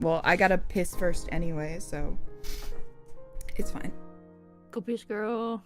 Well, I gotta piss first anyway, so it's fine. Go piss, girl.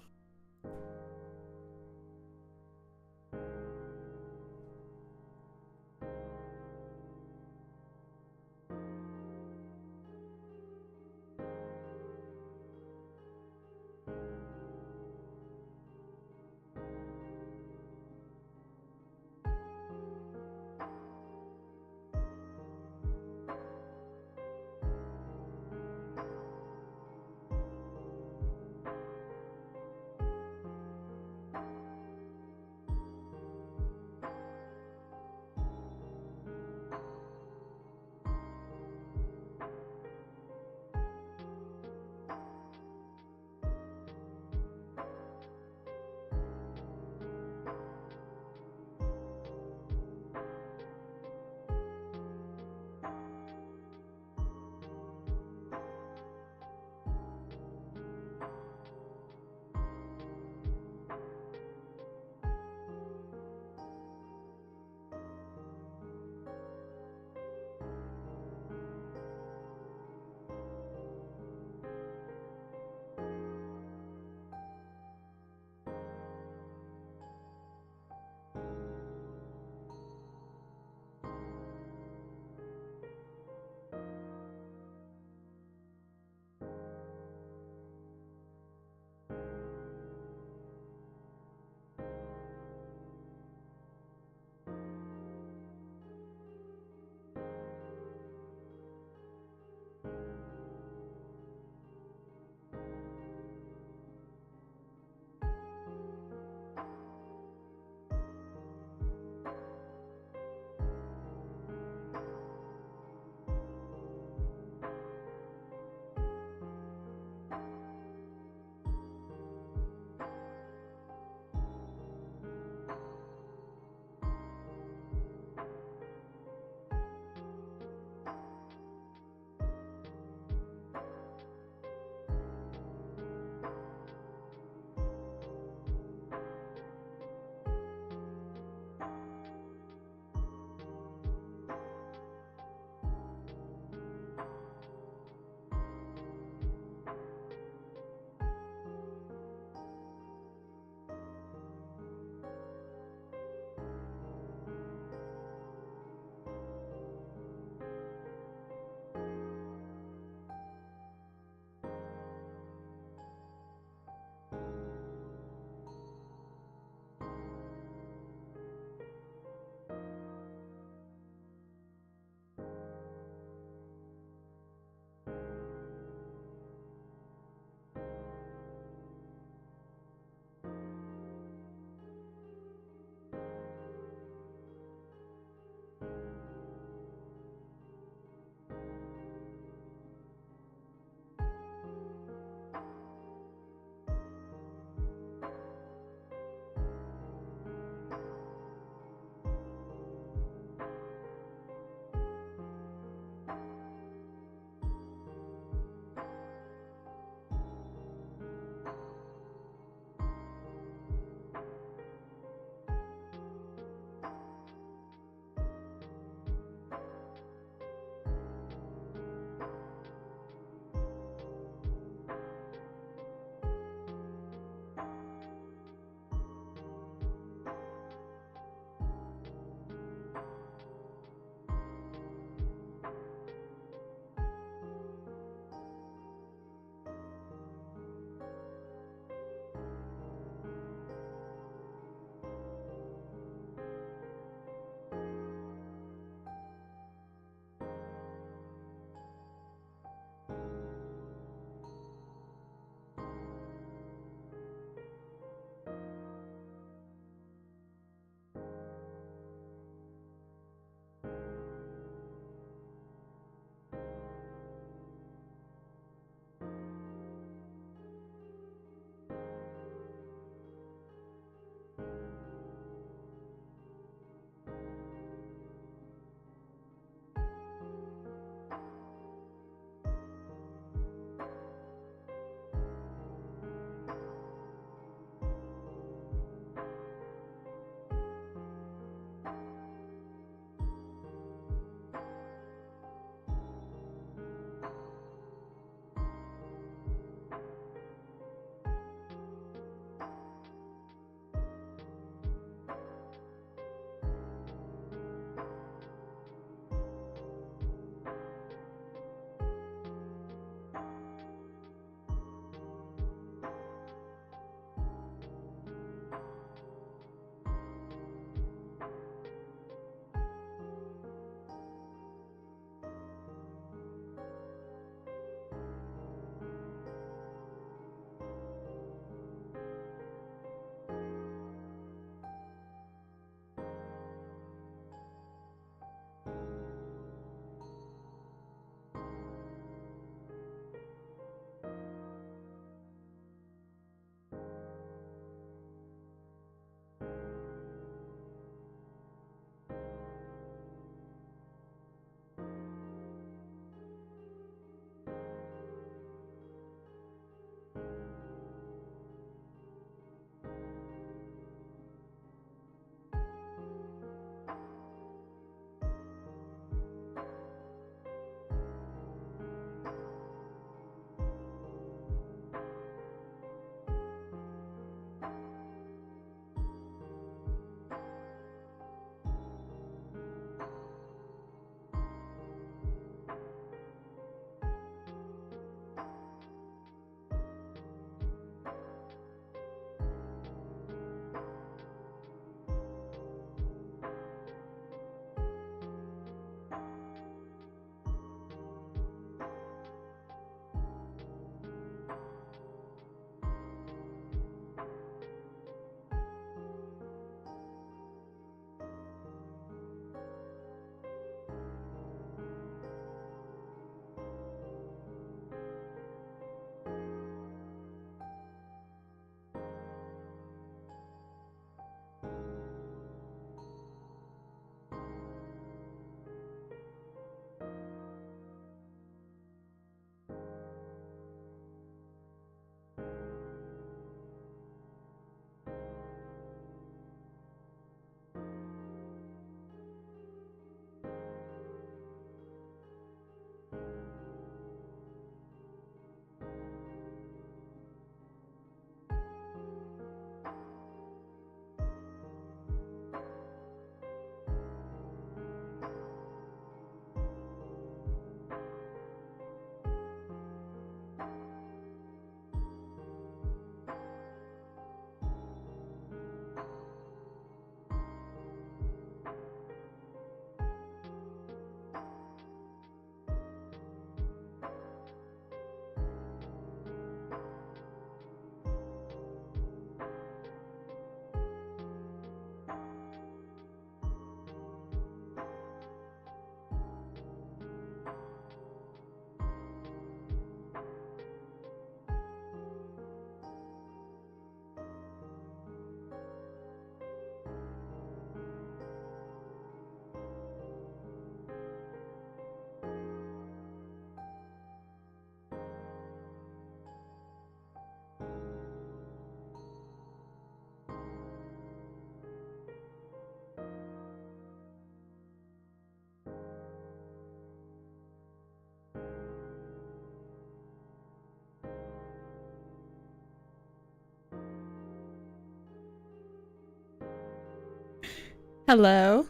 Hello?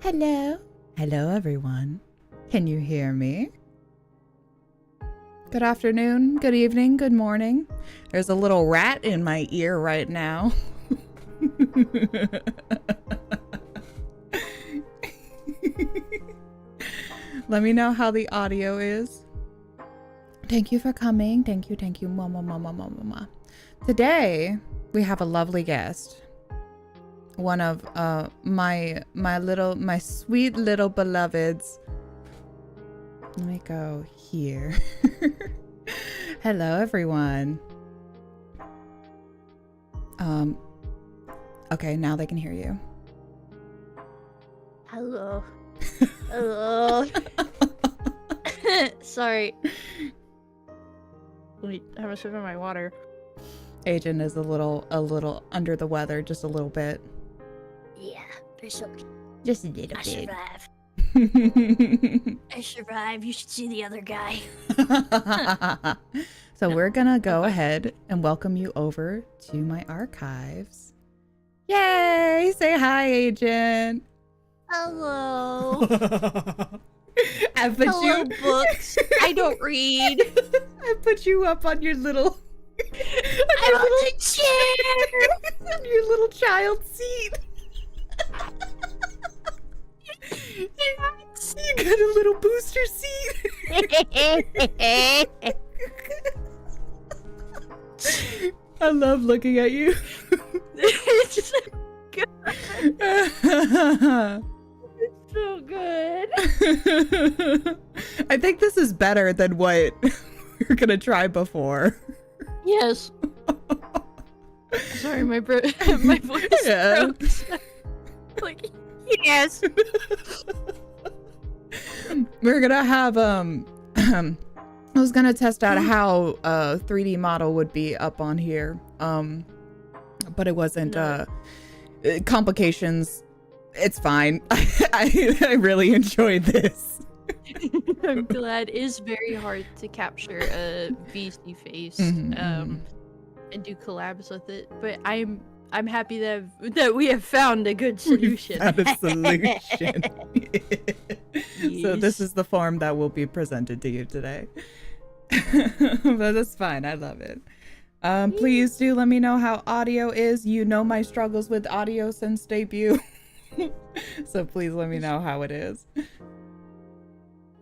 Hello? Hello, everyone. Can you hear me? Good afternoon, good evening, good morning. There's a little rat in my ear right now. Let me know how the audio is. Thank you for coming. Thank you, thank you. Mama. Today, we have a lovely guest. One of my sweet little beloveds. Let me go here. Hello, everyone. Okay, now they can hear you. Hello. Hello. Sorry. Wait, I have a sip of my water. Agent is a little under the weather, just a little bit. Yeah, there's okay. Just a little I bit. survived. I survived. You should see the other guy. So we're gonna go ahead and welcome you over to my archives. Yay! Say hi, Agent. Hello. I put Hello, you books. I don't read. I put you up on your little I'm on the chair. on your little child seat. You got a little booster seat. I love looking at you. It's so good. It's so good. I think this is better than what we were gonna try before. Yes. Sorry, my voice broke. Like, yes. We're gonna have I was gonna test out how a 3D model would be up on here, but it wasn't. Complications. It's fine. I really enjoyed this. I'm glad. It is very hard to capture a VC face and do collabs with it, but I'm happy that we have found a good solution. Found a solution. Yes. So this is the form that will be presented to you today. But that's fine. I love it. Please do let me know how audio is. You know my struggles with audio since debut. So please let me know how it is.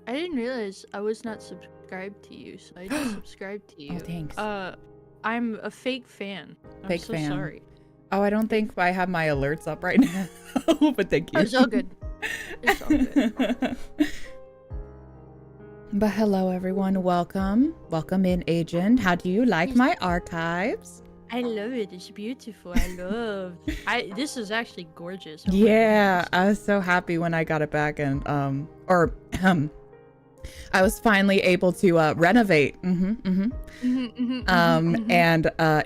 I didn't realize I was not subscribed to you, so I just subscribed to you. Oh, thanks. I'm a fake fan. Fake I'm so fan. sorry. Oh, I don't think I have my alerts up right now. But thank you. Oh, it's all good. It's all good. But hello, everyone. Welcome in, Agent. How do you like my archives? I love it. It's beautiful. This is actually gorgeous. Oh, Yeah, I was so happy when I got it back, and I was finally able to renovate. And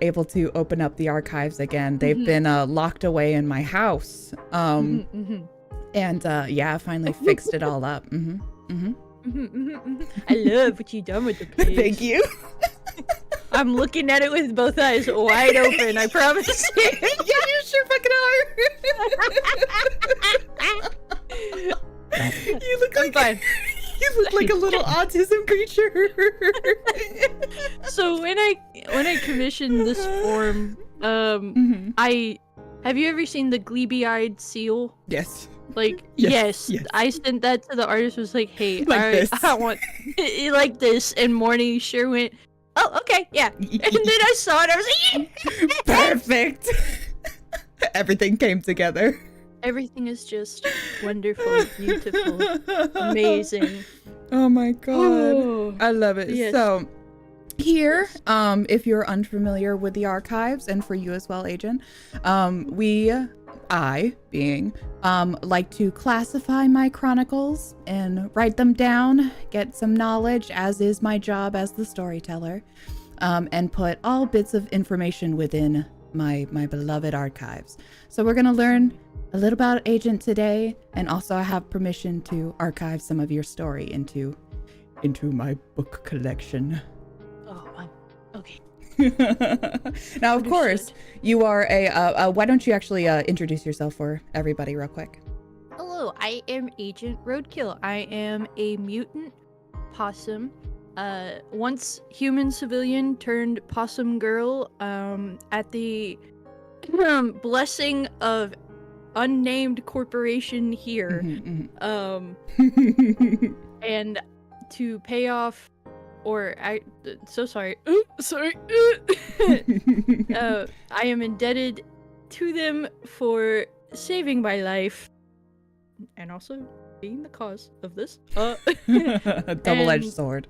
able to open up the archives again. They've been locked away in my house. And yeah, I finally fixed it all up. I love what you done with the place. Thank you. I'm looking at it with both eyes wide open, I promise you. Yeah, you sure fucking are. You look like fine. You look like a little autism creature. So when I commissioned this form, have you ever seen the gleeby-eyed seal? Yes. Like, Yes. I sent that to the artist, was like, hey, Like I want it like this, and Morning sure went, oh, okay, yeah. And then I saw it, I was like, yeah. Perfect. Everything came together. Everything is just wonderful, beautiful, amazing. Oh my god. Oh, I love it. yes. So here, if you're unfamiliar with the archives, and for you as well, Agent, I like to classify my chronicles and write them down, get some knowledge, as is my job as the storyteller, and put all bits of information within my beloved archives. So we're gonna learn a little about Agent today, and also I have permission to archive some of your story into my book collection. Oh, okay. Now, of course, you are why don't you actually introduce yourself for everybody real quick? Hello, I am Agent Roadkill. I am a mutant possum. Once human civilian turned possum girl, at the blessing of unnamed corporation here. And to pay off, or I am indebted to them for saving my life and also being the cause of this. Double-edged sword.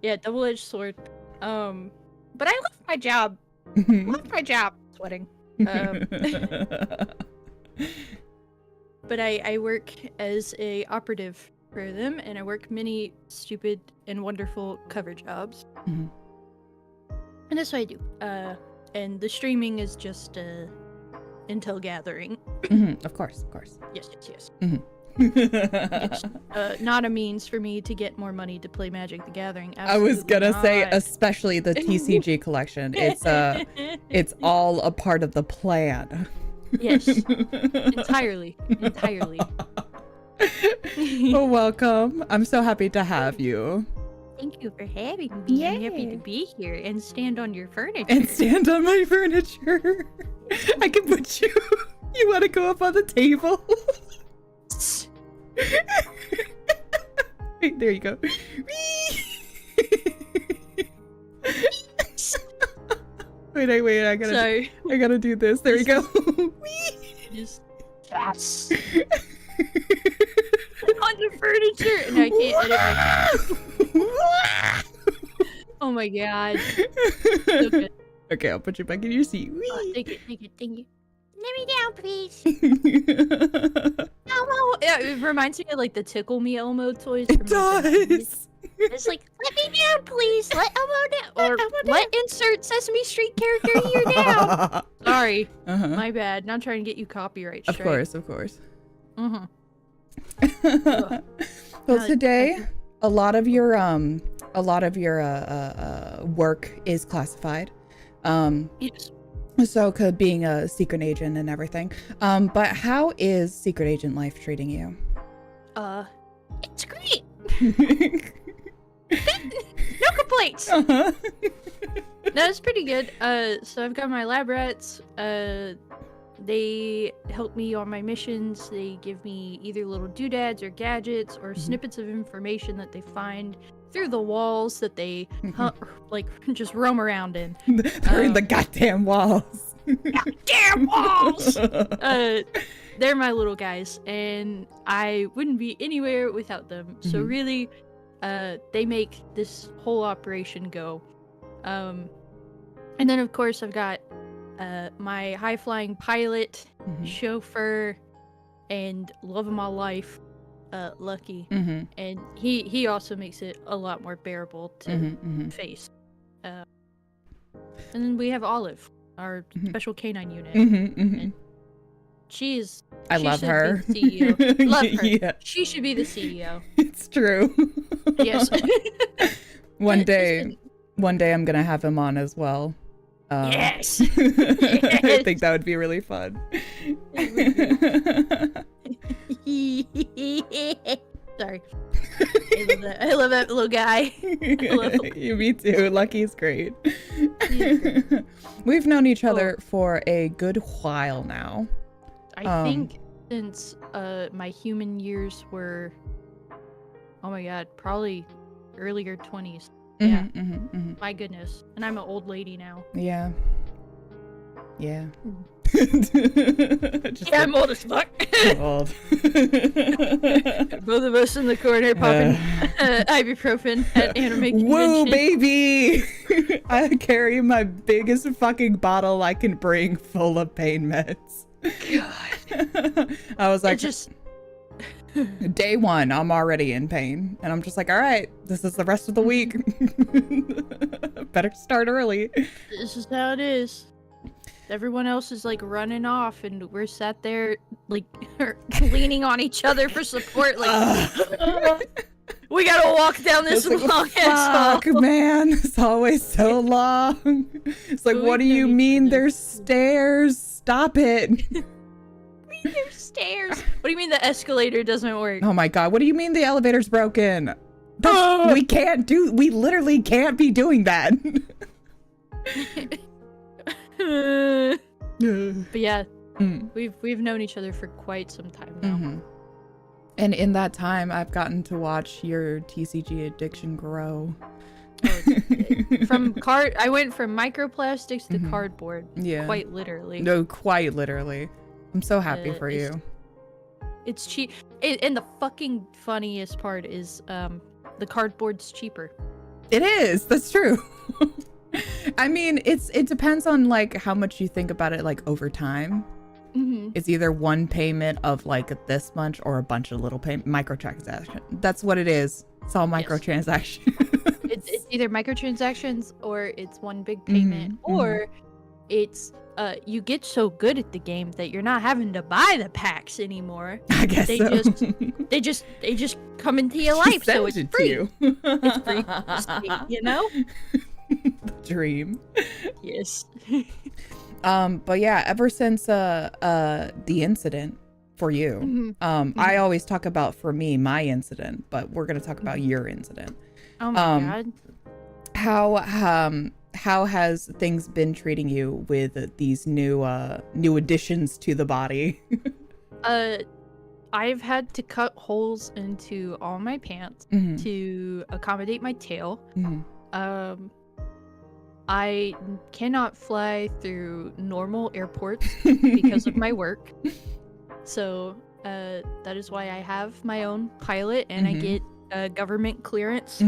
Yeah, double-edged sword. But I love my job. Love my job. Sweating. But I work as a operative for them, and I work many stupid and wonderful cover jobs. And that's what I do. And the streaming is just intel gathering. Of course. Yes. Yes. Not a means for me to get more money to play Magic the Gathering. Absolutely I was gonna not. say, especially the TCG collection. It's all a part of the plan. Yes. Entirely. Well, welcome. I'm so happy to have you. Thank you for having me. I'm happy to be here and stand on your furniture. And stand on my furniture. I can put you. You want to go up on the table? Wait, there you go. Wait, I gotta do this. There we go. Just yes. On the furniture, and I can't edit my. Oh my god. Okay. Okay, I'll put you back in your seat. Thank you. Let me down, please. Elmo. Yeah, it reminds me of like the Tickle Me Elmo toys. It does. It's like, let me down, please. Let Elmo down. Or let insert Sesame Street character here down. Sorry. My bad. Not trying to get you copyright strike. Of course. Well, today, a lot of your work is classified. Yes. So being a secret agent and everything. But how is secret agent life treating you? It's great. No complaints. No, it's pretty good. So I've got my lab rats. They help me on my missions. They give me either little doodads or gadgets or snippets of information that they find through the walls that they like just roam around in. They're in the goddamn walls. Goddamn walls! They're my little guys, and I wouldn't be anywhere without them. So really, they make this whole operation go. And then of course I've got my high-flying pilot, chauffeur, and love of my life, Lucky, and he also makes it a lot more bearable to face. And then we have Olive, our special canine unit. And she love her. Be the CEO. Love her. Yeah. She should be the CEO. It's true. Yes. One day I'm gonna have him on as well. Yes. I think that would be really fun. Sorry. I love that little guy. Me too. Lucky's great. We've known each other for a good while now. I think since my human years were, oh my god, probably earlier 20s. Yeah. My goodness. And I'm an old lady now. Yeah. I'm old as fuck. Old. Both of us in the corner popping ibuprofen at anime convention. Woo, baby! I carry my biggest fucking bottle I can bring full of pain meds. God. I was like, just day one, I'm already in pain. And I'm just like, all right, this is the rest of the week. Better start early. This is how it is. Everyone else is like running off, and we're sat there like leaning on each other for support. Like, We gotta walk down this It's like, long ass fuck, man. It's always so long. It's like, what do you mean there's stairs? Stop it. There's stairs. What do you mean the escalator doesn't work? Oh my god, what do you mean the elevator's broken? We literally can't be doing that. But yeah, we've known each other for quite some time now. And in that time, I've gotten to watch your TCG addiction grow. I went from microplastics to cardboard. Yeah. Quite literally. No, quite literally. I'm so happy for you. It's cheap. And the fucking funniest part is the cardboard's cheaper. It is. That's true. I mean, it depends on like how much you think about it like over time. It's either one payment of like this much or a bunch of little microtransactions. That's what it is. It's all microtransactions. It's either microtransactions or it's one big payment or it's you get so good at the game that you're not having to buy the packs anymore. I guess they just come into your life, so it's free. It's free, you know? The dream. Yes. But yeah, ever since the incident for you, I always talk about, for me, my incident, but we're gonna talk about your incident. Oh my god. How has things been treating you with these new additions to the body? I've had to cut holes into all my pants to accommodate my tail. I cannot fly through normal airports because of my work. So that is why I have my own pilot and I get government clearance.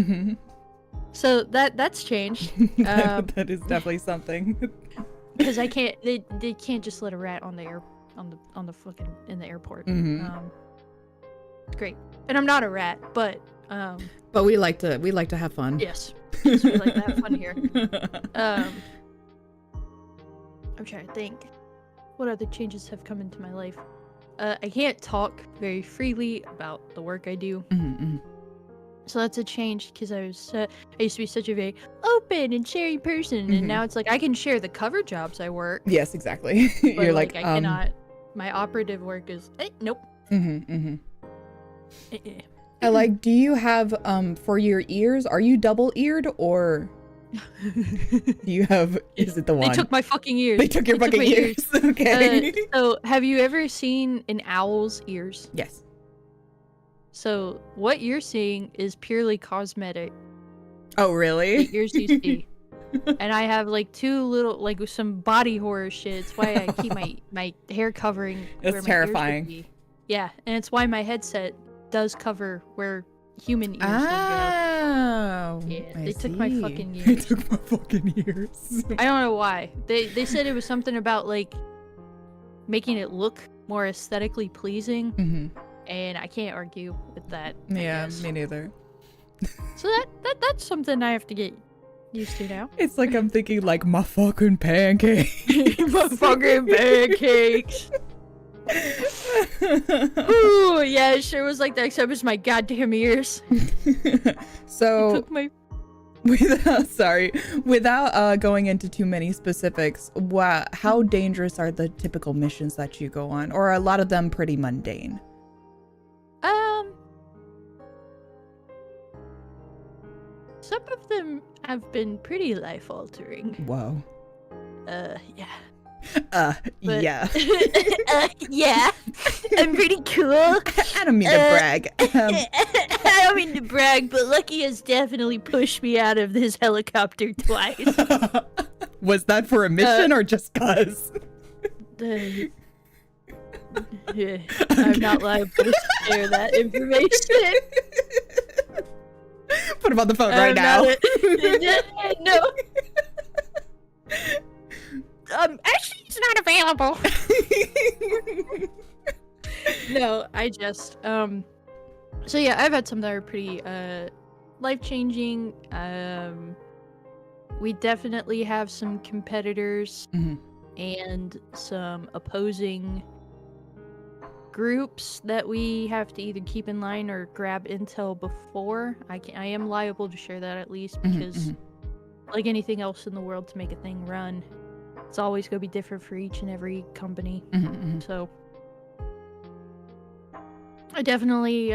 So that's changed. That is definitely something. Because I can't. They can't just let a rat on the fucking in the airport. It's great, and I'm not a rat, but we like to have fun. Yes, we like to have fun here. I'm trying to think. What other changes have come into my life? I can't talk very freely about the work I do. So that's a change because I used to be such a very open and sharing person, and now it's like I can share the cover jobs I work. Yes, exactly. You're like I cannot. My operative work is nope. I like. Do you have for your ears? Are you double eared or? Do you have? Is it the one? They took my fucking ears. They took your fucking ears. Okay. So have you ever seen an owl's ears? Yes. So what you're seeing is purely cosmetic. Oh, really? The ears you see. And I have like two little, like some body horror shit. It's why I keep my hair covering. It's where terrifying. My ears would be. Yeah, and it's why my headset does cover where human ears would go. Yeah, they took my fucking ears. They took my fucking ears. I don't know why. They said it was something about like making it look more aesthetically pleasing. And I can't argue with that. Yeah, me neither. So that's something I have to get used to now. It's like I'm thinking like my fucking pancakes. My fucking pancakes. Ooh, yeah, it sure was like that, except it's my goddamn ears. So took my... without going into too many specifics, how dangerous are the typical missions that you go on, or are a lot of them pretty mundane? Some of them have been pretty life-altering. Whoa. Yeah. Yeah. Yeah. I'm pretty cool. I don't mean to brag. I don't mean to brag, but Lucky has definitely pushed me out of this helicopter twice. Was that for a mission or just cuz? Yeah, I'm not liable to share that information. Put him on the phone right now. No. Actually, it's not available. No, I just so yeah, I've had some that are pretty life-changing. We definitely have some competitors and some opposing groups that we have to either keep in line or grab intel before. I am liable to share that at least, because like anything else in the world, to make a thing run, it's always going to be different for each and every company. So I definitely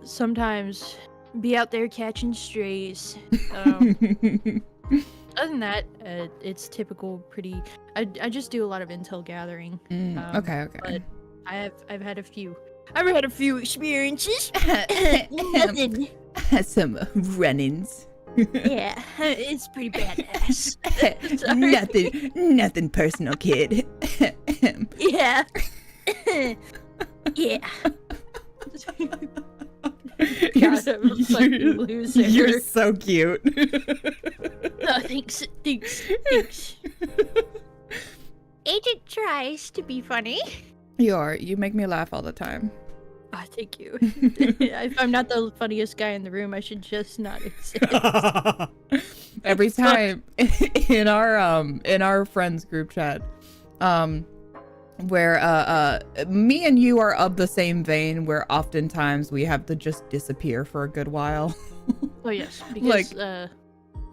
sometimes be out there catching strays. Other than that, it's typical. I just do a lot of intel gathering. Okay. But I've had a few experiences. Nothing. Some run-ins. Yeah, it's pretty badass. Nothing personal, kid. Yeah. Yeah. You're, God, I'm a fucking loser. You're so cute. Oh, thanks. Agent tries to be funny. You make me laugh all the time. Oh, thank you. If I'm not the funniest guy in the room, I should just not exist. Every time in our friends group chat, where me and you are of the same vein, where oftentimes we have to just disappear for a good while. Oh yes, because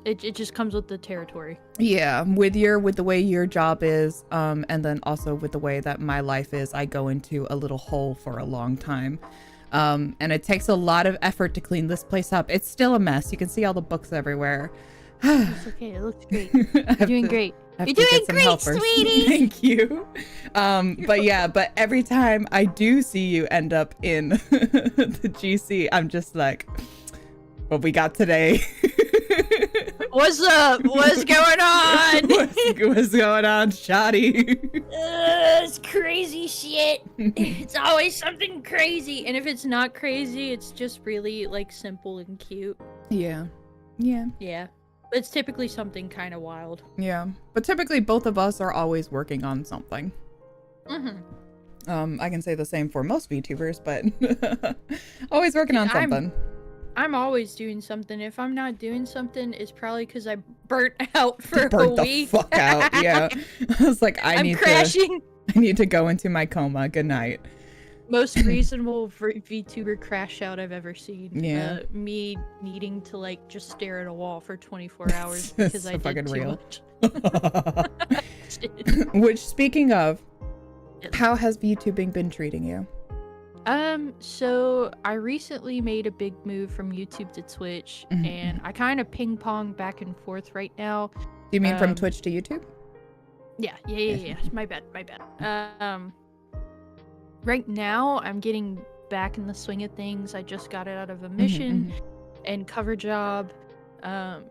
it just comes with the territory. Yeah, with the way your job is, and then also with the way that my life is, I go into a little hole for a long time. And it takes a lot of effort to clean this place up. It's still a mess. You can see all the books everywhere. It's okay. It looks great. You're doing great. You're doing great, sweetie. Thank you. But every time I do see you end up in the GC, I'm just like, what we got today? What's up? What's going on? What's going on, shoddy? It's crazy shit. It's always something crazy. And if it's not crazy, it's just really like simple and cute. Yeah. It's typically something kind of wild. Yeah. But typically both of us are always working on something. I can say the same for most VTubers, but always working on something. I'm always doing something. If I'm not doing something, it's probably because I burnt out for a Burnt week. the fuck out. Yeah. I was like, I need to go into my coma. Good night. Most reasonable VTuber crash out I've ever seen. Yeah. Me needing to like just stare at a wall for 24 hours because I did too much. Which, speaking of, how has VTubing been treating you? So I recently made a big move from YouTube to Twitch, and I kind of ping pong back and forth right now. Do you mean from Twitch to YouTube? Yeah. My bad. Right now I'm getting back in the swing of things. I just got out of a mission and cover job, and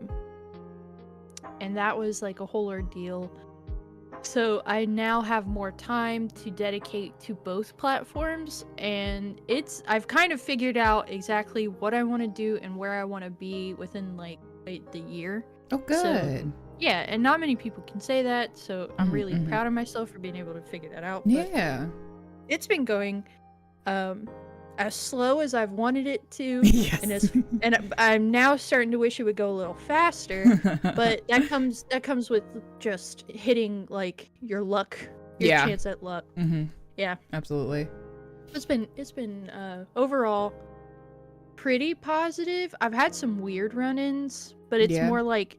that was like a whole ordeal. So I now have more time to dedicate to both platforms, and I've kind of figured out exactly what I want to do and where I want to be within like the year. Oh, good. So, yeah, and not many people can say that, so I'm really proud of myself for being able to figure that out. Yeah. It's been going as slow as I've wanted it to. Yes. And I'm now starting to wish it would go a little faster, but that comes with just hitting like your luck, your chance at luck. Yeah, absolutely. It's been overall pretty positive. I've had some weird run-ins, but it's more like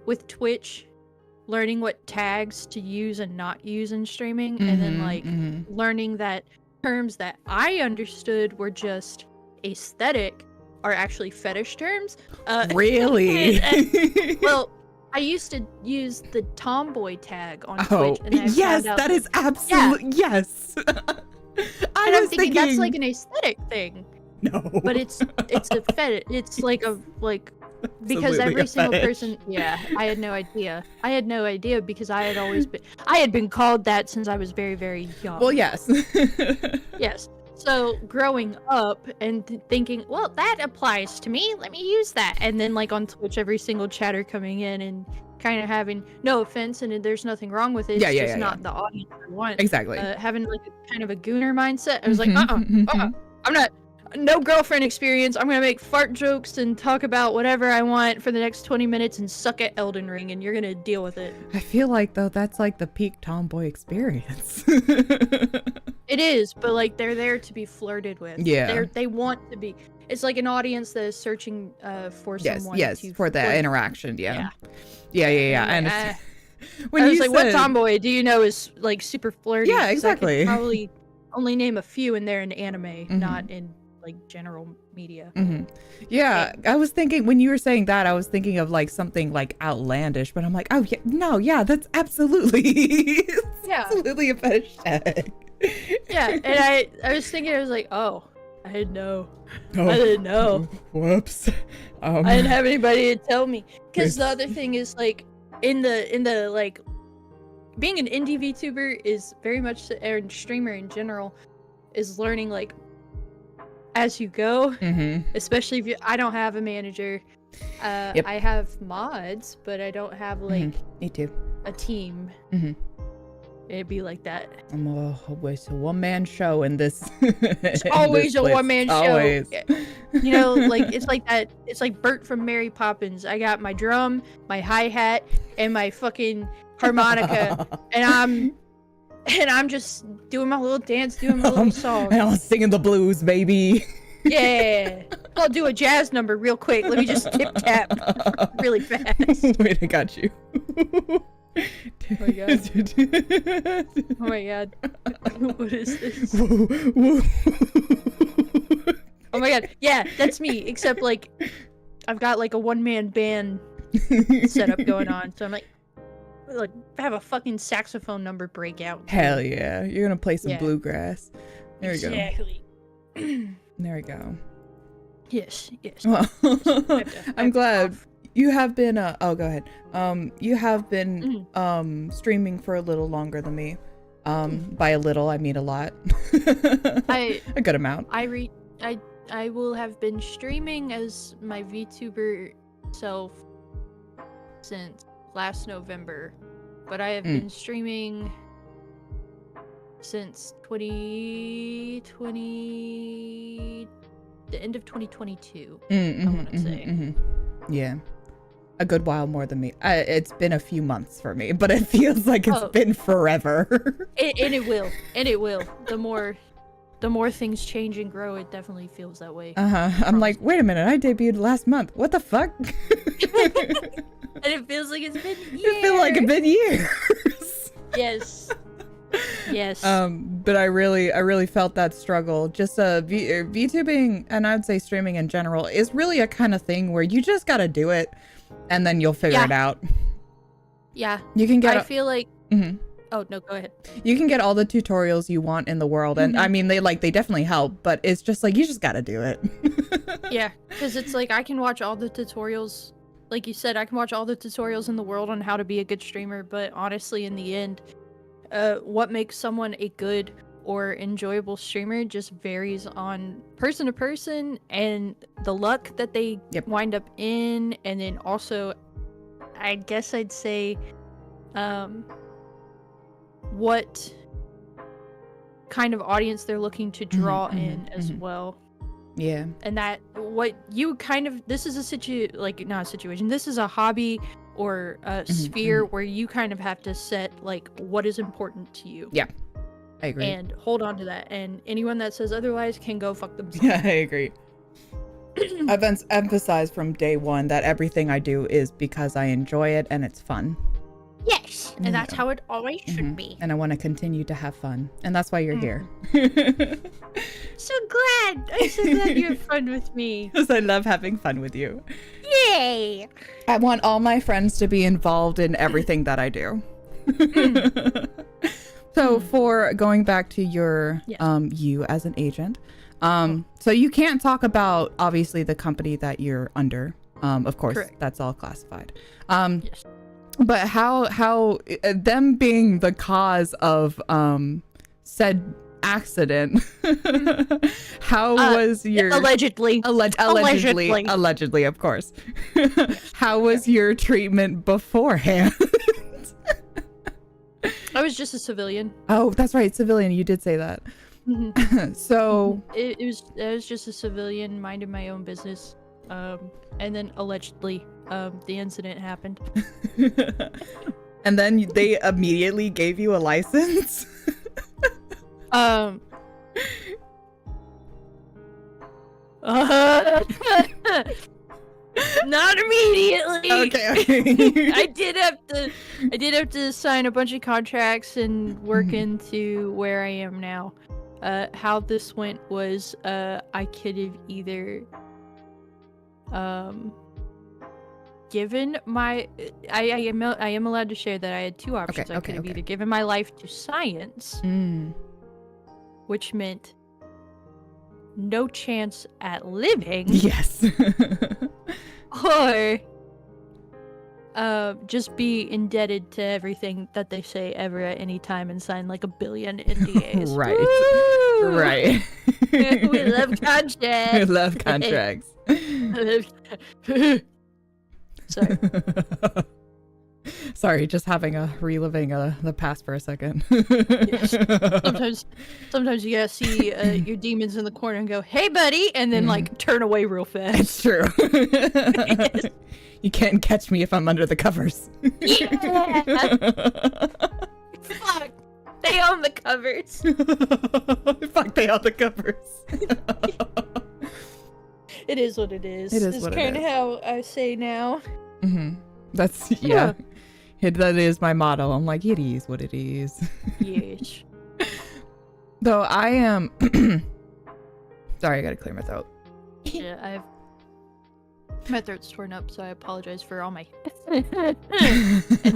with Twitch, learning what tags to use and not use in streaming, and then like learning that terms that I understood were just aesthetic are actually fetish terms. Really? Well, I used to use the tomboy tag on Twitch. And yes, that is absolutely yes. I'm thinking that's like an aesthetic thing. No, but it's a fetish. It's like because every single person. Yeah, I had no idea because I had been called that since I was very, very young. Well, yes. Yes. So growing up and thinking, well, that applies to me. Let me use that. And then like on Twitch, every single chatter coming in and kind of having no offense, and there's nothing wrong with it. It's just not the audience I want. Exactly. Having like a kind of a gooner mindset. I was like, I'm not. No girlfriend experience. I'm gonna make fart jokes and talk about whatever I want for the next 20 minutes and suck at Elden Ring, and you're gonna deal with it. I feel like though that's like the peak tomboy experience. It is, but like they're there to be flirted with. Yeah. They want to be. It's like an audience that is searching for someone. Yes, for that flirt. interaction. Yeah. And when I was like, what tomboy do you know is like super flirty? Yeah, exactly. I could probably only name a few, and they're in anime, not in like general media. Yeah, I was thinking when you were saying that, I was thinking of like something like outlandish, but I'm like, oh yeah, no, yeah, that's absolutely, absolutely a fetish tag. Yeah, and I was thinking, I was like, oh, I didn't know. I didn't know. Whoops. I didn't have anybody to tell me. Because the other thing is like in the like being an indie VTuber is very much, and streamer in general, is learning like as you go. Especially if I don't have a manager. I have mods, but I don't have like me too. A team. It'd be like that. I'm always a one-man show in this. It's always a one-man show. Always. You know, like it's like that. It's like Bert from Mary Poppins. I got my drum, my hi-hat, and my fucking harmonica, and I'm just doing my little dance, doing my little song. And I'm singing the blues, baby. Yeah. I'll do a jazz number real quick. Let me just tip-tap really fast. Wait, I got you. Oh my god. Oh my god. What is this? Oh my god. Yeah, that's me. Except like I've got like a one-man band setup going on. So I'm like have a fucking saxophone number breakout. Hell yeah. You're gonna play some bluegrass. There we go. Exactly. There we go. Yes. Well, I'm glad. You have been oh go ahead. You have been streaming for a little longer than me. By a little I mean a lot. A good amount. I will have been streaming as my VTuber self since last November, but I have been streaming since 2020, the end of 2022. I want to say. Yeah. A good while more than me. It's been a few months for me, but it feels like it's been forever. And it will. The more things change and grow, it definitely feels that way. I'm like, wait a minute, I debuted last month. What the fuck? And it feels like it's been years. It feels like it's been years. Yes. But I really felt that struggle. Just VTubing, and I'd say streaming in general, is really a kind of thing where you just gotta do it, and then you'll figure it out. Yeah. You can get. I feel like. Oh no, go ahead. You can get all the tutorials you want in the world, and I mean they definitely help, but it's just like you just gotta do it. Yeah, because it's like I can watch all the tutorials. Like you said, I can watch all the tutorials in the world on how to be a good streamer, but honestly, in the end, what makes someone a good or enjoyable streamer just varies on person to person and the luck that they wind up in, and then also, I guess I'd say, what kind of audience they're looking to draw in as well. Yeah. And that what you kind of, this is not a situation, this is a hobby or a sphere where you kind of have to set like what is important to you. Yeah, I agree. And hold on to that. And anyone that says otherwise can go fuck themselves. Yeah, I agree. I've emphasized from day one that everything I do is because I enjoy it and it's fun. Yes, and that's how it always should be. And I want to continue to have fun, and that's why you're here. So glad! I'm so glad you have fun with me. Because I love having fun with you. Yay! I want all my friends to be involved in everything that I do. So for going back to your you as an agent, so you can't talk about obviously the company that you're under. Of course, that's all classified. Yes. But how them being the cause of said accident, how was your allegedly, of course, how was your treatment beforehand? I was just a civilian. Oh, that's right, civilian. You did say that. So it was just a civilian minding my own business, and then allegedly the incident happened. And then they immediately gave you a license. Um. Not immediately. Okay. I did have to sign a bunch of contracts and work into where I am now. How this went was I could have either given my I am allowed to share that I had two options. I could have either given my life to science, which meant no chance at living. Yes. Or just be indebted to everything that they say ever at any time and sign like 1 billion NDAs. Right. Woo! Right. We love contracts. We love contracts. Sorry. Sorry, just reliving the past for a second. Yes. Sometimes you gotta see your demons in the corner and go, "Hey, buddy," and then like turn away real fast. It's true. Yes. You can't catch me if I'm under the covers. Yeah. Fuck. They own the covers. Fuck, they own the covers. It is what it is. It is It's what it kind of is. how I say now. That's, yeah. That is my motto. I'm like, it is what it is. Yes. Though I am... Sorry, I gotta clear my throat. Yeah, my throat's torn up, so I apologize for all my and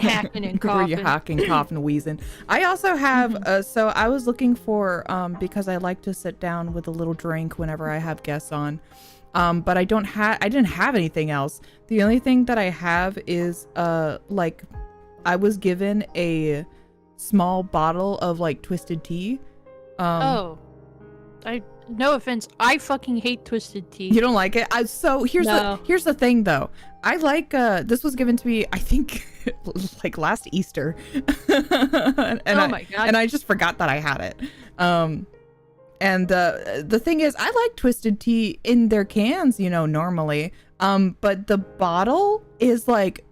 hacking and Were coughing. you hacking, coughing, wheezing? I also have, so I was looking for, because I like to sit down with a little drink whenever I have guests on. But I didn't have anything else. The only thing that I have is, like, I was given a small bottle of, like, twisted tea. No offense, I fucking hate twisted tea. You don't like it? So here's the thing though. I like this was given to me I think like last Easter. and oh my god. And I just forgot that I had it. And the thing is I like twisted tea in their cans, you know, normally. But the bottle is like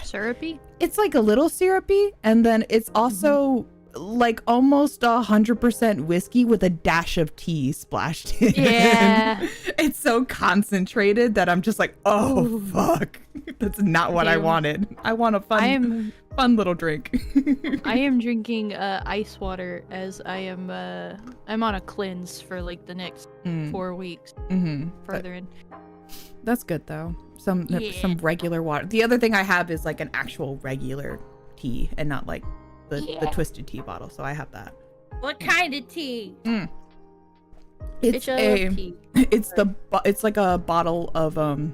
syrupy? It's like a little syrupy, and then it's also like almost 100% whiskey with a dash of tea splashed in. Yeah. It's so concentrated that I'm just like, oh fuck. That's not what I wanted. I want a fun little drink. I am drinking ice water as I'm on a cleanse for like the next 4 weeks. Further in. That's good though. Some regular water. The other thing I have is like an actual regular tea and not like the twisted tea bottle, so I have that. What kind of tea? It's like a bottle of the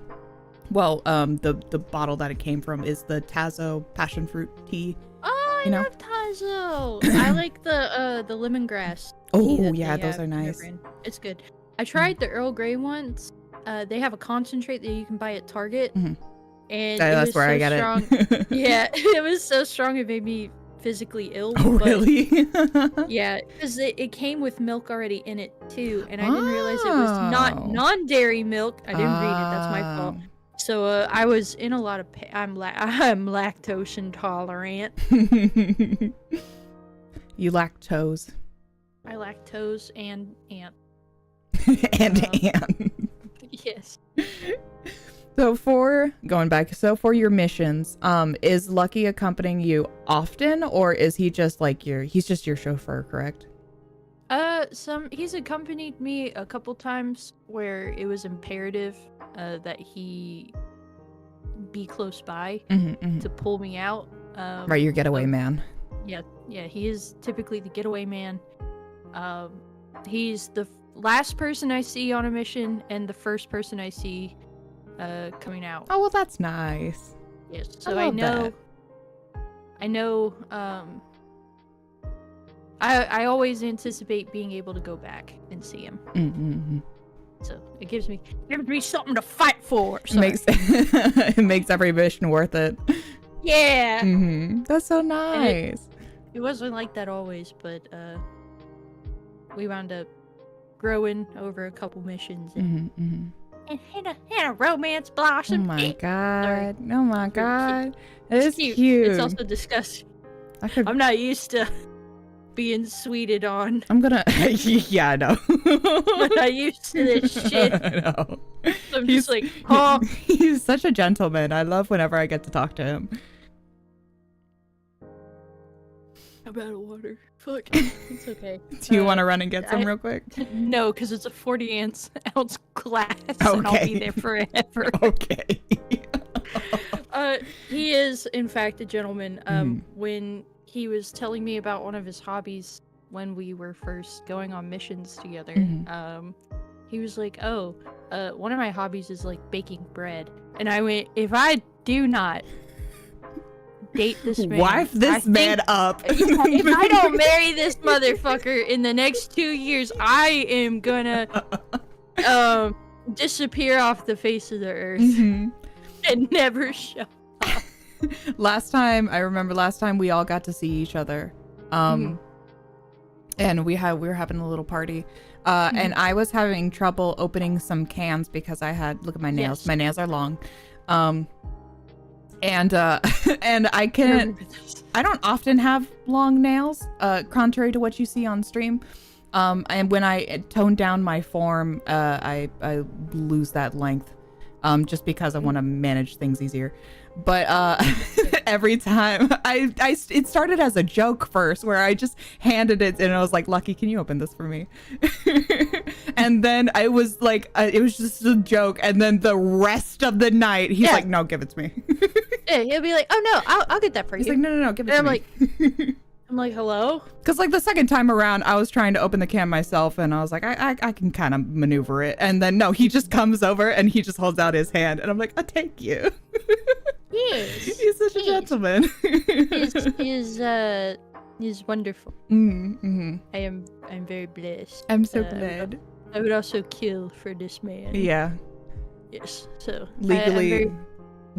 bottle that it came from is the Tazo passion fruit tea. Oh, I love Tazo. I like the lemongrass. Oh yeah, those are nice. It's good. I tried the Earl Grey ones. They have a concentrate that you can buy at Target, and that's where I got it. Yeah, it was so strong it made me physically ill. Oh, really? Yeah, because it came with milk already in it too, and I didn't realize it was not non-dairy milk. I didn't read it. That's my fault. So I was in a lot of pain. I'm lactose intolerant. You lactose. I lactose and ant. And ant. Yes. So for your missions, is Lucky accompanying you often, or is he just like he's just your chauffeur, correct? He's accompanied me a couple times where it was imperative that he be close by to pull me out. Right, your getaway man. Yeah, he is typically the getaway man. He's the last person I see on a mission and the first person I see coming out. Oh, well, that's nice. Yes, so I know I always anticipate being able to go back and see him. So it gives me something to fight for. It makes every mission worth it. Yeah. That's so nice. It wasn't like that always, but we wound up growing over a couple missions and a romance blossom. Oh my god. Sorry. Oh my god. It is cute. cute. It's also disgusting. I'm not used to being sweeted on. I'm gonna. Yeah, I know. I'm not used to this shit. I know. So I'm just like, oh. He's such a gentleman. I love whenever I get to talk to him. I'm out of water. Fuck. It's okay. Do you want to run and get some real quick? No, because it's a 40-ounce glass, and I'll be there forever. Okay. He is, in fact, a gentleman. When he was telling me about one of his hobbies when we were first going on missions together, he was like, oh, one of my hobbies is like baking bread. And I went, if I do not date this man, wife this man up. If I don't marry this motherfucker in the next 2 years, I am gonna disappear off the face of the earth and never show up. I remember last time we all got to see each other. And we were having a little party. And I was having trouble opening some cans because I had, look at my nails. Yes. My nails are long. And I don't often have long nails, contrary to what you see on stream. And when I tone down my form, I lose that length, just because I want to manage things easier. But every time it started as a joke first, where I just handed it and I was like, Lucky, can you open this for me? And then I was like, it was just a joke. And then the rest of the night, he's like, no, give it to me. Yeah, he'll be like, oh no, I'll get that for you. He's like, no, give it to me. I'm like, hello? Because like the second time around, I was trying to open the can myself and I was like, I can kind of maneuver it. And then no, he just comes over and he just holds out his hand and I'm like, I'll take you. Yes. He's such a gentleman. He's wonderful. I'm very blessed. I'm so glad. I would also kill for this man. Yeah. Yes. So legally,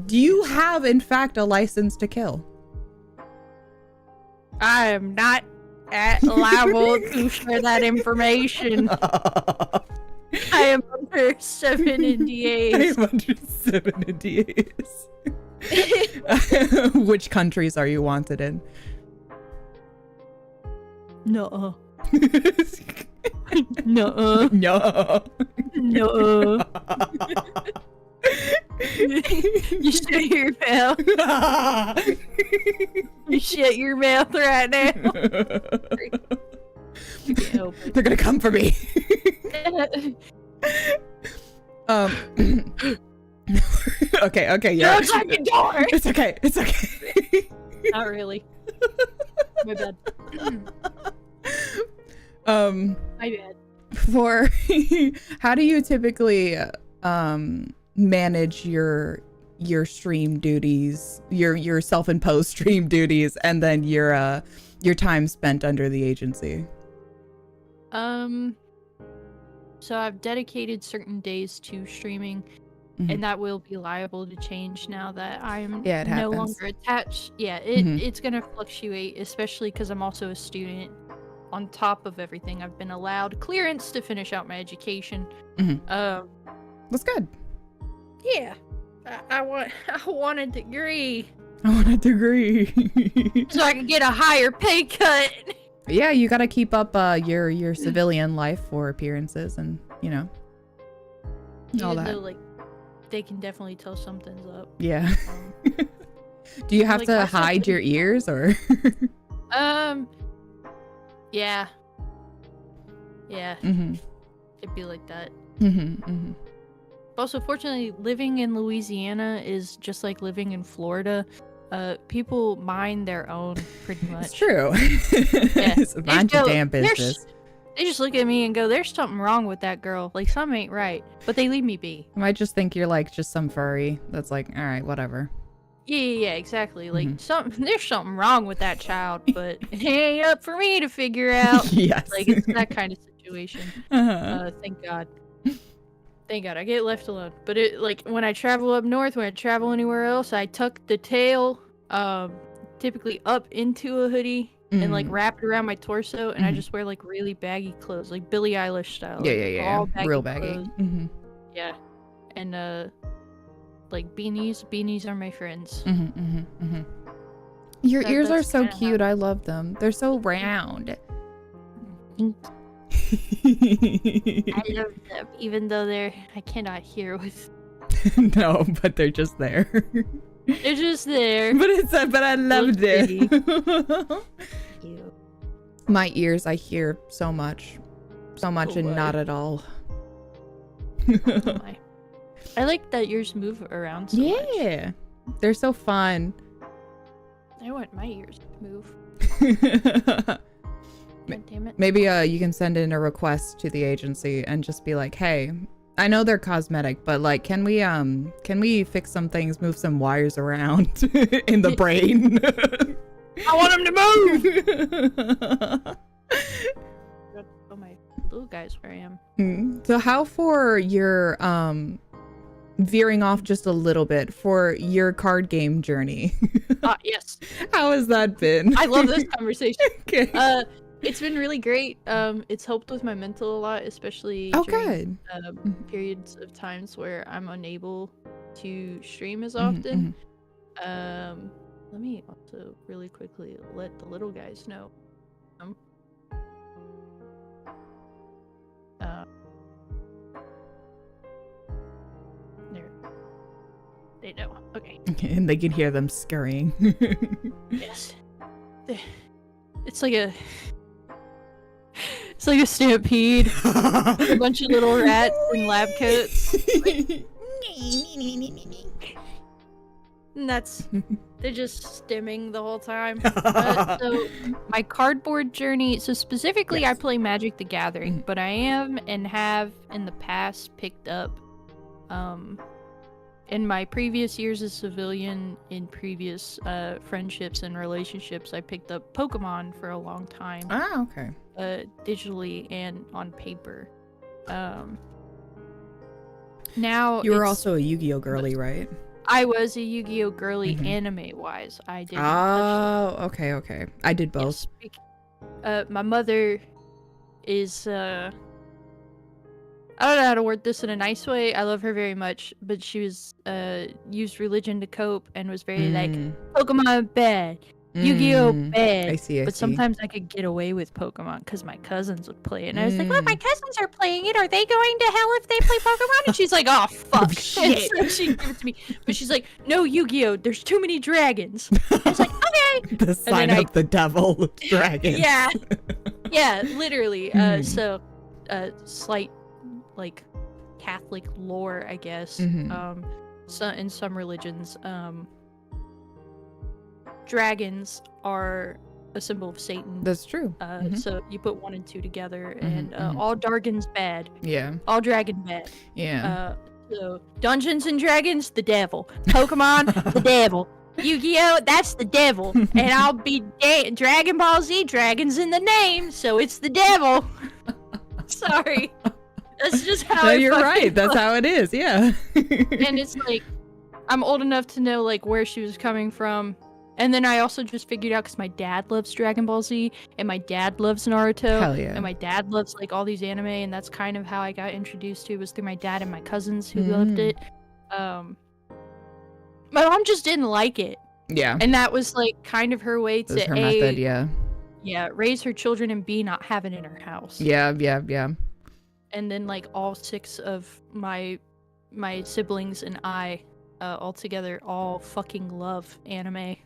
do you have in fact a license to kill? I am not liable to share that information. I am under 7 NDAs. I am under 7 NDAs. Which countries are you wanted in? No. No. No. No. You shut your mouth. You shut your mouth right now. They're gonna come for me. Okay, yeah. Don't shut your door. It's okay. Not really. My bad. My bad. For how do you typically manage your stream duties, your self-imposed stream duties, and then your time spent under the agency? So I've dedicated certain days to streaming, and that will be liable to change now that I'm no longer attached. Yeah, it's gonna fluctuate, especially because I'm also a student. On top of everything, I've been allowed clearance to finish out my education. That's good. Yeah, I want a degree. I want a degree. So I can get a higher pay cut. Yeah, you gotta keep up your civilian life for appearances and, you know, all that. Though, like, they can definitely tell something's up. Yeah. Do you have to hide your ears or? Yeah. It'd be like that. Also, fortunately, living in Louisiana is just like living in Florida. People mind their own pretty much. It's true. Yeah. Mind your damn business. They just look at me and go, there's something wrong with that girl. Like, something ain't right. But they leave me be. I might just think you're like just some furry that's like, all right, whatever. Yeah, exactly. Like, there's something wrong with that child, but it ain't up for me to figure out. Yes. Like, it's that kind of situation. Thank God. Thank God, I get left alone. But it, like, when I travel up north, when I travel anywhere else, I tuck the tail, typically up into a hoodie and like wrap it around my torso, and I just wear like really baggy clothes, like Billie Eilish style. Yeah. All baggy real baggy. Yeah, and like beanies are my friends. Your ears are so cute. I love them. They're so round. I love them, even though I cannot hear with. No, but they're just there. They're just there. But I love them. Cute. My ears, I hear so much and not at all. Oh my. I like that yours move around so much. Yeah, they're so fun. I want my ears to move. God damn it. Maybe you can send in a request to the agency and just be like, hey, I know they're cosmetic, but like, can we fix some things, move some wires around in the brain? I want them to move. Oh, my little guy's where I am. So how for your veering off just a little bit for your card game journey? Yes. How has that been? I love this conversation. Okay. It's been really great. It's helped with my mental a lot, especially during periods of times where I'm unable to stream as often. Let me also really quickly let the little guys know. There. They know. Okay. And they can hear them scurrying. Yes. It's like a stampede. A bunch of little rats in lab coats. And they're just stimming the whole time. So my cardboard journey, so specifically yes. I play Magic the Gathering, but I am and have in the past picked up, in my previous years as civilian, in previous friendships and relationships, I picked up Pokemon for a long time. Ah, okay. Digitally and on paper. Now you were also a Yu-Gi-Oh girly, right? I was a Yu-Gi-Oh girly anime-wise. I did. Oh, okay. I did both. Yes. My mother is, I don't know how to word this in a nice way. I love her very much, but she was, used religion to cope and was very like, Pokemon bad, Yu-Gi-Oh bad. I see. But sometimes I could get away with Pokemon because my cousins would play it. And I was like, well, my cousins are playing it. Are they going to hell if they play Pokemon? And she's like, oh, fuck. Shit. So she gave it to me. But she's like, no, Yu-Gi-Oh, there's too many dragons. I was like, okay. The sign of the devil, dragons. Yeah. Yeah, literally. So, slight, like, Catholic lore, I guess. So in some religions, dragons are a symbol of Satan. That's true. So you put 1 and 2 together, and all dragons bad. Yeah. All dragon bad. Yeah. So Dungeons and Dragons, the devil. Pokemon, the devil. Yu-Gi-Oh, that's the devil. And I'll be Dragon Ball Z, dragons in the name, so it's the devil. Sorry. That's just how you're right. That's how it is. Yeah. And it's like, I'm old enough to know like where she was coming from. And then I also just figured out because my dad loves Dragon Ball Z and my dad loves Naruto. Hell yeah. And my dad loves like all these anime, and that's kind of how I got introduced to it, was through my dad and my cousins who loved it. My mom just didn't like it. Yeah. And that was like kind of her way to her method, yeah. Yeah, raise her children and B, not have it in her house. Yeah. And then like all 6 of my siblings and I all together all fucking love anime.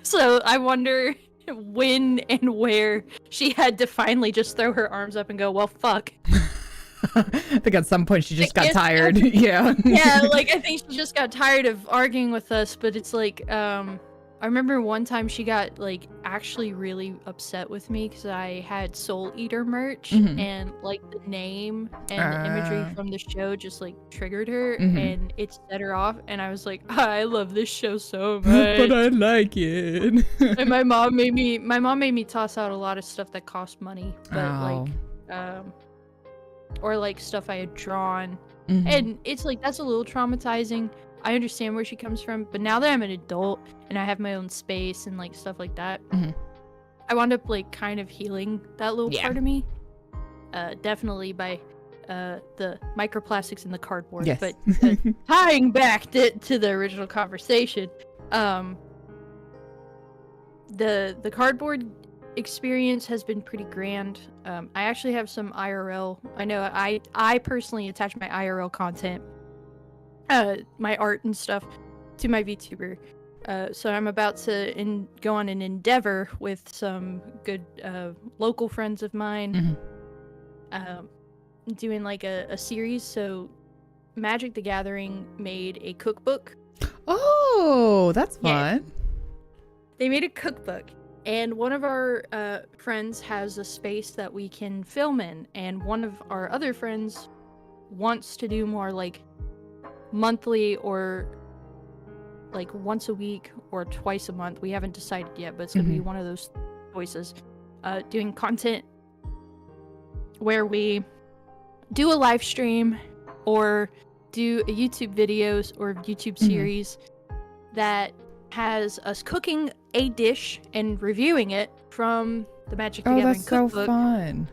So I wonder when and where she had to finally just throw her arms up and go, well, fuck. I think at some point she just got tired. Yeah. Yeah, like I think she just got tired of arguing with us, but it's like, I remember one time she got like actually really upset with me because I had Soul Eater merch and like the name and the imagery from the show just like triggered her and it set her off, and I was like, I love this show so much. But I like it. And my mom made me toss out a lot of stuff that cost money, but like or like stuff I had drawn. And it's like, that's a little traumatizing. I understand where she comes from, but now that I'm an adult and I have my own space and like stuff like that, I wound up like kind of healing that little part of me. Definitely by the microplastics in the cardboard. Yes. But tying back to the original conversation, the cardboard experience has been pretty grand. I actually have some IRL. I know I personally attach my IRL content, my art and stuff, to my VTuber. So I'm about to go on an endeavor with some good local friends of mine, doing like a series. So Magic the Gathering made a cookbook. Oh, that's fun. Yeah. They made a cookbook, and one of our friends has a space that we can film in, and one of our other friends wants to do more like monthly or like once a week or twice a month. We haven't decided yet, but it's gonna be one of those choices. Doing content where we do a live stream or do a YouTube videos or YouTube series that has us cooking a dish and reviewing it from the Magic the Gathering cookbook. Oh, that's so fun.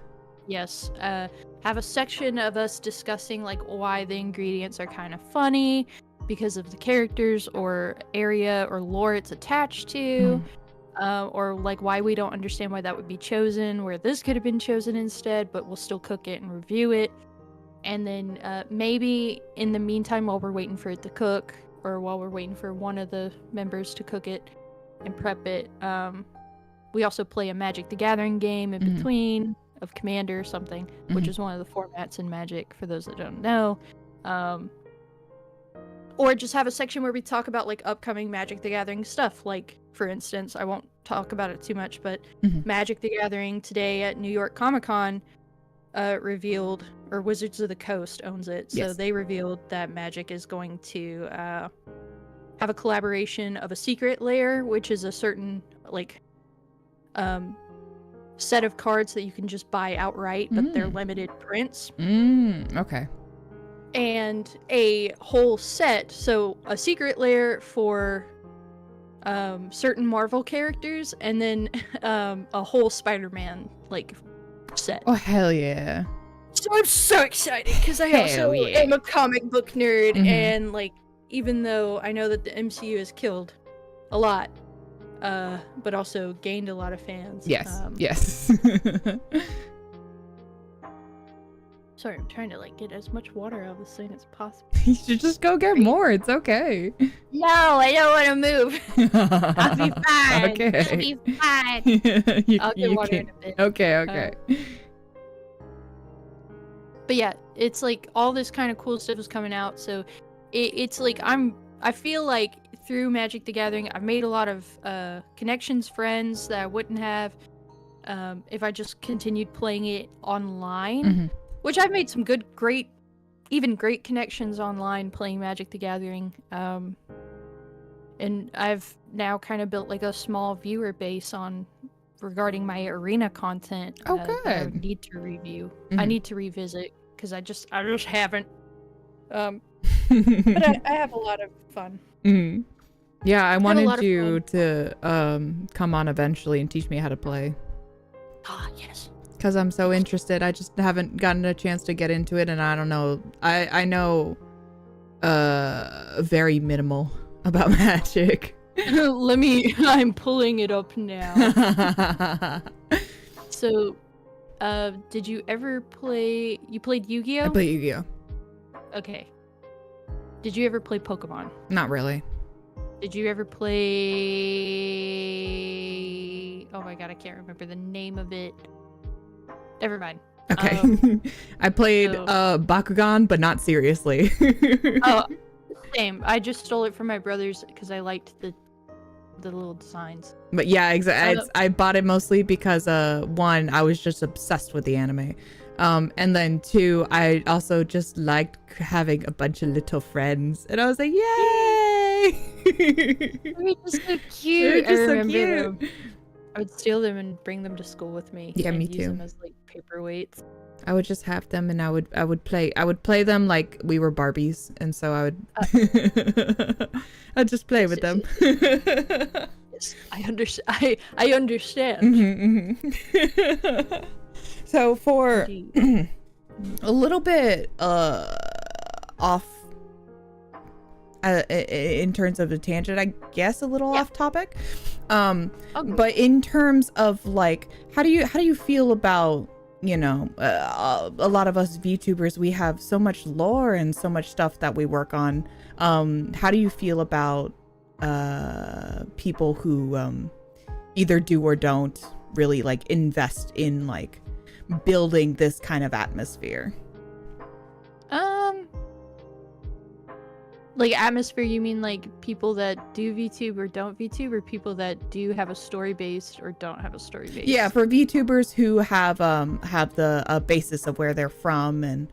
Yes. Have a section of us discussing like why the ingredients are kind of funny because of the characters or area or lore it's attached to, or like why we don't understand why that would be chosen, where this could have been chosen instead, but we'll still cook it and review it. And then maybe in the meantime, while we're waiting for it to cook, or while we're waiting for one of the members to cook it and prep it, we also play a Magic the Gathering game in between of Commander or something, which is one of the formats in Magic for those that don't know. Or just have a section where we talk about like upcoming Magic the Gathering stuff. Like, for instance, I won't talk about it too much, but Magic the Gathering today at New York Comic-Con revealed, or Wizards of the Coast owns it, so they revealed that Magic is going to have a collaboration of a secret lair, which is a certain like set of cards that you can just buy outright, but they're limited prints. Okay. And a whole set, so a secret lair for certain Marvel characters, and then a whole Spider-Man like set. Oh, hell yeah. So I'm so excited because I also am a comic book nerd, and like, even though I know that the MCU has killed a lot, but also gained a lot of fans. Yes. Yes. Sorry, I'm trying to like get as much water out of this thing as possible. You should just go get more. It's okay. No, I don't want to move. I'll be fine. Okay. I'll be fine. I'll get water in a bit. Okay. But yeah, it's like all this kind of cool stuff is coming out. So it's like I feel like through Magic the Gathering, I've made a lot of connections, friends that I wouldn't have if I just continued playing it online. Which I've made some great connections online playing Magic the Gathering. And I've now kind of built like a small viewer base regarding my arena content. Good. That I need to review. I need to revisit because I just haven't. But I have a lot of fun. Yeah, I wanted you to come on eventually and teach me how to play. Ah, yes. Because I'm so interested. I just haven't gotten a chance to get into it, and I don't know. I know very minimal about Magic. I'm pulling it up now. So, did you ever play... You played Yu-Gi-Oh? I played Yu-Gi-Oh. Okay. Did you ever play Pokemon? Not really. Did you ever play... Oh my god, I can't remember the name of it. Never mind. Okay. I played Bakugan, but not seriously. Oh, same. I just stole it from my brothers because I liked the little designs. But yeah, exactly. I bought it mostly because one, I was just obsessed with the anime. And then two, I also just liked having a bunch of little friends. And I was like, yay! They're just so cute. They're just so cute. I would steal them and bring them to school with me. Yeah, and me use too. them as like paperweights. I would just have them, and I would play them like we were Barbies, and so I would I'd just play with them. Yes, I understand. I understand. So for a little bit off in terms of a tangent, I guess a little off topic. Okay. But in terms of like, how do you feel about, you know, a lot of us VTubers, we have so much lore and so much stuff that we work on. How do you feel about people who either do or don't really like invest in like building this kind of atmosphere? Like atmosphere, you mean like people that do VTube or don't VTube, or people that do have a story based or don't have a story based? Yeah, for VTubers who have the basis of where they're from and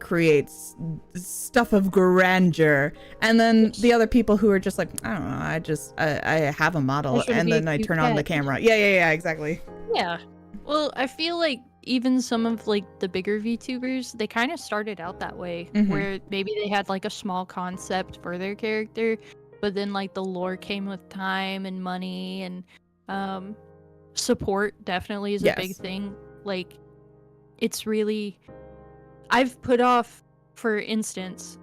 creates stuff of grandeur, and then the other people who are just like, I don't know, I have a model and then I turn on the camera. Yeah, exactly. Yeah. Well, I feel like even some of like the bigger VTubers, they kind of started out that way, where maybe they had like a small concept for their character, but then like the lore came with time and money, and support definitely is a big thing. Like, it's really, I've put off, for instance,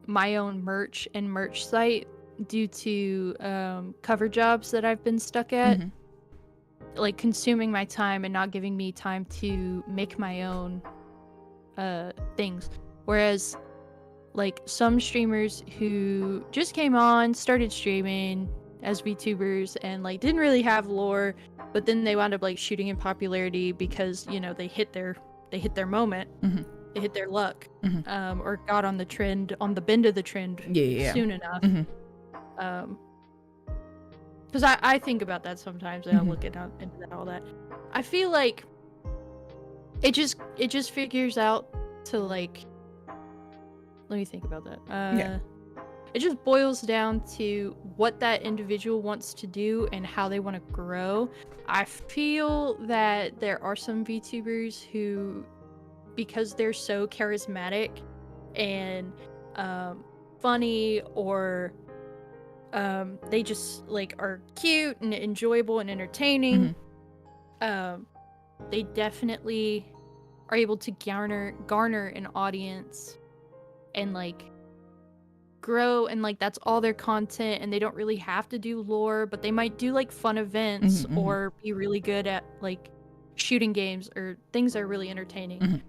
my own merch and merch site due to cover jobs that I've been stuck at. Like consuming my time and not giving me time to make my own things. Whereas like some streamers who just came on, started streaming as VTubers and like didn't really have lore, but then they wound up like shooting in popularity because, you know, they hit their moment. They hit their luck, or got on the trend, on the bend of the trend soon enough. Because I think about that sometimes, and I look into that, all that. I feel like it just figures out to like, let me think about that. It just boils down to what that individual wants to do and how they want to grow. I feel that there are some VTubers who, because they're so charismatic and funny, or they just like are cute and enjoyable and entertaining, they definitely are able to garner an audience and like grow, and like that's all their content, and they don't really have to do lore, but they might do like fun events or be really good at like shooting games or things that are really entertaining.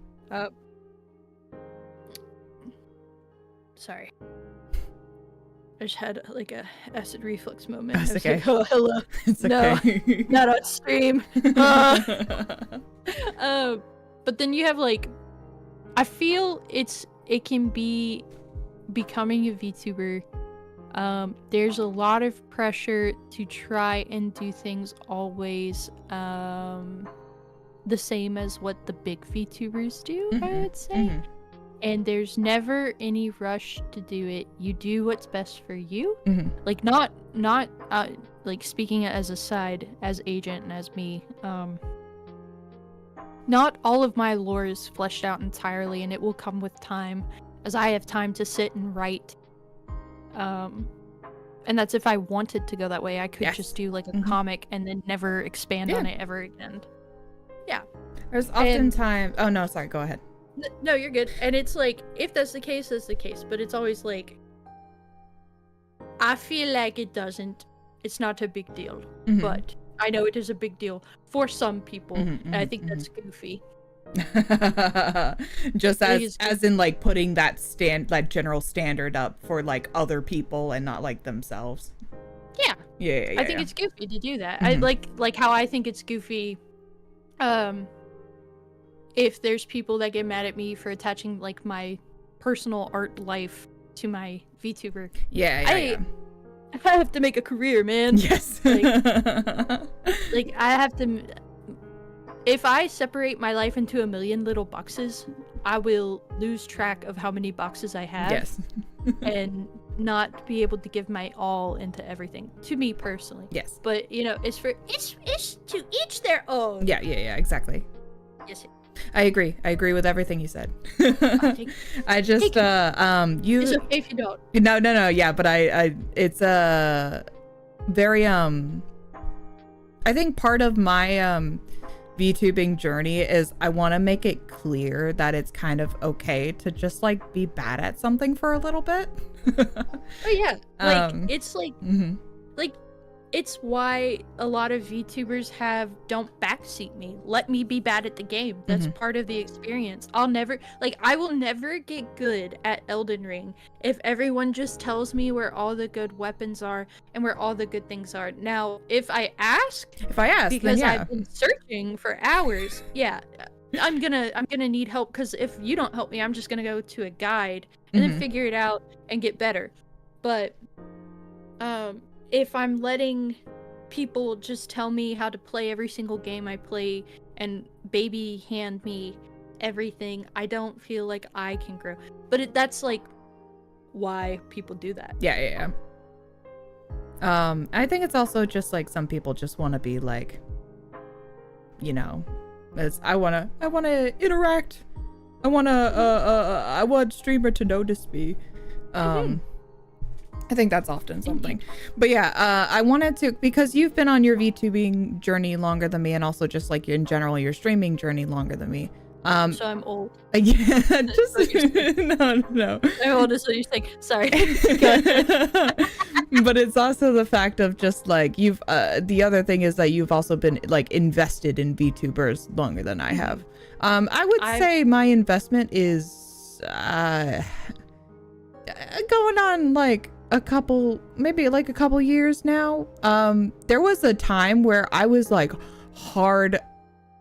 Sorry, I just had like a acid reflux moment. That's okay. Like, oh, hello. It's okay. No, not on stream. But then you have like, I feel it can be becoming a VTuber. There's a lot of pressure to try and do things always the same as what the big VTubers do, I would say. And there's never any rush to do it. You do what's best for you. Like not like speaking as a side, as agent and as me, not all of my lore is fleshed out entirely, and it will come with time as I have time to sit and write. And that's if I wanted to go that way. I could just do like a comic and then never expand on it ever again. Yeah. There's often time. Oh no, sorry, go ahead. No, you're good. And it's like, if that's the case, that's the case. But it's always like, I feel like it's not a big deal. But I know it is a big deal for some people. And I think that's goofy. Just as in like putting that general standard up for like other people and not like themselves. Yeah. I think it's goofy to do that. I like how I think it's goofy. If there's people that get mad at me for attaching like my personal art life to my VTuber. I have to make a career, man. Yes. Like I have to. If I separate my life into a million little boxes, I will lose track of how many boxes I have. Yes. And not be able to give my all into everything. To me personally. Yes. But you know, it's to each their own. Yeah, exactly. Yes. I agree with everything you said. I just it's okay if you don't. No, yeah, but I it's very I think part of my VTubing journey is I want to make it clear that it's kind of okay to just like be bad at something for a little bit. Oh yeah, like it's like like it's why a lot of VTubers have don't backseat me. Let me be bad at the game. That's part of the experience. I will never get good at Elden Ring if everyone just tells me where all the good weapons are and where all the good things are. Now, if I ask, because I've been searching for hours, yeah, I'm gonna need help, because if you don't help me, I'm just gonna go to a guide and then figure it out and get better. But if I'm letting people just tell me how to play every single game I play and baby hand me everything, I don't feel like I can grow. But that's like why people do that. Yeah. I think it's also just like some people just want to be like, you know, as I wanna interact. I want streamer to notice me. I think that's often something. But yeah, I wanted to, because you've been on your VTubing journey longer than me, and also just like in general your streaming journey longer than me. So I'm old. Yeah, just no. I'm old is what you're saying. Sorry. But it's also the fact of just like you've the other thing is that you've also been like invested in VTubers longer than I have. I would say my investment is going on like a couple years now. There was a time where I was like hard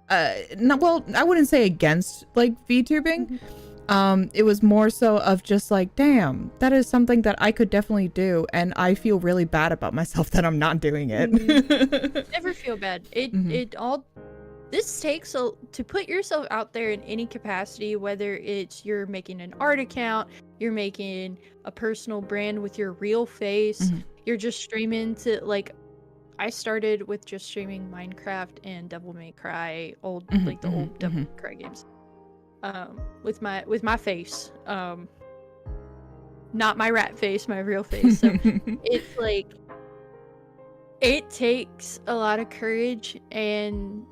I wouldn't say against like VTubing. It was more so of just like, damn, that is something that I could definitely do, and I feel really bad about myself that I'm not doing it. Never feel bad. This takes to put yourself out there in any capacity, whether it's you're making an art account, you're making a personal brand with your real face, you're just streaming to like, I started with just streaming Minecraft and Devil May Cry, the old Devil May Cry games, with my face, not my rat face, my real face. So it's like, it takes a lot of courage and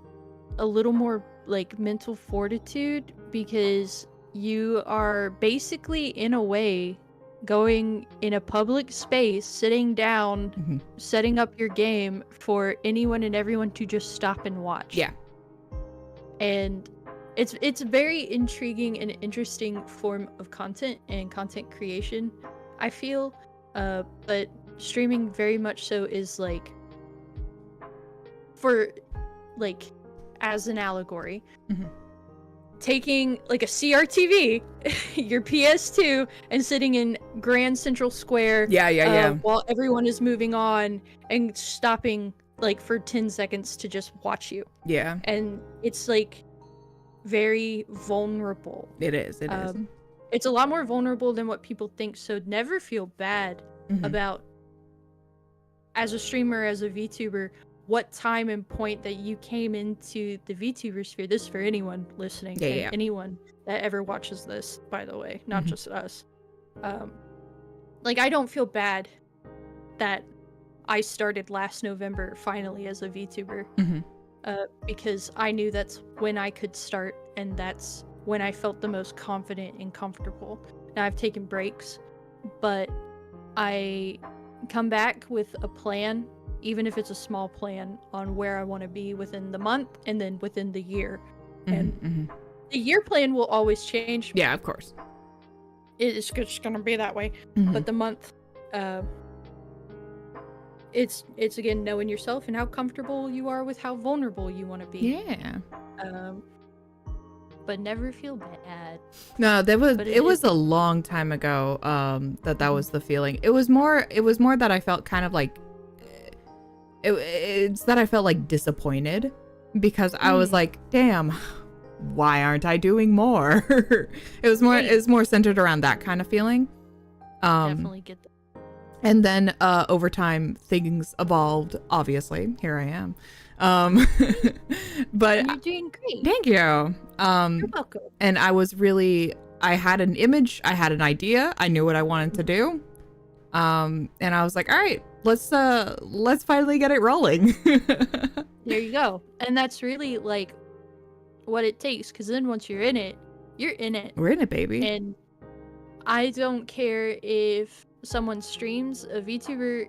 a little more like mental fortitude, because you are basically in a way going in a public space, sitting down, setting up your game for anyone and everyone to just stop and watch. Yeah. And it's a very intriguing and interesting form of content and content creation, I feel. But streaming very much so is like, for like, as an allegory, taking like a CRTV, your PS2, and sitting in Grand Central Square, while everyone is moving on, and stopping like for 10 seconds to just watch you. Yeah. And it's like very vulnerable. It is. It's a lot more vulnerable than what people think, so never feel bad about, as a streamer, as a VTuber, what time and point that you came into the VTuber sphere. This is for anyone listening, anyone that ever watches this, by the way, not just us. Like, I don't feel bad that I started last November finally as a VTuber, because I knew that's when I could start, and that's when I felt the most confident and comfortable. Now, I've taken breaks, but I come back with a plan, even if it's a small plan, on where I want to be within the month and then within the year. And the year plan will always change. Yeah, of course. It's just gonna be that way. But the month, it's again knowing yourself and how comfortable you are with how vulnerable you want to be. Yeah. But never feel bad. No, it was a long time ago that was the feeling. It was more that I felt kind of like it's that I felt like disappointed, because I was like, damn, why aren't I doing more? It was more centered around that kind of feeling. Definitely get that. And then over time things evolved, obviously. Here I am. But and you're doing great. Thank you. You're welcome. And I had an image, I had an idea, I knew what I wanted to do. And I was like, all right, let's finally get it rolling. There you go. And that's really like what it takes, because then once you're in it, you're in it. We're in it, baby. And I don't care if someone streams a VTuber.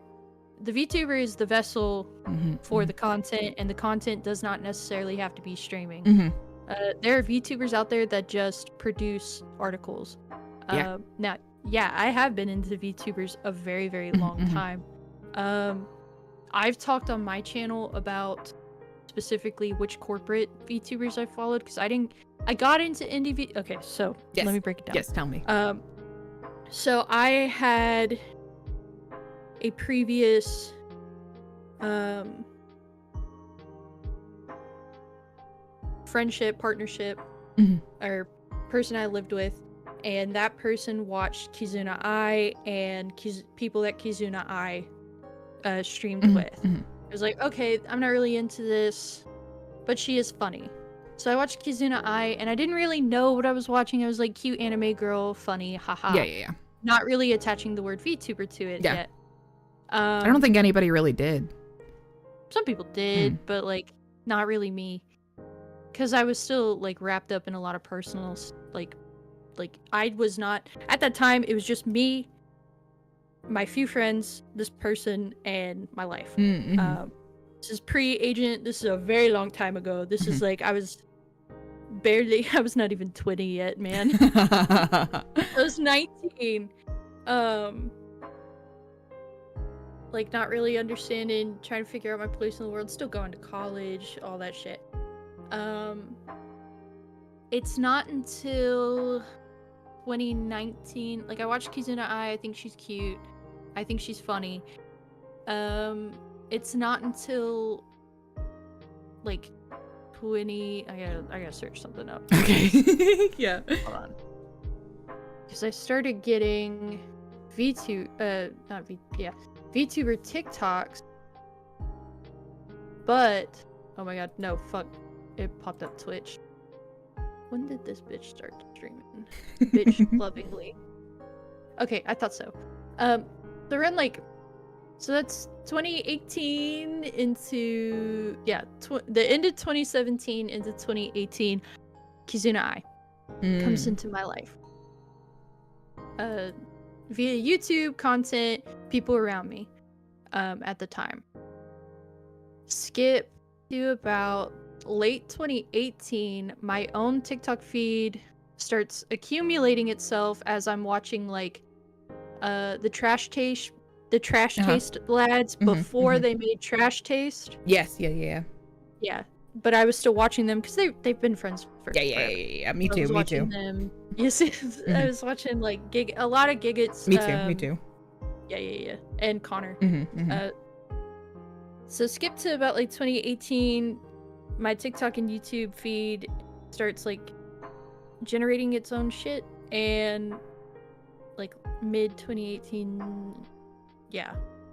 The VTuber is the vessel for the content, and the content does not necessarily have to be streaming. There are VTubers out there that just produce articles. Now, yeah, I have been into VTubers a very, very long time. I've talked on my channel about specifically which corporate VTubers I followed, because I got into indie Okay, so let me break it down. Yes, tell me. So I had a previous friendship, partnership, or person I lived with, and that person watched Kizuna Ai and people that Kizuna Ai streamed with. I was like, okay, I'm not really into this, but she is funny. So I watched Kizuna Ai, and I didn't really know what I was watching. I was like, cute anime girl, funny, haha. Yeah. Not really attaching the word VTuber to it yet. I don't think anybody really did. Some people did, but like not really me, because I was still like wrapped up in a lot of personal like I was not at that time. It was just me, my few friends, this person, and my life. This is pre-agent. This is a very long time ago. This is like I was not even 20 yet, man. I was 19. Like not really understanding, trying to figure out my place in the world, still going to college, all that shit. It's not until 2019, like I watched Kizuna Ai, I think she's cute, I think she's funny. It's not until like I gotta search something up. Okay. Yeah. Hold on. Because I started getting VTuber TikToks, but oh my god, no, fuck, it popped up Twitch. When did this bitch start streaming? Bitch lovingly. Okay, I thought so. They're in like, so that's 2018 into the end of 2017 into 2018. Kizuna Ai comes into my life via YouTube content, people around me at the time. Skip to about late 2018, my own TikTok feed starts accumulating itself as I'm watching like the Trash Taste lads before they made Trash Taste. Yes, yeah. But I was still watching them because they've been friends for Yeah. Me too. Them. Yes, I was watching like a lot of Giggets. Me too. Yeah. And Connor. So skip to about like 2018. My TikTok and YouTube feed starts like generating its own shit, and like mid 2018,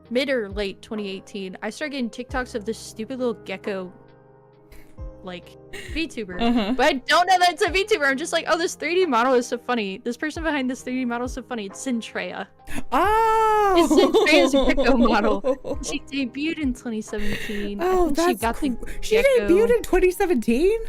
mid or late 2018, I started getting TikToks of this stupid little gecko like VTuber, but I don't know that it's a VTuber. I'm just like, oh, this 3D model is so funny. This person behind this 3D model is so funny. It's Centrea. Oh, it's Centrea's gecko model. She debuted in 2017. Oh, that's cool. She debuted in 2017?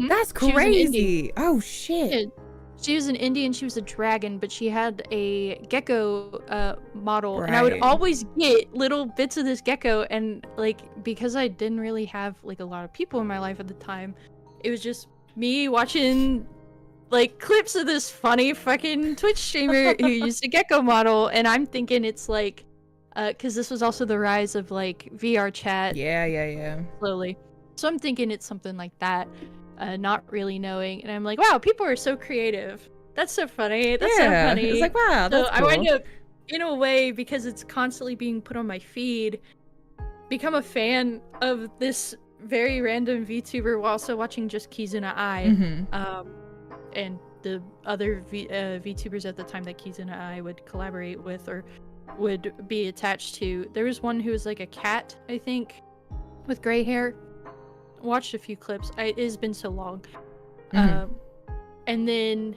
That's crazy. Oh shit. She was an Indian. She was a dragon, but she had a gecko model, and I would always get little bits of this gecko. And like, because I didn't really have like a lot of people in my life at the time, it was just me watching like clips of this funny fucking Twitch streamer who used a gecko model, and I'm thinking it's like, because this was also the rise of like VR chat. Yeah. Slowly, so I'm thinking it's something like that. Not really knowing, and I'm like, wow, people are so creative. That's so funny. That's so funny. It's like, wow, that's so cool. I wind up, in a way, because it's constantly being put on my feed, become a fan of this very random VTuber while also watching just Kizuna Ai, and the other VTubers at the time that Kizuna Ai would collaborate with or would be attached to. There was one who was like a cat, I think, with gray hair. Watched a few clips. It has been so long. And then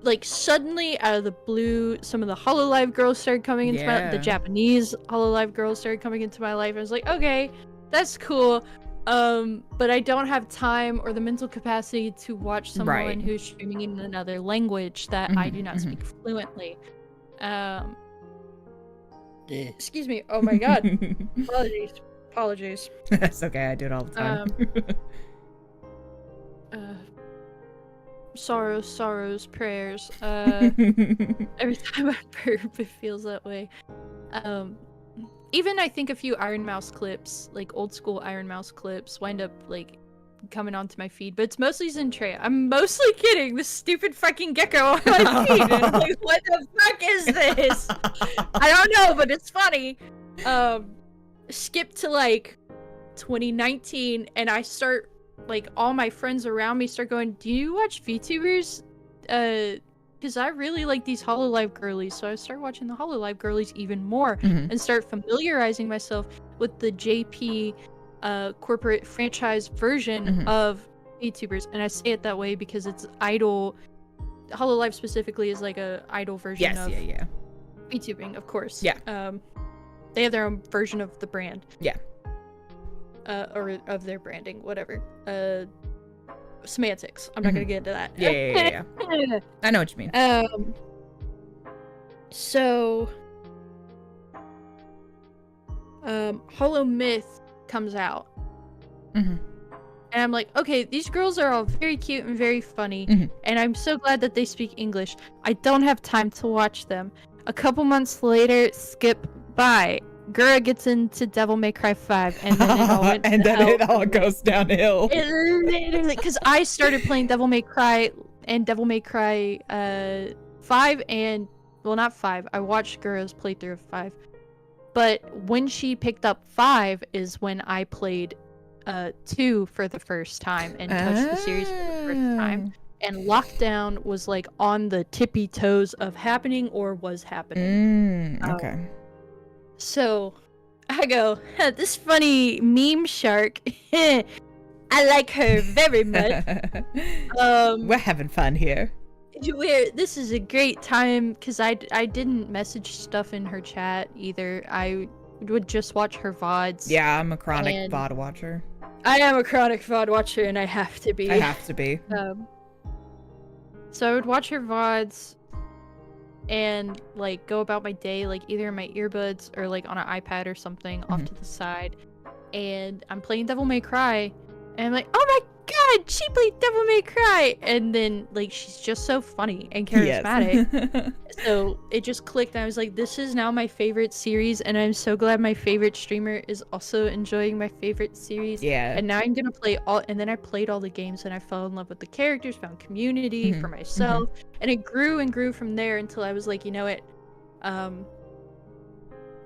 like suddenly out of the blue, some of the HoloLive girls started coming into the Japanese HoloLive girls started coming into my life. I was like, okay, that's cool. But I don't have time or the mental capacity to watch someone who's streaming in another language that I do not speak fluently. Excuse me. Oh my god. Apologies. That's okay. I do it all the time. Sorrows, prayers. Every time I burp, it feels that way. Even I think a few Iron Mouse clips, like old school Iron Mouse clips, wind up like coming onto my feed, but it's mostly Zentreya. I'm mostly kidding. This stupid fucking gecko on my feed. And I'm like, what the fuck is this? I don't know, but it's funny. Skip to like 2019, and I start like all my friends around me start going, "Do you watch VTubers?" Because I really like these Hololive girlies, so I start watching the Hololive girlies even more and start familiarizing myself with the JP corporate franchise version of VTubers. And I say it that way because it's idol. Hololive specifically is like a idol version of VTubing, of course. Yeah. They have their own version of the brand. Yeah. Or of their branding, whatever. Semantics. I'm not gonna get into that. Yeah. I know what you mean. So Hollow Myth comes out. And I'm like, okay, these girls are all very cute and very funny, and I'm so glad that they speak English. I don't have time to watch them. A couple months later, skip by. Gura gets into Devil May Cry 5, and then it all went and then it all goes downhill. It literally, because I started playing Devil May Cry and Devil May Cry 5, and well, not 5. I watched Gura's playthrough of 5, but when she picked up 5 is when I played 2 for the first time and touched the series for the first time. And lockdown was like on the tippy toes of happening or was happening. Okay. So I go, this funny meme shark. I like her very much. We're having fun here. This is a great time because I didn't message stuff in her chat either. I would just watch her VODs. Yeah, I'm a chronic VOD watcher. I am a chronic VOD watcher, and I have to be. I have to be. So I would watch her VODs and like go about my day, like either in my earbuds or like on an iPad or something off to the side. And I'm playing Devil May Cry, and I'm like, oh my god, she played Devil May Cry! And then like she's just so funny and charismatic. Yes. So it just clicked, and I was like, this is now my favorite series, and I'm so glad my favorite streamer is also enjoying my favorite series. Yeah. And now I'm gonna play all, and then I played all the games, and I fell in love with the characters, found community for myself, and it grew and grew from there until I was like, you know what,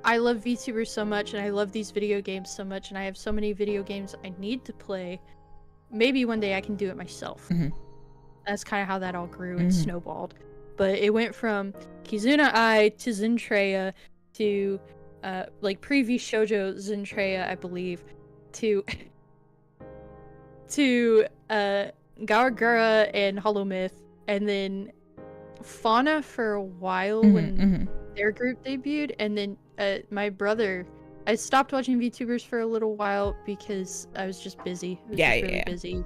I love VTubers so much, and I love these video games so much, and I have so many video games I need to play. Maybe one day I can do it myself. That's kind of how that all grew and snowballed. But it went from Kizuna Ai to Zentreya to like pre-V Shoujo Zentreya, I believe, to Gawagura and Hollow Myth, and then Fauna for a while when their group debuted, and then my brother. I stopped watching VTubers for a little while because I was just busy. I was really busy.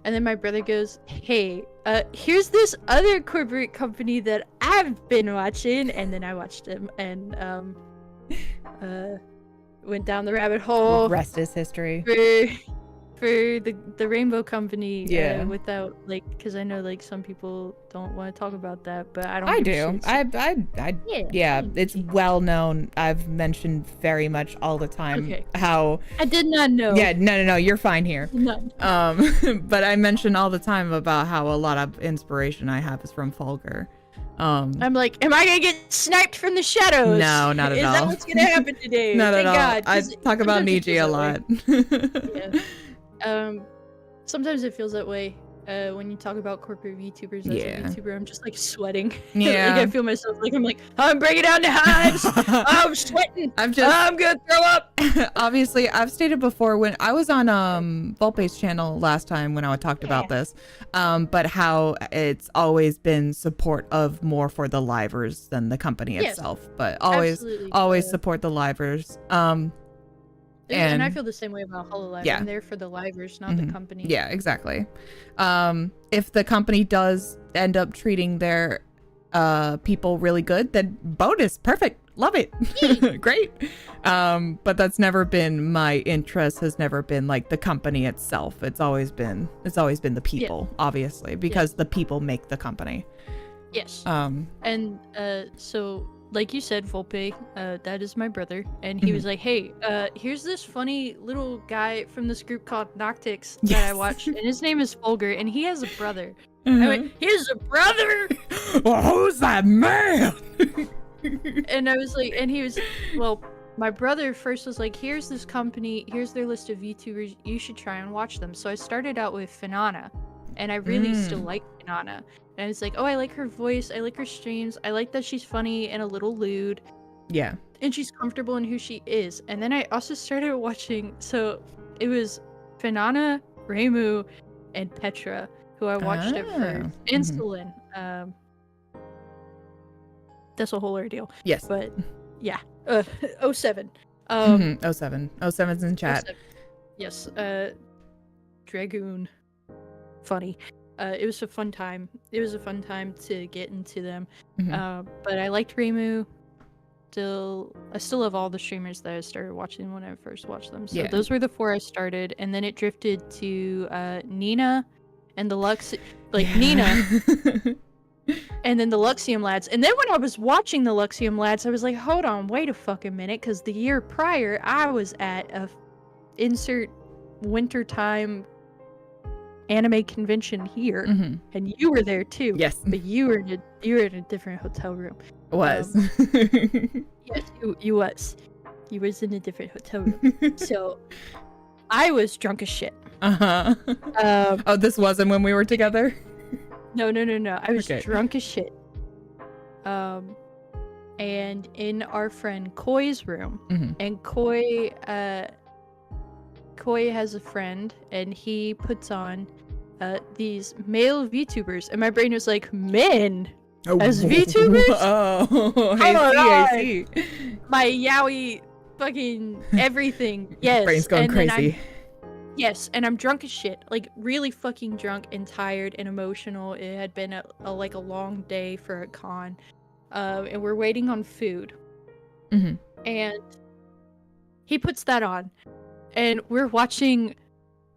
And then my brother goes, hey, here's this other corporate company that I've been watching. And then I watched them and went down the rabbit hole. Rest is history. For the Rainbow Company, without like, because I know like some people don't want to talk about that, but I don't. I do. It's well known. I've mentioned very much all the time how I did not know. Yeah, no, you're fine here. No. But I mention all the time about how a lot of inspiration I have is from Fulgur. I'm like, am I gonna get sniped from the shadows? No, not at all. Is that what's gonna happen today? Not Thank at all. God, I talk about Niji a lot. Sometimes it feels that way when you talk about corporate VTubers. As a VTuber, I'm just like sweating. Yeah. Like, I feel myself like I'm like, I'm breaking down the hives. I'm sweating. I'm gonna throw up. Obviously, I've stated before when I was on Volpe's channel last time when I talked about this, but how it's always been support of more for the livers than the company itself. But always support the livers. And I feel the same way about Hololive. Yeah. I'm there for the livers, not the company. Yeah, exactly. If the company does end up treating their people really good, then bonus, perfect, love it. Great. But that's never been my interest, has never been like the company itself. It's always been the people, obviously, because the people make the company. Yes. And so like you said, Volpe, that is my brother, and he was like, hey, here's this funny little guy from this group called Noctix that I watch, and his name is Folger, and he has a brother. I went, he has a brother? Well, who's that man? And I was like, and he was, well, my brother first was like, here's this company, here's their list of VTubers, you should try and watch them. So I started out with Finana, and I really still like Finana. And it's like, oh, I like her voice, I like her streams, I like that she's funny and a little lewd. Yeah. And she's comfortable in who she is. And then I also started watching, so it was Finana, Reimu, and Petra, who I watched at first. Insulin. That's a whole ordeal. Yes. But, yeah. 07. 07. 07's in chat. 07. Yes. Dragoon. Funny. It was a fun time. It was a fun time to get into them. But I liked Reimu. I still love all the streamers that I started watching when I first watched them. So those were the 4 I started, and then it drifted to Nina and the Nina, and then the Luxium lads. And then when I was watching the Luxium lads, I was like, hold on, wait a fucking minute, because the year prior I was at a insert wintertime anime convention here, and you were there too. Yes, but you were in a different hotel room. Was yes, you was in a different hotel room. So I was drunk as shit. Oh, this wasn't when we were together? No. I was drunk as shit. And in our friend Koi's room, and Koi has a friend, and he puts on these male VTubers, and my brain was like, men as VTubers? Oh, I see. My yaoi fucking everything. Yes. Brain's going crazy. Yes, and I'm drunk as shit, like really fucking drunk and tired and emotional. It had been a long day for a con, and we're waiting on food, and he puts that on, and we're watching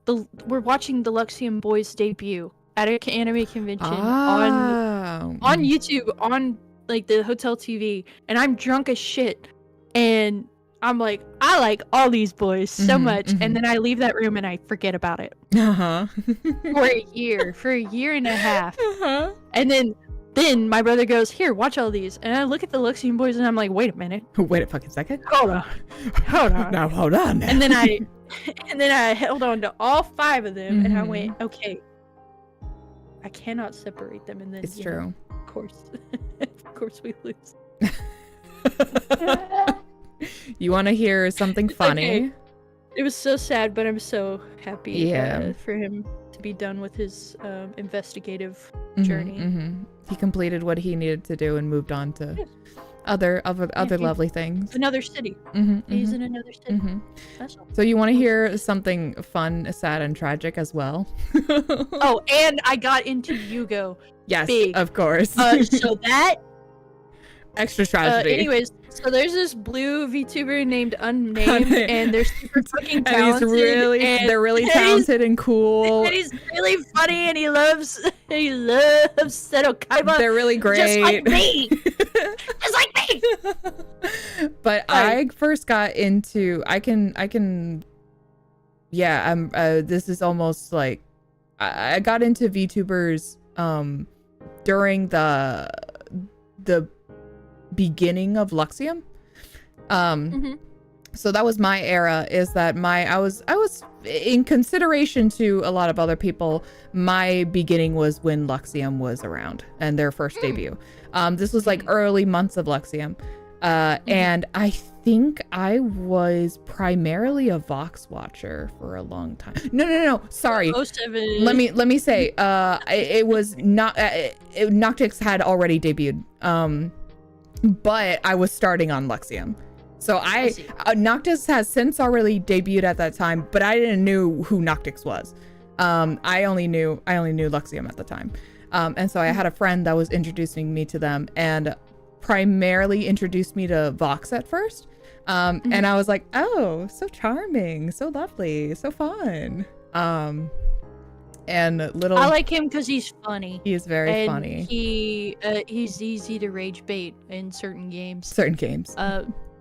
the Luxium Boys debut at an anime convention on YouTube, on like the hotel TV, and I'm drunk as shit, and I'm like, I like all these boys so much, and then I leave that room and I forget about it for a year and a half, and then my brother goes, here, watch all these, and I look at the Luxium Boys and I'm like, wait a minute, wait a fucking second, hold on, now hold on, and then I held on to all 5 of them, and I went, okay, I cannot separate them, and then it's true, of course we lose. You want to hear something funny? Okay. It was so sad, but I'm so happy for him to be done with his investigative journey. He completed what he needed to do and moved on to other lovely things. Another city. He's in another city. So you want to hear something fun, sad, and tragic as well? Oh, and I got into Yugo. Yes, big. Of course. So that extra tragedy. Anyways, so there's this blue VTuber named Unnamed, and they're super fucking talented. They're really talented and cool. And he's really funny, and he loves Seto Kaiba. They're really great. Just like me. Just like me. But I first got into this is almost like I got into VTubers during the beginning of Luxium. So that was my era, is that I was in consideration to a lot of other people, my beginning was when Luxium was around and their first debut. This was like early months of Luxium. And I think I was primarily a Vox watcher for a long time. No, sorry. 07. Let me say, it was not, Noctix had already debuted. But I was starting on Luxium. So Noctis has since already debuted at that time, but I didn't know who Noctis was. I only knew Luxium at the time. And so I had a friend that was introducing me to them and primarily introduced me to Vox at first. And I was like, oh, so charming, so lovely, so fun. And little, I like him because he's funny. He is very and funny. He's easy to rage bait in certain games.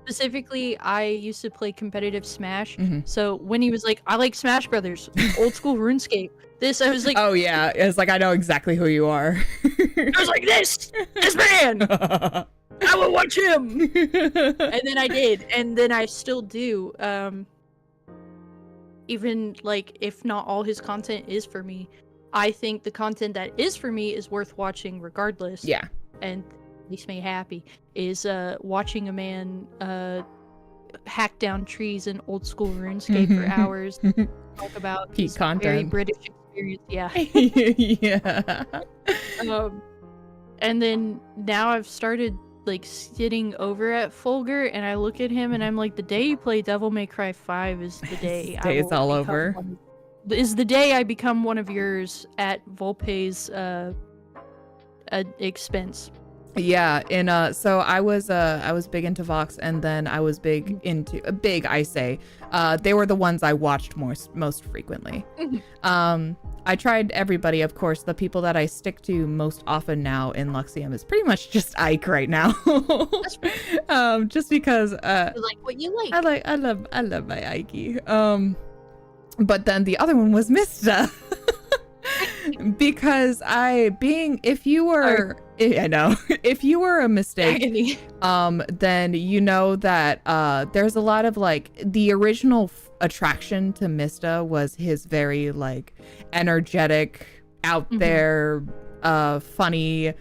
Specifically, I used to play competitive Smash. So when he was like, I like Smash Brothers, old school RuneScape. I was like, oh yeah, it's like I know exactly who you are. I was like, this man, I will watch him. And then I did, and then I still do. Even like if not all his content is for me, I think the content that is for me is worth watching regardless. Yeah. And makes me happy is watching a man hack down trees in old school RuneScape for hours. Talk about peak content. Very British experience. Yeah. Yeah. And then now I've started like sitting over at Fulgur, and I look at him and I'm like, the day you play Devil May Cry 5 is the day it's all over. Is the day I become one of yours at Volpe's expense. Yeah, and so I was big into Vox, and then I was big into I say they were the ones I watched most frequently. I tried everybody, of course. The people that I stick to most often now in Luxium is pretty much just Ike right now. That's right. Just because you like what you like. I love my Ike. But then the other one was Mista. Because if you were a mistake, then you know that there's a lot of like the original attraction to Mista was his very like energetic, out there, funny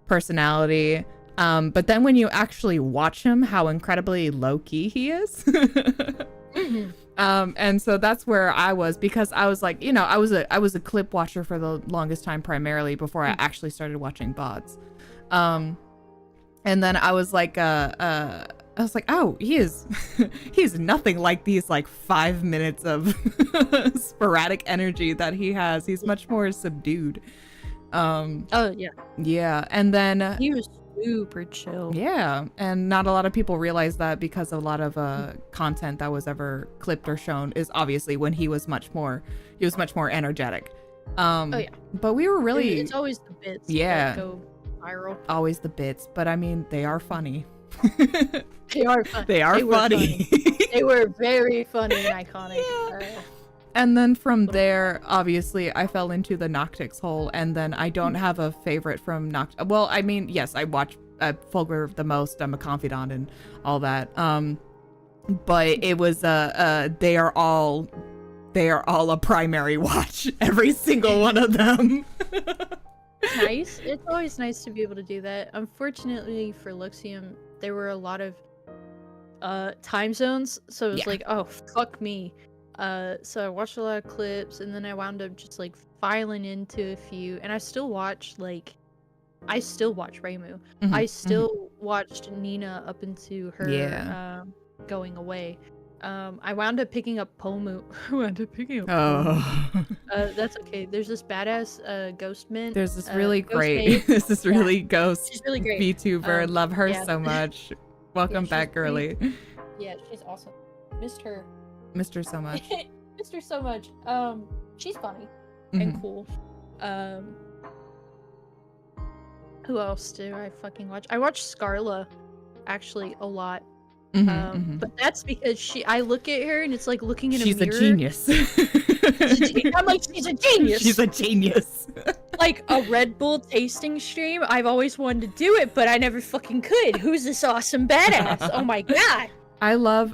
personality. But then when you actually watch him, how incredibly low key he is. And so that's where I was, because I was like, I was a clip watcher for the longest time, primarily before I actually started watching VODs. And then I was like, oh, he's nothing like these like 5 minutes of sporadic energy that he has. He's much more subdued. Oh yeah. Yeah. And then he was super chill. Yeah, and not a lot of people realize that, because a lot of content that was ever clipped or shown is obviously when he was much more energetic. Oh yeah. But we were really, it's always the bits that go viral. Always the bits, but I mean, they are funny. They are funny. They are funny. They were very funny and iconic. Yeah. And then from there, obviously, I fell into the Noctix hole, and then I don't have a favorite from Noctix. Well, I mean, yes, I watch Fulgur the most. I'm a confidant and all that. But it was they are all a primary watch. Every single one of them. Nice. It's always nice to be able to do that. Unfortunately for Luxium, there were a lot of time zones, so it was like, oh, fuck me. So I watched a lot of clips, and then I wound up just like filing into a few, and I still watch Reimu. I still watched Nina up into her going away. I wound up picking up Pomu. That's okay. There's this badass ghost mint. There's this really great ghost She's really great. VTuber. Love her so much. Welcome back, girly. Yeah, she's awesome. Missed her so much. Missed her so much. She's funny and cool. Who else do I fucking watch? I watch Scarla actually a lot. But that's because I look at her and it's like looking in a mirror. She's a genius. I'm like, she's a genius. She's a genius. Like a Red Bull tasting stream. I've always wanted to do it, but I never fucking could. Who's this awesome badass? Oh my god.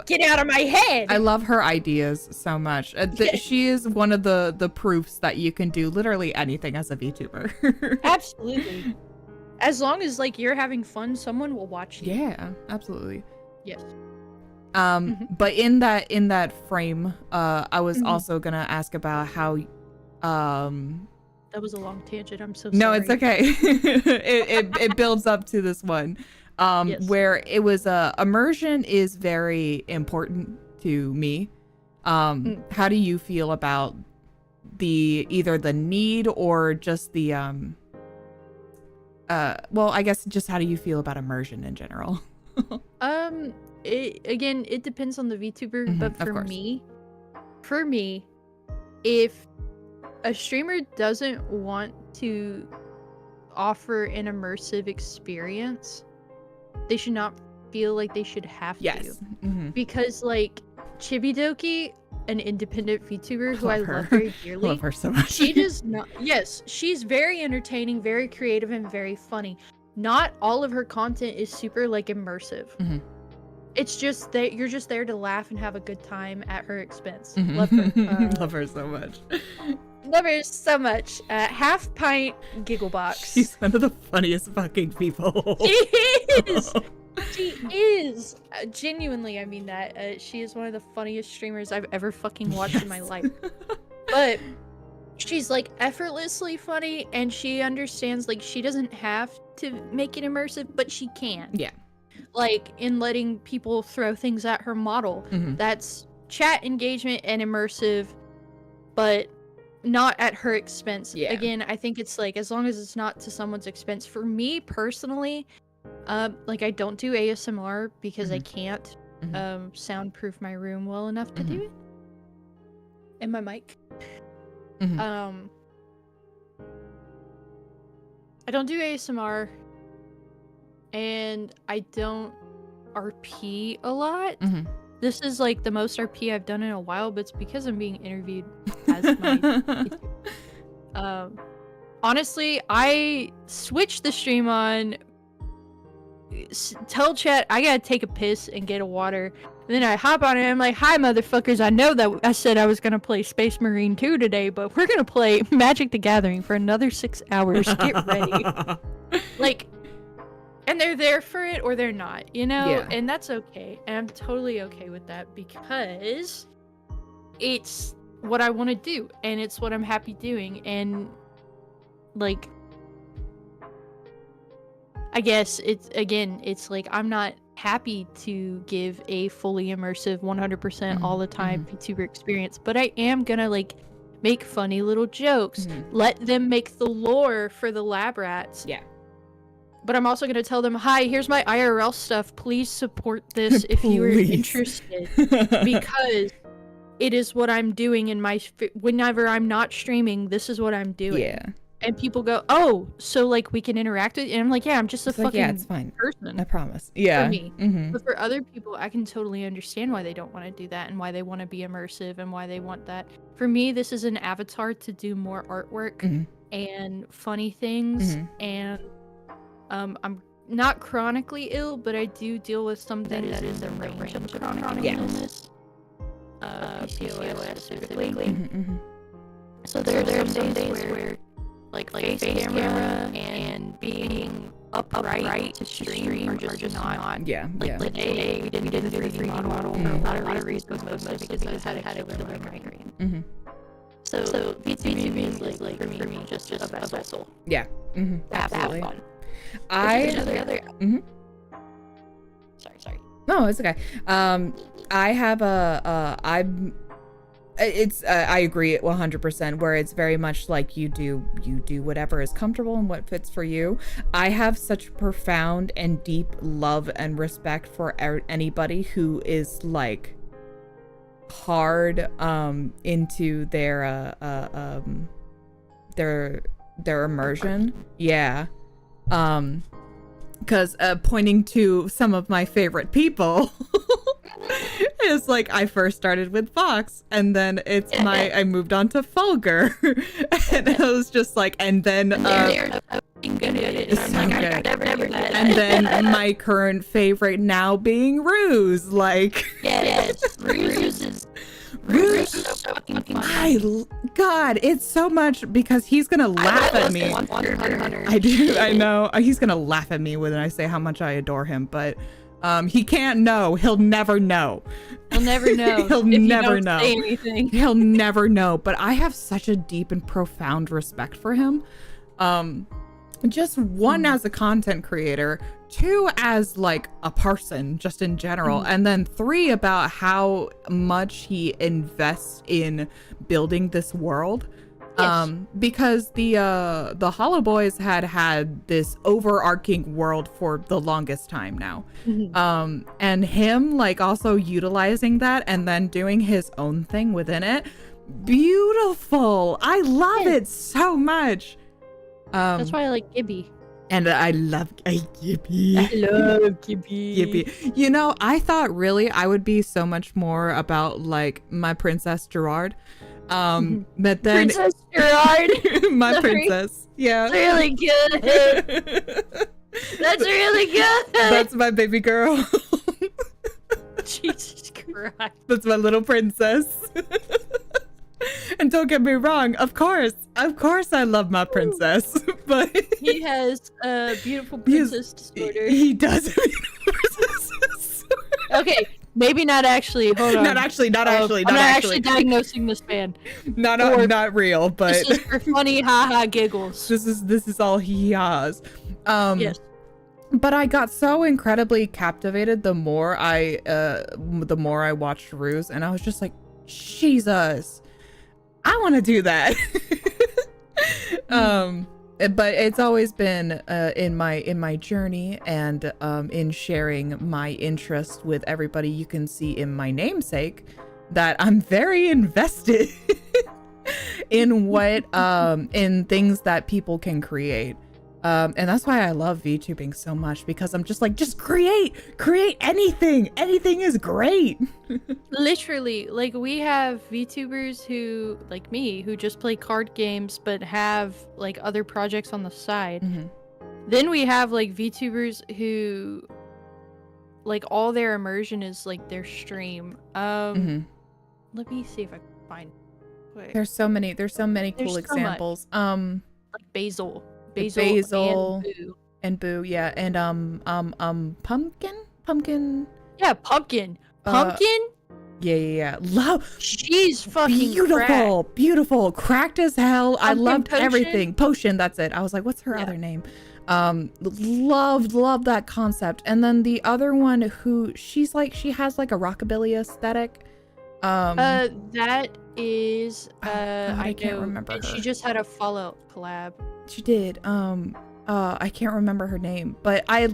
Get out of my head. I love her ideas so much. She is one of the proofs that you can do literally anything as a VTuber. Absolutely. As long as like you're having fun, someone will watch you. Yeah, absolutely. Yes. But in that frame, I was also gonna ask about how that was a long tangent. I'm so sorry. No, it's okay. It builds up to this one. Yes. where it was immersion is very important to me. How do you feel about either the need or just the well, I guess just how do you feel about immersion in general? It depends on the VTuber, but for me, if a streamer doesn't want to offer an immersive experience, they should not feel like they should have to. Because like Chibidoki, an independent VTuber who I love very dearly, love her so much. she does not. Yes, she's very entertaining, very creative, and very funny. Not all of her content is super like immersive. It's just that you're just there to laugh and have a good time at her expense. Love her. Love her so much. Love her so much. Half pint giggle box. She's one of the funniest fucking people. She is. She is. Genuinely, I mean that. She is one of the funniest streamers I've ever fucking watched in my life. But she's like effortlessly funny, and she understands like she doesn't have to make it immersive, but she can. Yeah. Like in letting people throw things at her model. That's chat engagement and immersive, but not at her expense. Yeah. Again, I think it's like as long as it's not to someone's expense. For me personally, like I don't do ASMR because I can't soundproof my room well enough to do it. And my mic. I don't do ASMR, and I don't RP a lot. This is like the most RP I've done in a while, but it's because I'm being interviewed as my honestly, I switched the stream on, tell chat I gotta take a piss and get a water, and then I hop on it and I'm like, hi motherfuckers, I know that I said I was gonna play Space Marine 2 today, but we're gonna play Magic the Gathering for another 6 hours. Get ready. Like, and they're there for it or they're not, you know? Yeah. And that's okay. And I'm totally okay with that because it's what I want to do and it's what I'm happy doing. And like, I guess it's like I'm not happy to give a fully immersive 100% all the time VTuber experience, but I am gonna like make funny little jokes, let them make the lore for the lab rats. Yeah. But I'm also going to tell them, hi, here's my IRL stuff. Please support this if you are interested. Because it is what I'm doing in my... Whenever I'm not streaming, this is what I'm doing. Yeah. And people go, oh, so like we can interact with you? And I'm like, yeah, I'm just a fucking it's fine. person. I promise. Yeah. For me. But for other people, I can totally understand why they don't want to do that and why they want to be immersive and why they want that. For me, this is an avatar to do more artwork and funny things and... I'm not chronically ill, but I do deal with something that is a range of chronic illness. PCOS specifically. So there are some days where like face camera and being upright to stream are just not. Yeah. Like the day we did the 3D model for a lot of reasons, but mostly because I had a killer migraine. So VTuber is like for me just a vessel. Yeah. Absolutely. Have fun. Sorry. No, it's okay. I have I agree 100% where it's very much like you do whatever is comfortable and what fits for you. I have such profound and deep love and respect for anybody who is like hard into their immersion. Yeah. Because pointing to some of my favorite people is like I first started with Fox and then I moved on to Fulgur and I was just like, and then and then my current favorite now being Ruse, like yes, Ruse is so fucking funny. God, it's so much because he's gonna laugh at me. I know. He's gonna laugh at me when I say how much I adore him, but he can't know. He'll never know. He'll never know. He'll never know. Say anything. He'll never know. But I have such a deep and profound respect for him. just one as a content creator, two as like a person just in general, and then three about how much he invests in building this world. Yes. Because the Hollow Boys had this overarching world for the longest time now. And him like also utilizing that and then doing his own thing within it. Beautiful. I love it so much. That's why I like Gibby. And I love Gibby. I love Gibby. Gibby. You know, I thought really I would be so much more about like my Princess Gerard. But then Princess Gerard. my princess. Yeah. That's really good. That's really good. That's my baby girl. Jesus Christ. That's my little princess. And don't get me wrong, of course I love my princess, but he has a beautiful princess disorder. He does have beautiful princess disorder. Okay, maybe not actually. Hold on. Not actually. I'm not actually diagnosing this man. Not real, but this is for funny haha giggles. This is all he has. Yes. But I got so incredibly captivated the more I watched Ruse, and I was just like, Jesus, I want to do that. But it's always been in my journey and in sharing my interest with everybody. You can see in my namesake that I'm very invested in what in things that people can create. And that's why I love VTubing so much, because I'm just like, just create anything. Anything is great. Literally, like we have VTubers who, like me, who just play card games but have like other projects on the side. Then we have like VTubers who, like, all their immersion is like their stream. Let me see if I can find. Wait. There's so many cool examples. Like Basil and Boo, yeah, and Pumpkin. Yeah, Pumpkin. Yeah. Love. She's fucking beautiful, cracked as hell. I loved Potion? everything. Potion, that's it. I was like, what's her other name? Loved that concept. And then the other one who she has like a rockabilly aesthetic. That is I can't remember her. She just had a Fallout collab. She did. I can't remember her name, but I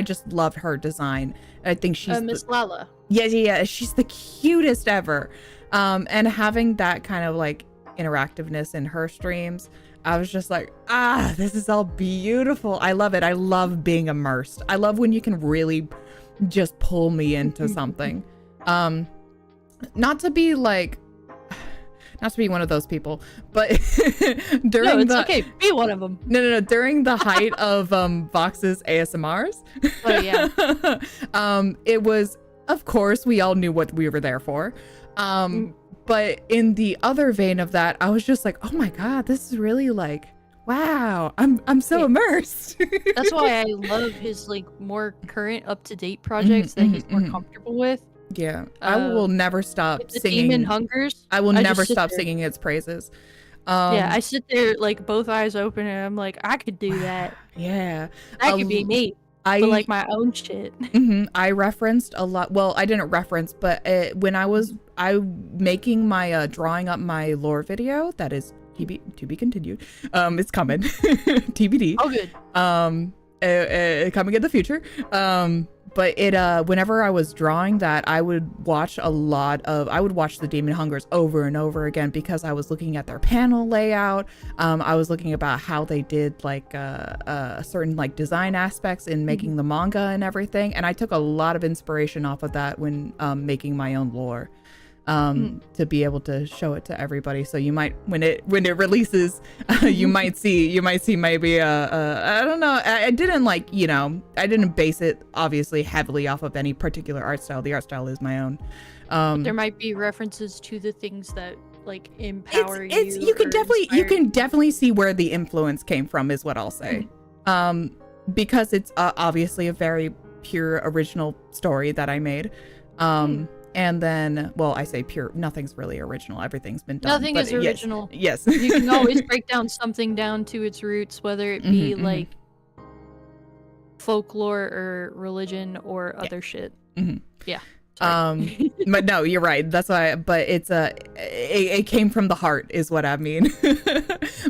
just loved her design. I think she's Miss Lala. Yeah. She's the cutest ever. And having that kind of like interactiveness in her streams, I was just like, this is all beautiful. I love it. I love being immersed. I love when you can really just pull me into something. Not to be one of those people, but during okay, be one of them. No, during the height of Vox's ASMRs, it was, of course, we all knew what we were there for. But in the other vein of that, I was just like, oh my god, this is really like, wow, I'm so immersed. That's why I love his like more current, up-to-date projects that he's more comfortable with. Yeah, I will never stop singing. Demon Hungers. I will never stop singing its praises. Yeah, I sit there like both eyes open, and I'm like, I could do that. Yeah, that could be me. But like my own shit. I referenced a lot. Well, I didn't reference, but when I was making my drawing up my lore video, that is to be continued. It's coming. TBD. Oh, good. Coming in the future. But it whenever I was drawing that, I would watch the Demon Hungers over and over again, because I was looking at their panel layout. I was looking about how they did like certain like design aspects in making the manga and everything, and I took a lot of inspiration off of that when making my own lore. To be able to show it to everybody. So you might, when it releases, you might see maybe I don't know. I didn't I didn't base it obviously heavily off of any particular art style. The art style is my own. There might be references to the things that like empower you. You can definitely see where the influence came from, is what I'll say. Because it's obviously a very pure original story that I made. And then, well, I say pure, nothing's really original. Everything's been done. Nothing is original. Yes. You can always break down something down to its roots, whether it be like folklore or religion or other shit. Yeah. But no, you're right. That's why. But it came from the heart, is what I mean.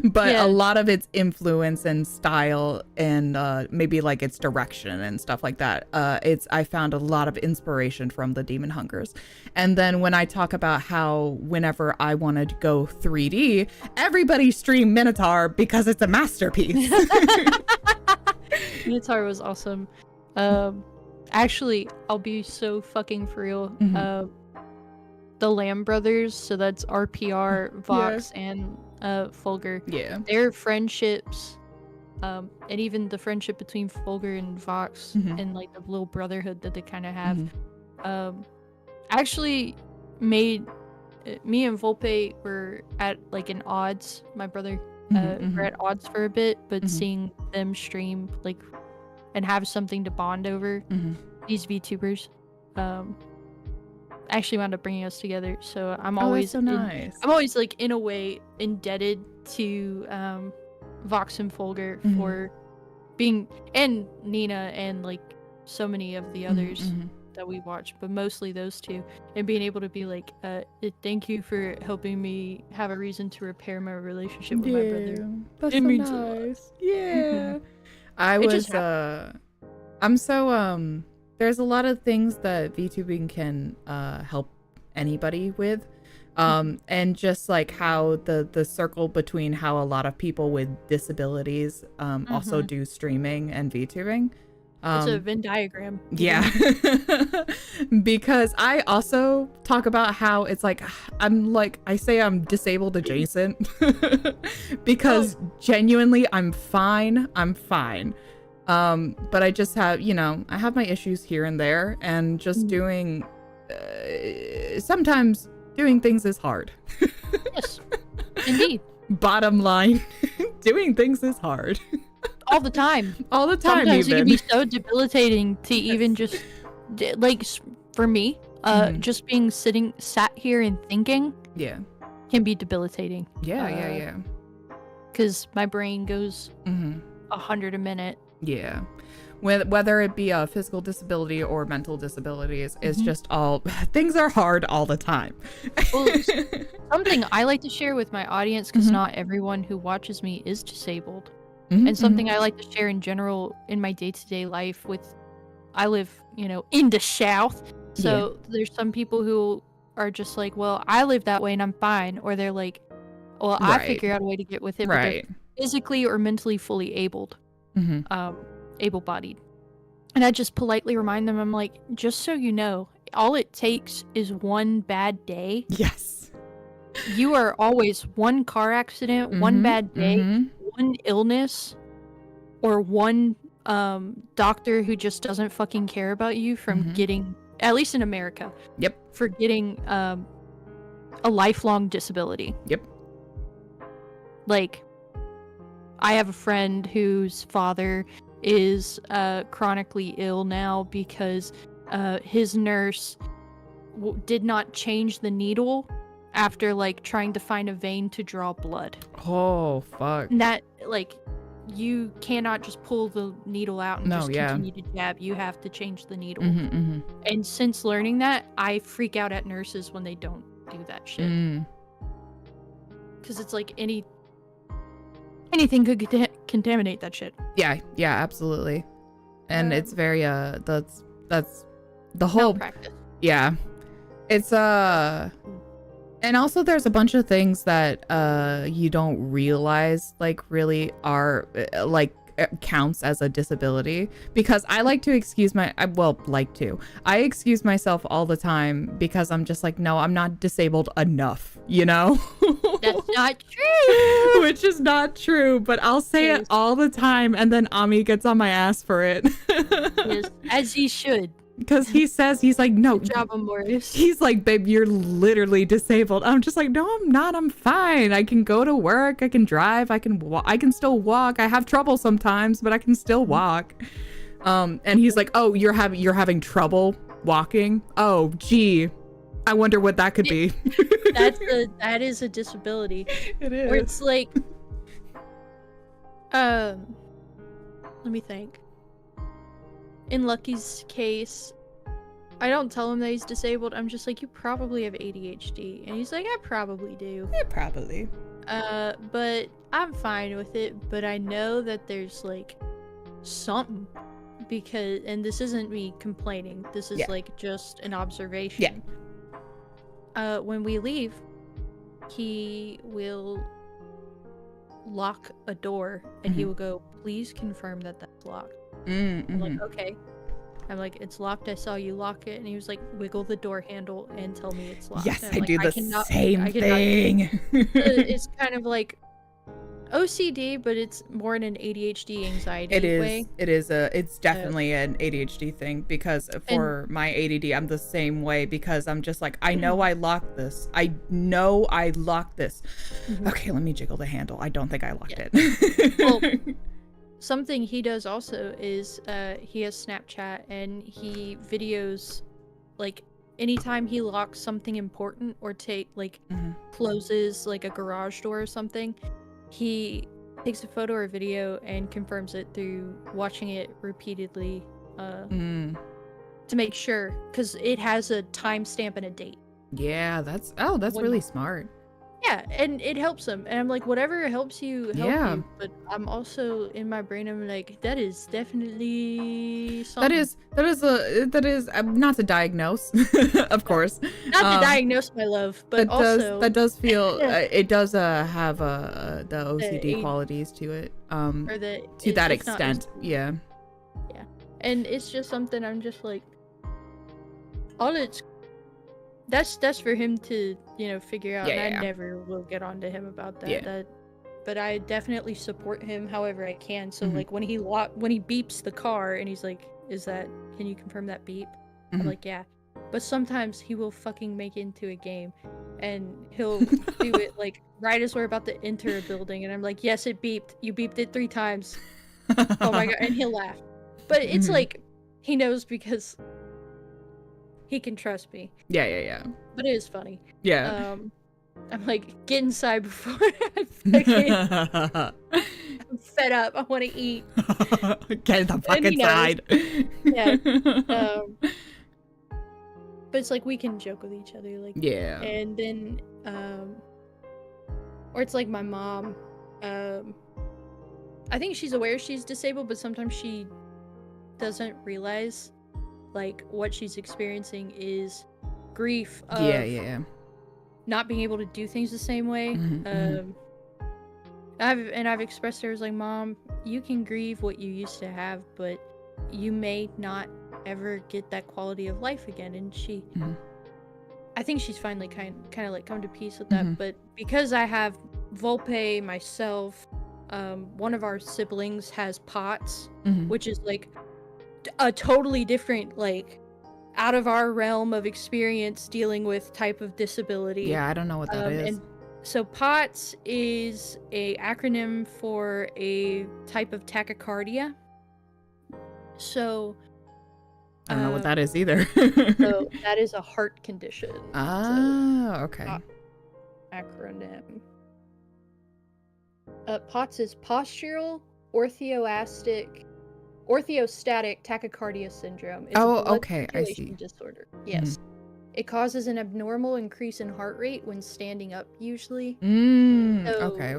But a lot of its influence and style and maybe like its direction and stuff like that. I found a lot of inspiration from the Demon Hunters. And then when I talk about how whenever I wanted to go 3D, everybody streamed Minotaur because it's a masterpiece. Minotaur was awesome. Actually, I'll be so fucking for real. The Lamb brothers, so that's RPR, Vox, and Fulgur. Yeah. Their friendships, and even the friendship between Fulgur and Vox, and like the little brotherhood that they kind of have, actually made me and Volpe were at like an odds. My brother were at odds for a bit, but seeing them stream like and have something to bond over, these VTubers, actually wound up bringing us together. So I'm always so nice. I'm always like in a way indebted to Vox and Fulgur for being, and Nina and like so many of the others that we watch, but mostly those two, and being able to be like, thank you for helping me have a reason to repair my relationship with my brother. That's so nice. Yeah. There's a lot of things that VTubing can help anybody with. And just like how the circle between how a lot of people with disabilities also do streaming and VTubing. It's a Venn diagram. Yeah. Because I also talk about how it's like, I say I'm disabled adjacent because genuinely I'm fine. But I just have, I have my issues here and there, and just doing, sometimes doing things is hard. Yes, indeed. Bottom line, doing things is hard. All the time. All the time. Sometimes it can be so debilitating to even just, like, for me, just being sat here and thinking. Yeah. Can be debilitating. Yeah. Because my brain goes 100 a minute. Yeah. Whether it be a physical disability or mental disabilities, it's just all, things are hard all the time. Well, something I like to share with my audience, because not everyone who watches me is disabled. And something I like to share in general in my day-to-day life I live, in the South. So there's some people who are just like, well, I live that way and I'm fine. Or they're like, well, I figure out a way to get with it. But they're physically or mentally fully able. Able-bodied. And I just politely remind them, I'm like, just so you know, all it takes is one bad day. Yes. You are always one car accident, one bad day, one illness, or one doctor who just doesn't fucking care about you from getting, at least in America, for getting a lifelong disability. Like, I have a friend whose father is chronically ill now because his nurse did not change the needle after like trying to find a vein to draw blood. Oh fuck. And that, like, you cannot just pull the needle out and continue to jab. You have to change the needle. And since learning that, I freak out at nurses when they don't do that shit. Because it's like anything could contaminate that shit. Yeah, absolutely. And it's very that's the whole practice. Yeah. It's and also there's a bunch of things that you don't realize like really are like counts as a disability, because I like to excuse I excuse myself all the time because I'm just like, no, I'm not disabled enough, That's not true. Which is not true, but I'll say it all the time, and then Ami gets on my ass for it. Yes, as he should. Because he says, he's like, no. Good job, Morris. He's like, babe, you're literally disabled. I'm just like, no, I'm not. I'm fine. I can go to work. I can drive. I can still walk. I have trouble sometimes, but I can still walk. And he's like, oh, you're having trouble walking? Oh, gee. I wonder what that could be. That is a disability. It is. Or it's like, let me think. In Lucky's case, I don't tell him that he's disabled. I'm just like, you probably have ADHD, and he's like, I probably do. Yeah, probably. But I'm fine with it. But I know that there's like something, because, and this isn't me complaining. This is like just an observation. Yeah. When we leave, he will lock a door, and he will go, please confirm that that's locked. I'm like, okay. I'm like, it's locked. I saw you lock it. And he was like, wiggle the door handle and tell me it's locked. Yes, I like, do the same thing. It's kind of like OCD, but it's more in an ADHD anxiety way. It is. It's definitely an ADHD thing, because for my ADD, I'm the same way, because I'm just like, I know I locked this. I know I locked this. Okay, let me jiggle the handle. I don't think I locked it. Well, something he does also is he has Snapchat, and he videos, like, anytime he locks something important or closes like a garage door or something, he takes a photo or video and confirms it through watching it repeatedly to make sure, because it has a timestamp and a date. Yeah, that's really smart. Yeah, and it helps him. And I'm like, whatever helps you, help you. But I'm also, in my brain, I'm like, that is definitely something. That is not to diagnose, of course. Not to diagnose, my love, but that does feel it does have the OCD qualities to it. To that extent, yeah. Yeah, and it's just something I'm just like, that's for him to, figure out. And I never will get on to him about that. But I definitely support him however I can. So like when he beeps the car and he's like, can you confirm that beep? I'm like, yeah. But sometimes he will fucking make it into a game, and he'll do it like right as we're about to enter a building, and I'm like, yes, it beeped. You beeped it 3 times. Oh my god. And he'll laugh. But it's like, he knows, because he can trust me. Yeah. But it is funny. Yeah. I'm like, get inside before I fucking... I'm fed up. I want to eat. Get the fuck inside. Yeah. But it's like, we can joke with each other. Like, yeah. And then, or it's like my mom. I think she's aware she's disabled, but sometimes she doesn't realize, like, what she's experiencing is grief of not being able to do things the same way. I've expressed to her, as like, Mom, you can grieve what you used to have, but you may not ever get that quality of life again. And she I think she's finally kind of like come to peace with that. But because I have Volpe, myself, one of our siblings has POTS, which is like a totally different, like, out of our realm of experience dealing with type of disability. Yeah, I don't know what that is. And so POTS is a acronym for a type of tachycardia. So I don't know what that is either. So that is a heart condition. Okay. Acronym. POTS is postural orthostatic tachycardia syndrome. It's a blood circulation disorder. Yes. It causes an abnormal increase in heart rate when standing up, usually. Okay.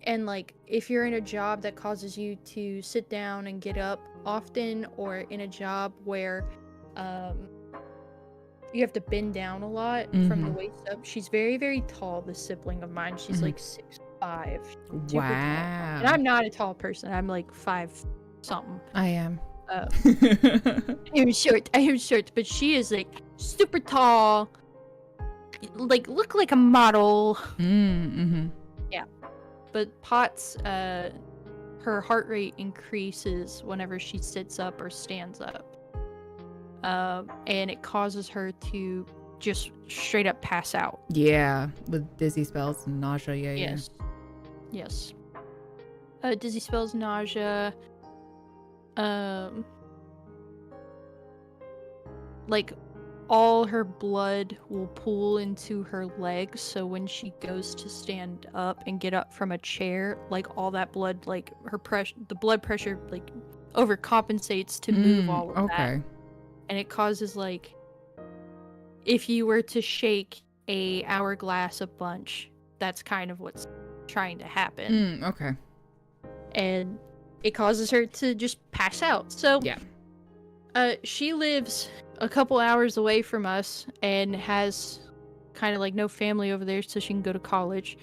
And, like, if you're in a job that causes you to sit down and get up often, or in a job where you have to bend down a lot from the waist up. She's very, very tall, this sibling of mine. She's like 6'5". Wow. And I'm not a tall person. I'm like 5 something. I am. I am short, but she is like super tall, like look like a model. Yeah, but POTS, her heart rate increases whenever she sits up or stands up, and it causes her to just straight up pass out. Yeah, with dizzy spells and nausea. Yes. Dizzy spells, nausea. Like, all her blood will pool into her legs, so when she goes to stand up and get up from a chair, like all that blood, like the blood pressure like overcompensates to move all of that. And it causes, like, if you were to shake a hourglass a bunch, that's kind of what's trying to happen. Okay. And it causes her to just pass out. So yeah. She lives a couple hours away from us and has kind of like no family over there, so she can go to college.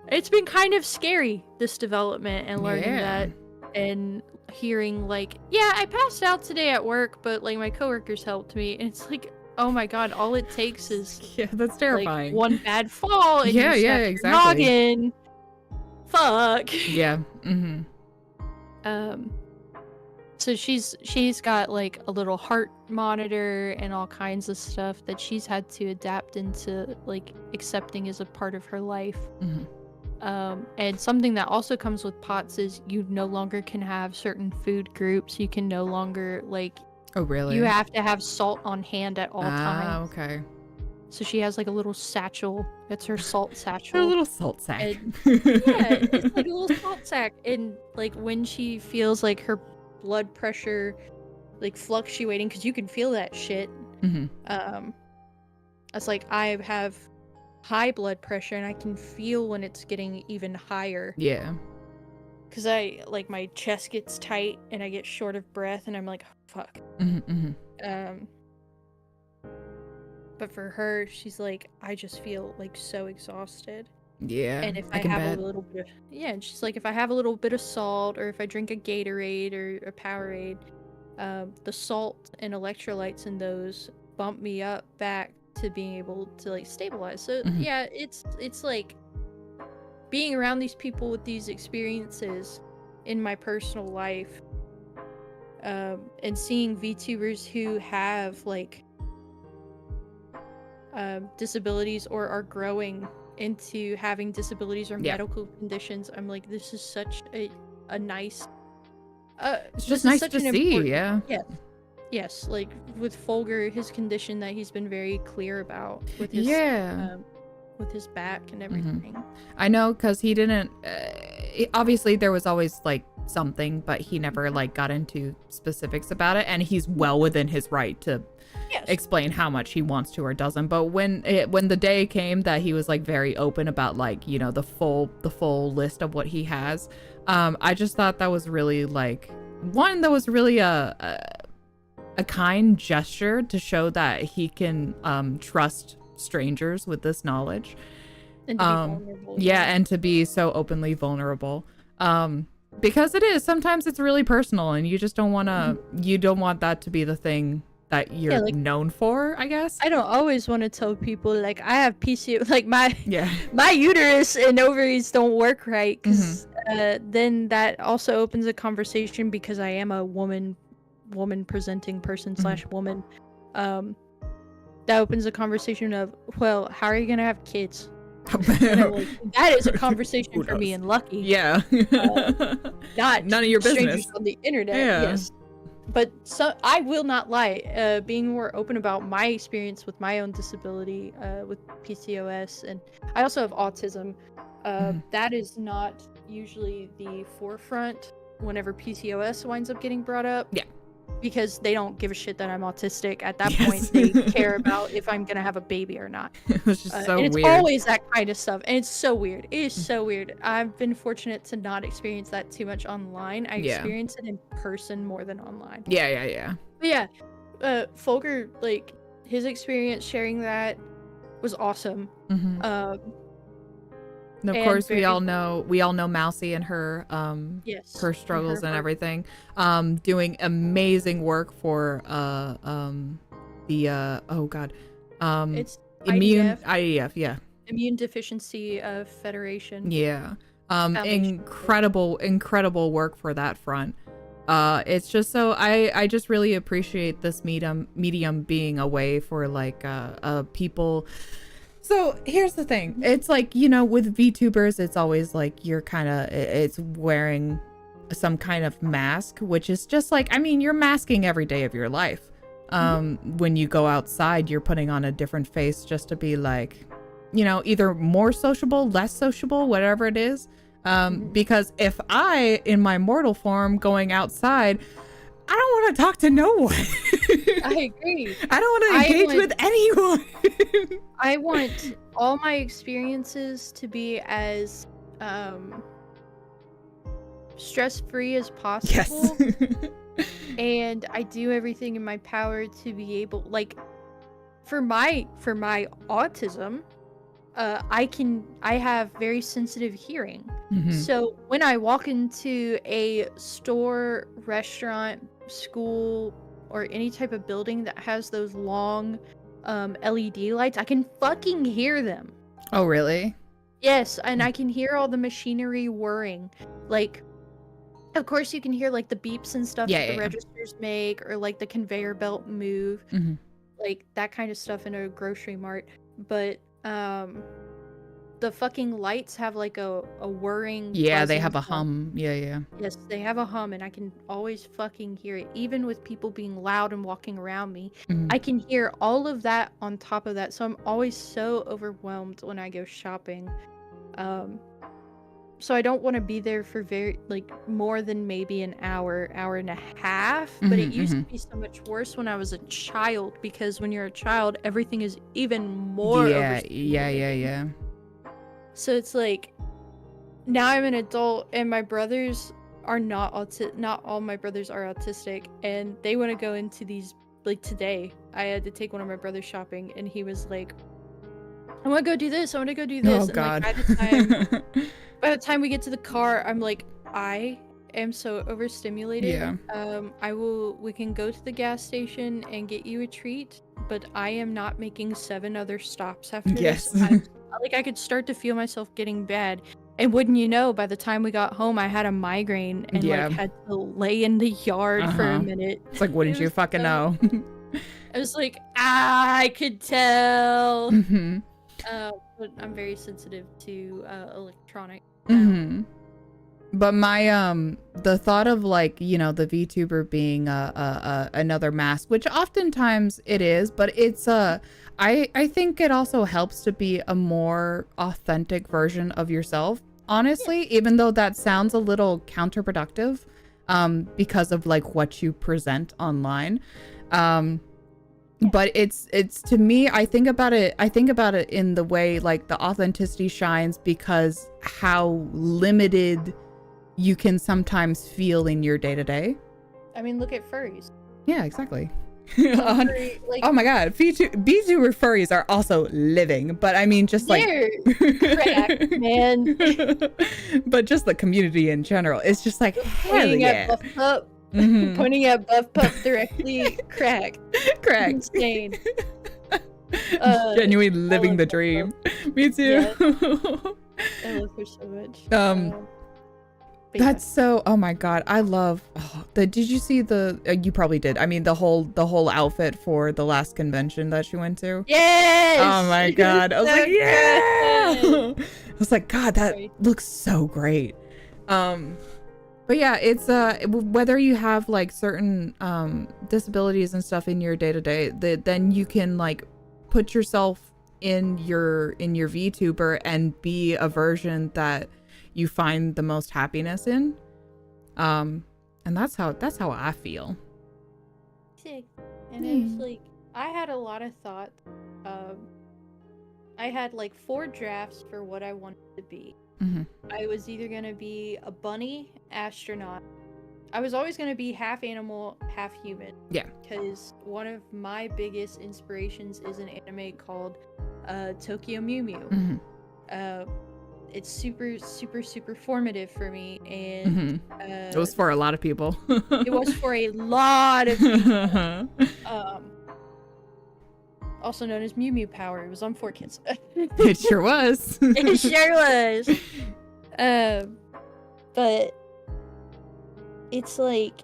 It's been kind of scary, this development, and learning that, and hearing like, yeah, I passed out today at work, but like my coworkers helped me, and it's like, oh my god, all it takes is that's terrifying. Like, one bad fall, and yeah, exactly. Your noggin. Fuck. Yeah. So she's got like a little heart monitor and all kinds of stuff that she's had to adapt into like accepting as a part of her life. And something that also comes with POTS is you no longer can have certain food groups. You can no longer like. Oh really? You have to have salt on hand at all times. Okay. So she has like a little satchel. That's her salt satchel. A little salt sack. And, yeah, it's like a little salt sack. And like when she feels like her blood pressure like fluctuating, because you can feel that shit. It's like I have high blood pressure and I can feel when it's getting even higher. Yeah. Because I like my chest gets tight and I get short of breath and I'm like, fuck. But for her, she's like, I just feel like so exhausted. Yeah. And if I have a little bit of, and she's like, if I have a little bit of salt, or if I drink a Gatorade or a Powerade, the salt and electrolytes in those bump me up back to being able to like stabilize. So yeah, it's like being around these people with these experiences in my personal life, and seeing VTubers who have like disabilities or are growing into having disabilities or medical conditions. I'm like, this is such a nice it's just nice to see. Yes, like with Folger, his condition that he's been very clear about with his with his back and everything. I know, because he didn't obviously there was always like something, but he never like got into specifics about it, and he's well within his right to explain how much he wants to or doesn't. But when the day came that he was like very open about like, you know, the full list of what he has, I just thought that was really like that was really a kind gesture to show that he can trust strangers with this knowledge, and to be vulnerable. And to be so openly vulnerable, because sometimes it's really personal, and you just don't want to you don't want that to be the thing that you're known for, I guess. I don't always want to tell people like I have PCOS, like my uterus and ovaries don't work right, because then that also opens a conversation, because I am a woman presenting person / woman. That opens a conversation of, well, how are you gonna have kids? And I'm like, that is a conversation for me and Lucky. Yeah. Not none of your business strangers on the internet. Yes. But I will not lie, being more open about my experience with my own disability, with PCOS, and I also have autism. That is not usually the forefront whenever PCOS winds up getting brought up. Yeah. Because they don't give a shit that I'm autistic. At that point, they care about if I'm gonna have a baby or not. It's just so and it's weird. Always that kind of stuff, and it's so weird. It is so weird. I've been fortunate to not experience that too much online. I experience it in person more than online. Yeah. But yeah, Folger, like his experience sharing that was awesome. And of course, we all know Mousy and her her struggles and everything. Doing amazing work for it's IDF, Immune Deficiency Federation. Yeah. Incredible work for that front. It's just so I just really appreciate this medium being a way for like people. So here's the thing. It's like, you know, with VTubers, it's always like it's wearing some kind of mask, which is just like, I mean, you're masking every day of your life. when you go outside, you're putting on a different face just to be like, you know, either more sociable, less sociable, whatever it is. Because if I, in my mortal form, going outside, I don't want to talk to no one. I agree. I don't want to engage with anyone. I want all my experiences to be as stress-free as possible. Yes. And I do everything in my power to be able, like, for my autism, I have very sensitive hearing. So when I walk into a store, restaurant, school, or any type of building that has those long LED lights, I can fucking hear them. Oh, really? Yes, and I can hear all the machinery whirring. Like, of course you can hear like the beeps and stuff that the registers make, or like the conveyor belt move, like that kind of stuff in a grocery mart. But the fucking lights have like a whirring. Yeah, they have a hum. Yeah. Yes, they have a hum, and I can always fucking hear it. Even with people being loud and walking around me, I can hear all of that on top of that. So I'm always so overwhelmed when I go shopping. So I don't want to be there for more than maybe an hour and a half. But it used to be so much worse when I was a child, because when you're a child, everything is even more Yeah. So it's like, now I'm an adult, and my brothers are not all my brothers are autistic, and they want to go into these, like today, I had to take one of my brothers shopping, and he was like, I want to go do this, I want to go do this. Oh, and God. Like, by the time we get to the car, I'm like, I am so overstimulated. Yeah. We can go to the gas station and get you a treat, but I am not making 7 other stops after this. I could start to feel myself getting bad. And wouldn't you know, by the time we got home, I had a migraine and like had to lay in the yard for a minute. It's like, wouldn't you fucking know? I was like, I could tell. But I'm very sensitive to electronic. But my the thought of, like, you know, the VTuber being another mask, which oftentimes it is, but it's I think it also helps to be a more authentic version of yourself, honestly, even though that sounds a little counterproductive because of like what you present online. But it's to me, I think about it in the way like the authenticity shines because how limited you can sometimes feel in your day-to-day. I mean, look at furries. Yeah, exactly. Oh my god, VTuber furries are also living, but I mean just like crack, man. But just the community in general, it's just like pointing at Buff Pup, pointing at Buff Pup directly, crack, insane. Genuinely living the dream. Me too. I love her so much. That's so, oh my god, I love did you see you probably did, I mean the whole outfit for the last convention that she went to? Yes! Oh my god, I was like, yeah! I was like, god, that looks so great. But yeah, it's whether you have like certain disabilities and stuff in your day-to-day, then you can like put yourself in your VTuber and be a version that you find the most happiness in, and that's how I feel. Sick. And it was like, I had a lot of thought. I had like 4 drafts for what I wanted to be. I was either gonna be a bunny astronaut. I was always gonna be half animal, half human. Yeah. Because one of my biggest inspirations is an anime called Tokyo Mew Mew. It's super, super, super formative for me, and it was for a lot of people. It was for a lot of people. Also known as Mew Mew Power. It was on 4Kids. It sure was. It sure was. But it's like,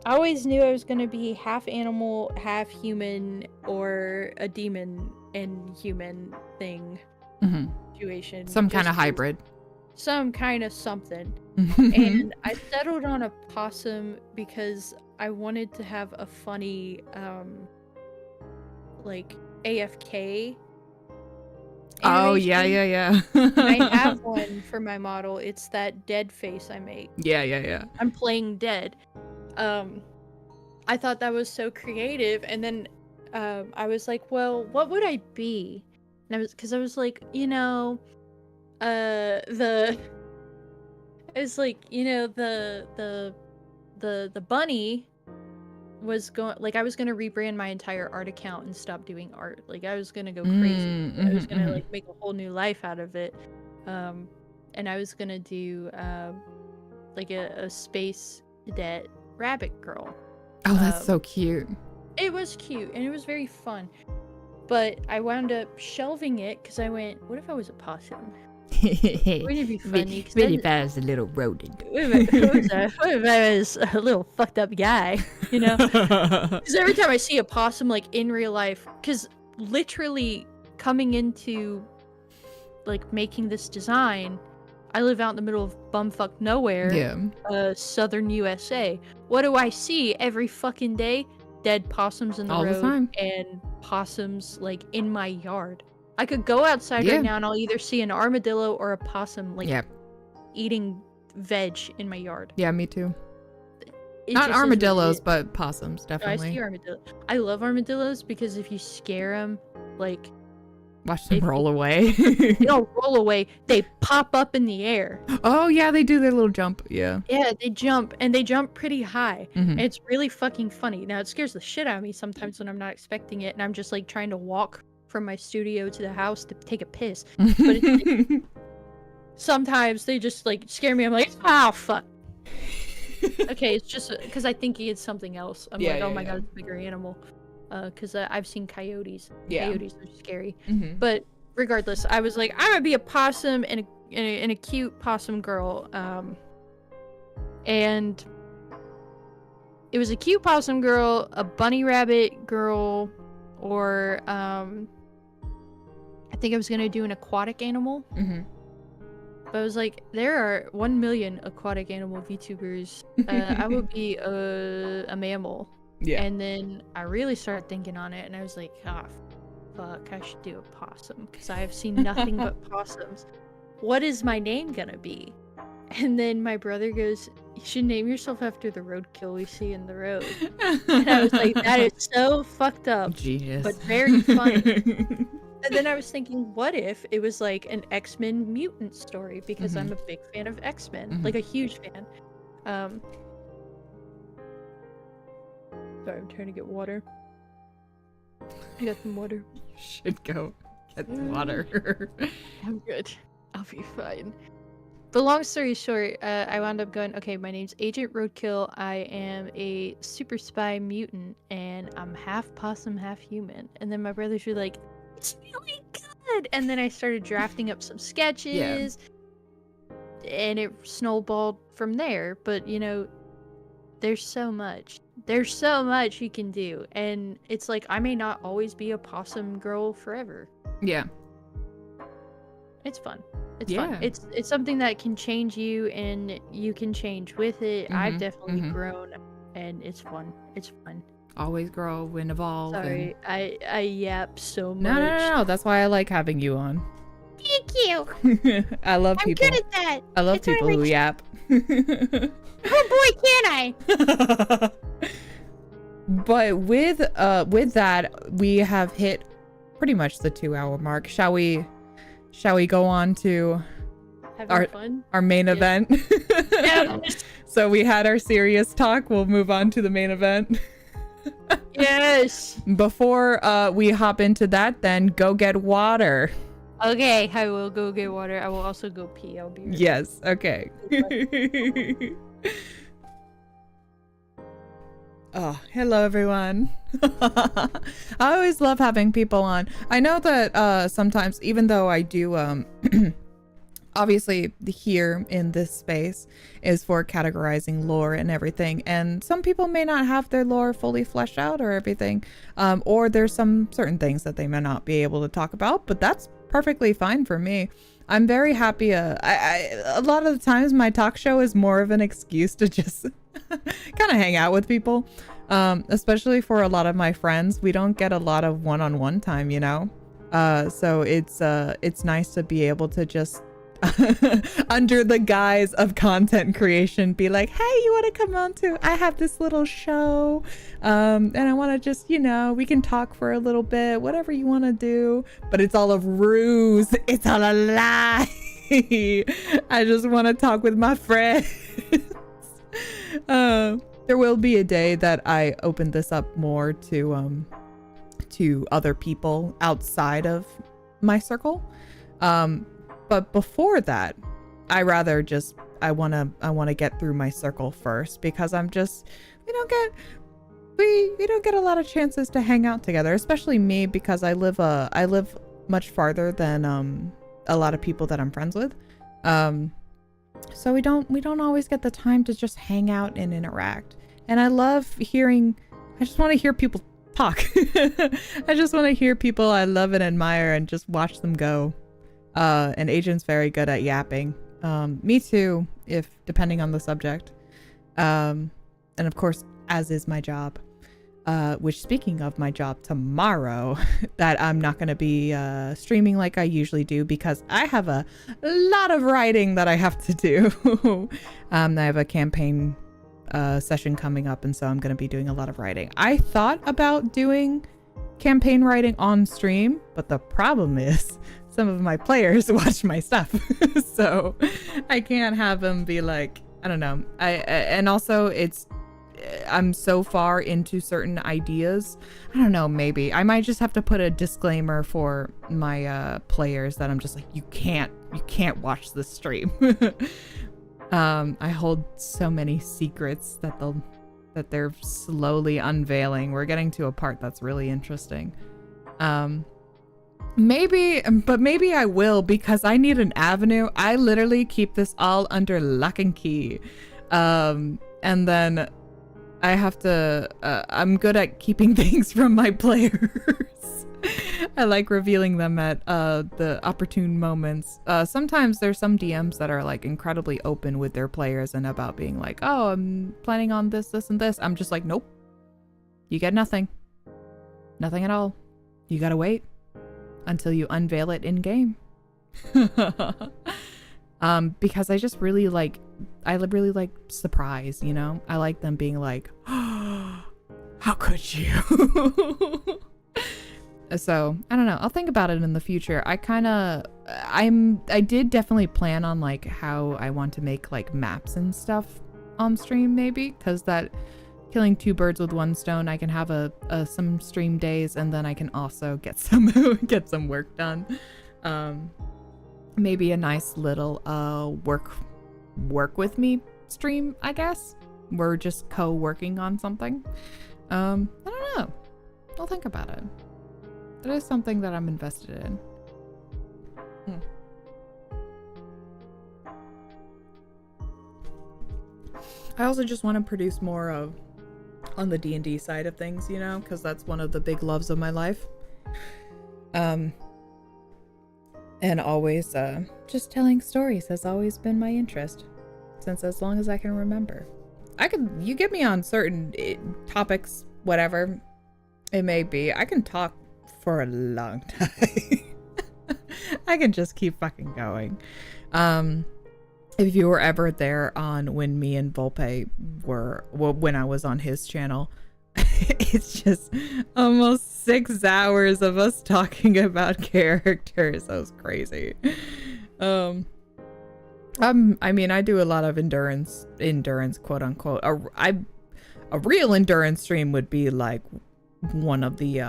I always knew I was gonna be half animal, half human, or a demon and human thing. Situation. Some kind of hybrid. Some kind of something. And I settled on a possum because I wanted to have a funny, like AFK. Oh yeah. And I have one for my model. It's that dead face I make. Yeah. I'm playing dead. I thought that was so creative, and then I was like, well, what would I be? And I was like, the bunny was going, like, I was gonna rebrand my entire art account and stop doing art. Like, I was gonna go crazy. I was gonna like make a whole new life out of it. And I was gonna do like a space cadet rabbit girl. Oh, that's so cute. It was cute and it was very fun. But I wound up shelving it because I went, what if I was a possum? Wouldn't it be funny? What if I was a little rodent? What if I was a little fucked up guy? You know? Because every time I see a possum, like, in real life, because literally coming into, like, making this design, I live out in the middle of bumfuck nowhere, southern USA. What do I see every fucking day? Dead possums in the road and possums, like, in my yard. I could go outside right now and I'll either see an armadillo or a possum, like, eating veg in my yard. Yeah, me too. Not armadillos, but possums, definitely. I see armadillos. I love armadillos because if you scare them, like... Watch them roll away. They don't roll away. They pop up in the air. Oh, yeah, they do their little jump. Yeah. Yeah, they jump, and they jump pretty high. And it's really fucking funny. Now, it scares the shit out of me sometimes when I'm not expecting it, and I'm just, like, trying to walk from my studio to the house to take a piss. But it's, like, sometimes they just, like, scare me. I'm like, oh, fuck. Okay, it's just because I think it's something else. I'm like, oh my god, it's a bigger animal. Because I've seen coyotes. Coyotes are scary. But regardless, I was like, I'm gonna be a possum and a cute possum girl. And it was a cute possum girl, a bunny rabbit girl, or I think I was gonna do an aquatic animal. But I was like, there are 1 million aquatic animal VTubers. I would be a mammal. Yeah. And then I really started thinking on it, and I was like, fuck, I should do a possum, because I have seen nothing but possums. What is my name gonna be? And then my brother goes, you should name yourself after the roadkill we see in the road. And I was like, that is so fucked up. Genius. But very funny. And then I was thinking, what if it was like an X-Men mutant story? Because I'm a big fan of X-Men, like a huge fan. Sorry, I'm trying to get water. I got some water. You should go get the water. I'm good. I'll be fine. But long story short, I wound up going, okay, my name's Agent Roadkill. I am a super spy mutant, and I'm half possum, half human. And then my brothers were like, it's really good! And then I started drafting up some sketches, and it snowballed from there. But, you know, there's so much. There's so much you can do, and it's like, I may not always be a possum girl forever. Yeah. It's fun. It's fun. It's something that can change you, and you can change with it. I've definitely grown, and it's fun. It's fun. Always grow and evolve. Sorry, and... I yap so much. No. That's why I like having you on. Thank you. I love people. I'm good at that. I love people who yap. Oh boy, can I? But with that, we have hit pretty much the 2-hour mark. Shall we go on to our main event? So we had our serious talk. We'll move on to the main event. Yes. Before we hop into that, then go get water. Okay, I will go get water. I will also go pee. I'll be right back. Yes, okay. Oh, hello everyone. I always love having people on. I know that sometimes, even though I do obviously here in this space is for categorizing lore and everything, and some people may not have their lore fully fleshed out or everything, or there's some certain things that they may not be able to talk about, but that's perfectly fine for me. I'm very happy. A lot of the times my talk show is more of an excuse to just kind of hang out with people. Especially for a lot of my friends, we don't get a lot of one-on-one time, you know? So it's nice to be able to just under the guise of content creation be like, hey, you want to come on to, I have this little show, and I want to just, you know, we can talk for a little bit, whatever you want to do, but it's all a ruse, it's all a lie. I just want to talk with my friends. There will be a day that I open this up more to other people outside of my circle. But before that, I rather just, I want to get through my circle first, because I'm just, we don't get a lot of chances to hang out together, especially me, because I live much farther than a lot of people that I'm friends with. So we don't always get the time to just hang out and interact. And I love hearing, I just want to hear people talk. I just want to hear people I love and admire and just watch them go. And Agent's very good at yapping. Me too, if depending on the subject. And of course, as is my job. Which, speaking of my job tomorrow, that I'm not going to be streaming like I usually do, because I have a lot of writing that I have to do. I have a campaign session coming up, and so I'm going to be doing a lot of writing. I thought about doing campaign writing on stream, but the problem is some of my players watch my stuff. So I can't have them be like, I don't know. And also I'm so far into certain ideas. I don't know, maybe I might just have to put a disclaimer for my players that I'm just like, you can't watch this stream. I hold so many secrets that they're slowly unveiling. We're getting to a part that's really interesting. Maybe I will, because I need an avenue. I literally keep this all under lock and key. And then I have to, I'm good at keeping things from my players. I like revealing them at the opportune moments. Sometimes there's some DMs that are like incredibly open with their players and about being like, oh, I'm planning on this, this, and this. I'm just like, nope. You get nothing. Nothing at all. You gotta wait until you unveil it in game. Because I just really like, surprise, you know? I like them being like, oh, how could you? So I don't know, I'll think about it in the future. I did definitely plan on like how I want to make like maps and stuff on stream, maybe, because that killing two birds with one stone, I can have some stream days, and then I can also get some work done. Maybe a nice little work with me stream, I guess. We're just co-working on something. I don't know. I'll think about it. It is something that I'm invested in. I also just want to produce more of on the D&D side of things, you know, because that's one of the big loves of my life. And always just telling stories has always been my interest since as long as I can remember. You get me on certain topics, whatever it may be, I can talk for a long time. I can just keep fucking going. If you were ever there on when me and Volpe when I was on his channel, it's just almost 6 hours of us talking about characters. That was crazy. I mean, I do a lot of endurance, quote unquote. A real endurance stream would be like one of the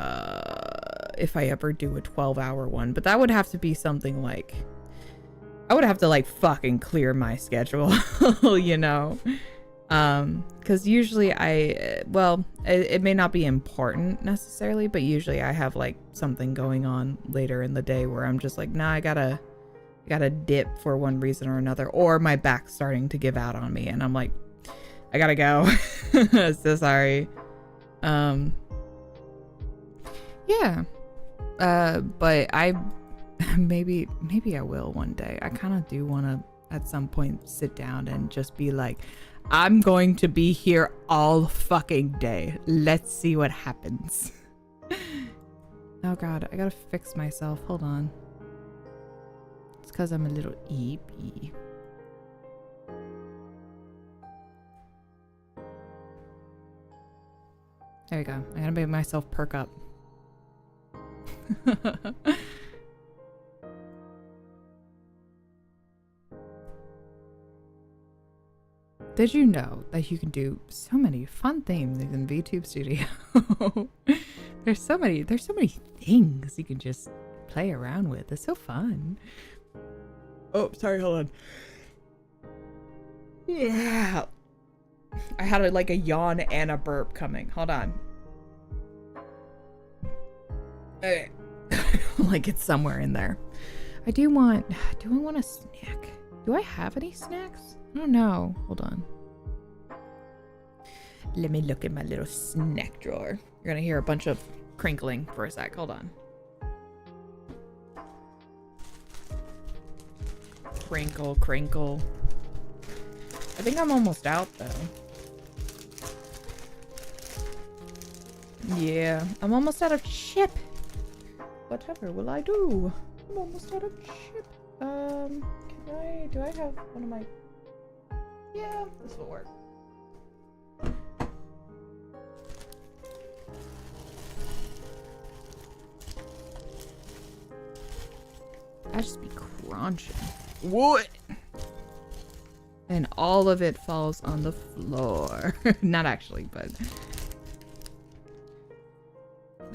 if I ever do a 12-hour one, but that would have to be something like, I would have to like fucking clear my schedule, you know, because usually it may not be important necessarily, but usually I have like something going on later in the day where I'm just like, nah, I gotta dip for one reason or another, or my back's starting to give out on me and I'm like, I gotta go. So sorry. Yeah. But maybe I will one day. I kind of do want to at some point sit down and just be like, I'm going to be here all fucking day. Let's see what happens. Oh god, I gotta fix myself. Hold on. It's because I'm a little eepy. There you go. I gotta make myself perk up. Did you know that you can do so many fun things in VTube Studio? There's so many things you can just play around with. It's so fun. Oh, sorry, hold on. Yeah. I had like a yawn and a burp coming. Hold on. Okay. Like it's somewhere in there. Do I want a snack? Do I have any snacks? I don't know. Hold on. Let me look at my little snack drawer. You're gonna hear a bunch of crinkling for a sec. Hold on. Crinkle, crinkle. I think I'm almost out though. Yeah, I'm almost out of chip. Whatever will I do? I'm almost out of chip. Do I have one of my... Yeah, this will work. I just be crunching. What? And all of it falls on the floor. Not actually, but...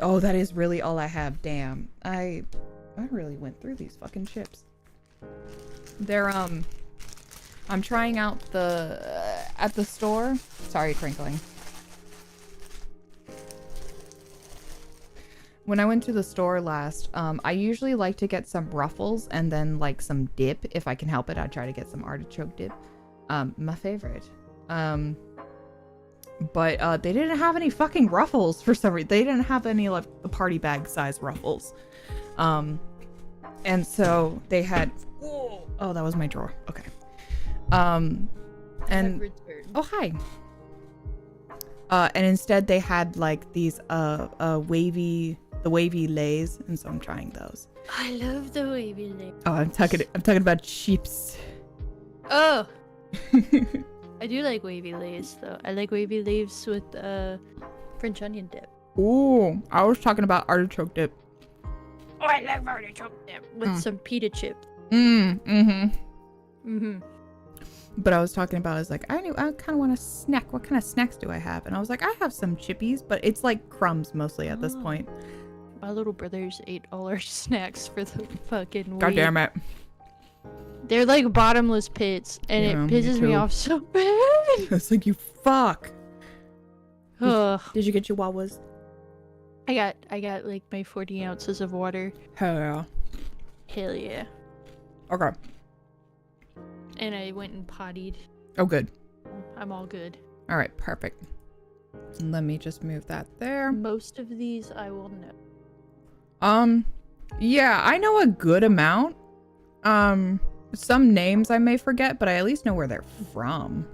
Oh, that is really all I have. Damn. I really went through these fucking chips. They're, I'm trying out the, at the store. Sorry, crinkling. When I went to the store last, I usually like to get some Ruffles and then like some dip. If I can help it, I try to get some artichoke dip. My favorite. But they didn't have any fucking Ruffles for some reason. They didn't have any like the party bag size Ruffles. And so they had, oh, that was my drawer. Okay. And oh, hi. And instead they had like these wavy lays, and so I'm trying those. I love the wavy lays. Oh, I'm talking about chips. Oh. I do like wavy lays though. I like wavy lays with French onion dip. Ooh, I was talking about artichoke dip. Oh, I love artichoke dip with some pita chips. But I was talking about, I was like, I kind of want a snack. What kind of snacks do I have? And I was like, I have some chippies, but it's like crumbs mostly at this point. My little brothers ate all our snacks for the fucking week. God damn it. They're like bottomless pits, and it pisses me off so bad. It's like, you fuck. Ugh. Did you get your Wawas? I got like my 40 ounces of water. Hell yeah. Hell yeah. Okay. And I went and pottied. Oh, good. I'm all good. All right, perfect. Let me just move that there. Most of these I will know. Yeah, I know a good amount. Some names I may forget, but I at least know where they're from.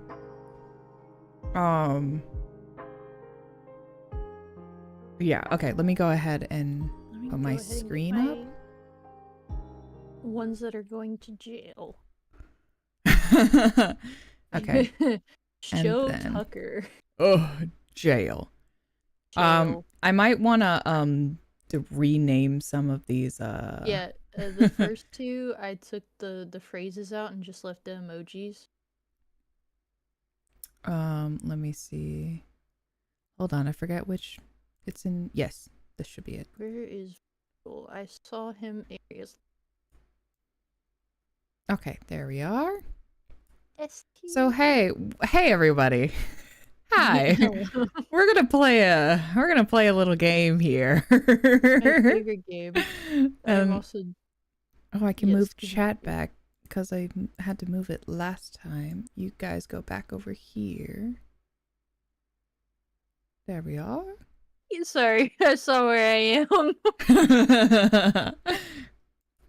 Yeah, okay, let me go ahead and put my screen up. Ones that are going to jail. Okay. Show Tucker. Oh, jail. I might want to rename some of these Yeah, the first two I took the phrases out and just left the emojis. Let me see. Hold on, I forget which it's in. Yes, this should be it. Where is I saw him areas. Okay, there we are. ST. So hey everybody. Hi. We're gonna play a little game here. My favorite game. I'm also. Oh, I can move chat back because I had to move it last time. You guys go back over here. There we are. Sorry, I saw where I am.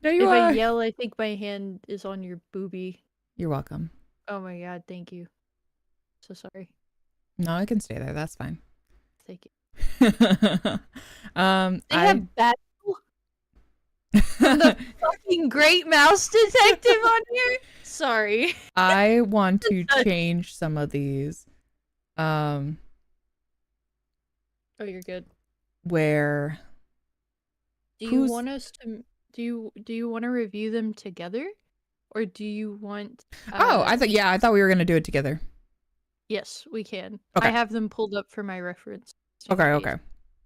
There you If are. I yell, I think my hand is on your boobie. You're welcome. Oh my god, thank you. So sorry. No, I can stay there. That's fine. Thank you. They have Battle from the fucking Great Mouse Detective on here? Sorry. I want to change some of these. Oh, you're good. Where do you want us to do you want to review them together, or do you want I thought we were gonna do it together. Yes, we can. Okay. I have them pulled up for my reference. Okay.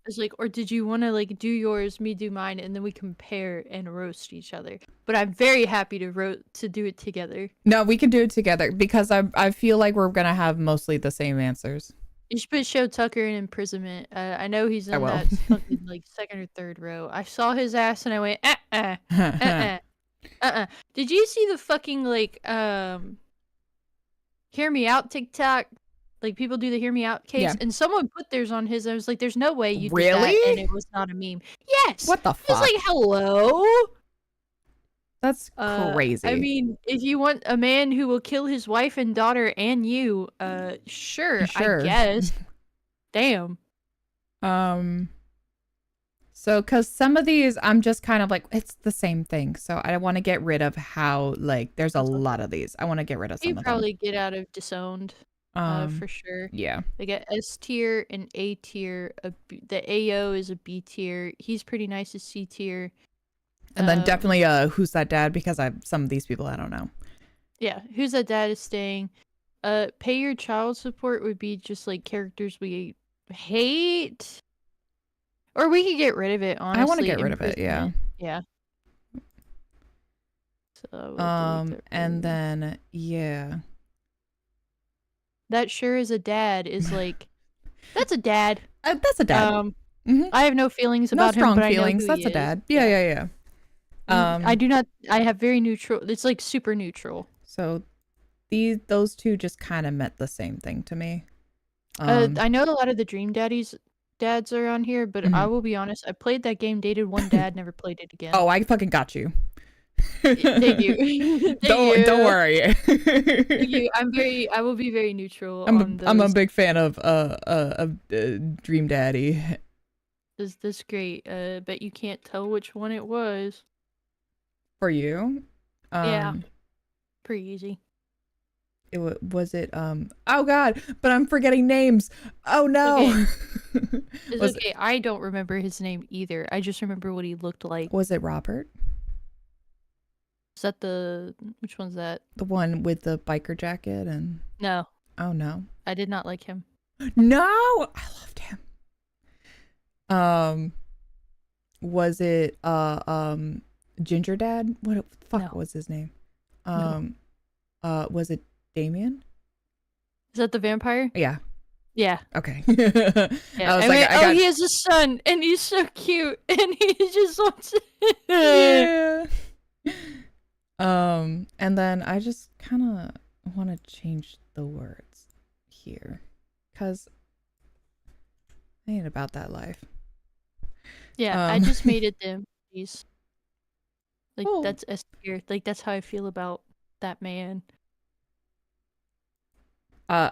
It's like, or did you want to like do yours, me do mine, and then we compare and roast each other? But I'm very happy to do it together. No, we can do it together because I feel like we're gonna have mostly the same answers. You should put Show Tucker in imprisonment. I know he's in that fucking like second or third row. I saw his ass and I went, Did you see the fucking like Hear Me Out TikTok? Like people do the Hear Me Out case, and someone put theirs on his. I was like, "There's no way you did that," and it was not a meme. Yes. What the fuck? It was like, "Hello." That's crazy. I mean, if you want a man who will kill his wife and daughter and you, sure. I guess. Damn. So, because some of these, I'm just kind of like, it's the same thing. So I want to get rid of how, like, there's a lot of these. I want to get rid of some of them. You probably get out of Disowned, for sure. Yeah. They get S tier and A tier. The AO is a B tier. He's pretty nice as C tier. And then definitely Who's That Dad? Because some of these people I don't know. Yeah, Who's That Dad is staying. Pay Your Child Support would be just like characters we hate. Or we could get rid of it, honestly. I want to get rid of it, yeah. Yeah. So and then That Sure Is a Dad is like that's a dad. That's a dad. I have no feelings about him, but I know who That's he a dad. is. Yeah. I do not. I have very neutral. It's like super neutral. So those two just kind of meant the same thing to me. I know a lot of the Dream dads are on here, but I will be honest. I played that game, dated one dad, never played it again. Oh, I fucking got you. Thank you. Don't worry. Thank you. I will be very neutral. I'm a big fan of Dream Daddy. That's great. But you can't tell which one it was. For you? Yeah. Pretty easy. Was it oh god, but I'm forgetting names. Oh no. Okay. It's okay. I don't remember his name either. I just remember what he looked like. Was it Robert? Is that which one's that? The one with the biker jacket and No. Oh no. I did not like him. No, I loved him. Was it Ginger Dad? What the fuck was his name? Was it Damien? Is that the vampire? Yeah. Yeah. Okay. Yeah. I was like, he has a son, and he's so cute, and he just wants to... Yeah. And then I just kind of want to change the words here, cause I ain't about that life. Yeah, I just made it them. Like that's S tier. Like that's how I feel about that man.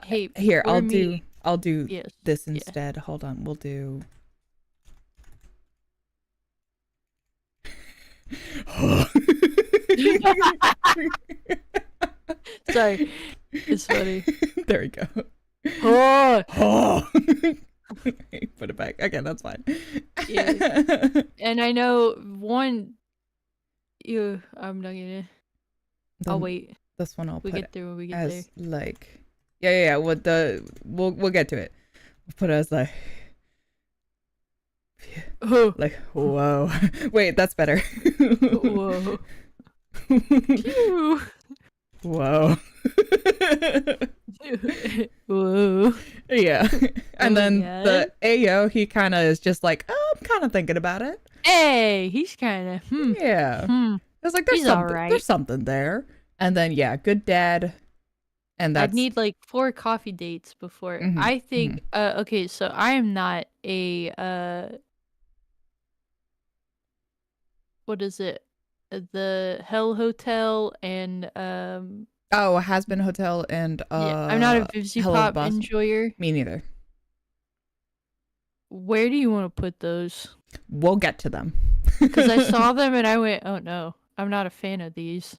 Hey, here I'll do yes. this instead. Yeah. Hold on, we'll do. Sorry, it's funny. There we go. Oh. Put it back. Okay, that's fine. Yeah. And I know one. I'm not gonna. I'll wait. This one we get there when we get there. Like, yeah. We'll get to it. We'll put it as like. Like whoa. Wait, that's better. Whoa. Whoa. Whoa. Yeah. And then the AO, he kind of is just like, oh, I'm kind of thinking about it. Hey, he's kind of yeah. It's like there's something there. And then good dad. And that's... I'd need like 4 coffee dates before I think okay, so I am not a what is it? the Hell Hotel and Oh, Has Been Hotel and yeah, I'm not a Vivzy Hello Pop Boss. enjoyer. Me neither. Where do you want to put those? We'll get to them. Because I saw them and I went, oh no, I'm not a fan of these.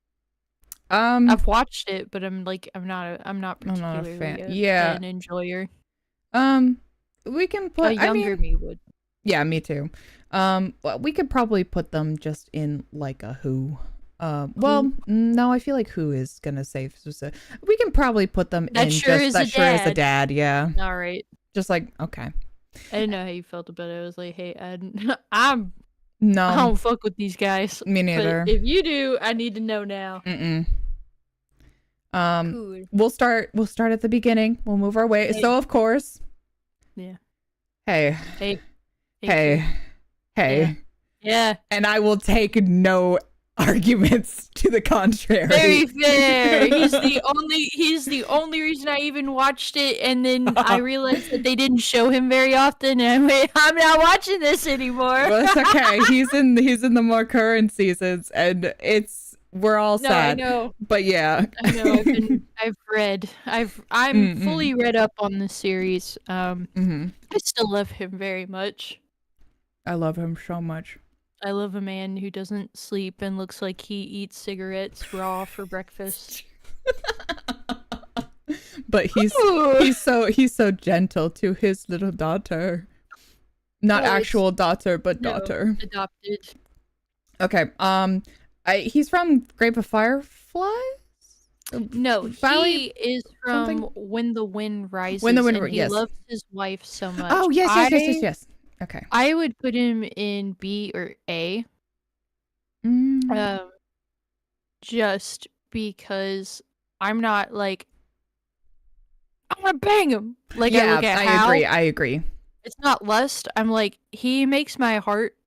I've watched it, but I'm not particularly an enjoyer. We can put A younger me would. Yeah, me too. Well, we could probably put them just in like a Who. Well, no, I feel like Who is gonna say specific. We can probably put them That in sure just is that a sure is a dad. dad. Yeah. All right. Just like okay. I didn't know how you felt about it. I was like, hey, I No. don't fuck with these guys. Me neither. But if you do, I need to know now. Cool. We'll start at the beginning. We'll move our way. Hey. So of course. Yeah. Hey. Yeah. And I will take no arguments to the contrary. Very fair. He's the only reason I even watched it, and then I realized that they didn't show him very often, and I'm not watching this anymore. Well, it's okay. He's in the more current seasons, and we're all sad. I know. But yeah. I know. I'm fully read up on the series. I still love him very much. I love him so much. I love a man who doesn't sleep and looks like he eats cigarettes raw for breakfast. But he's so gentle to his little daughter. Not actual daughter, but daughter. Adopted. Okay. He's from Grave of Fireflies? No, he is from something? When the Wind Rises. When the Wind Rises, yes. He loves his wife so much. Oh, yes. Okay. I would put him in B or A. Just because I'm not like, I want to bang him. Like, yeah, I agree. It's not lust. I'm like, he makes my heart.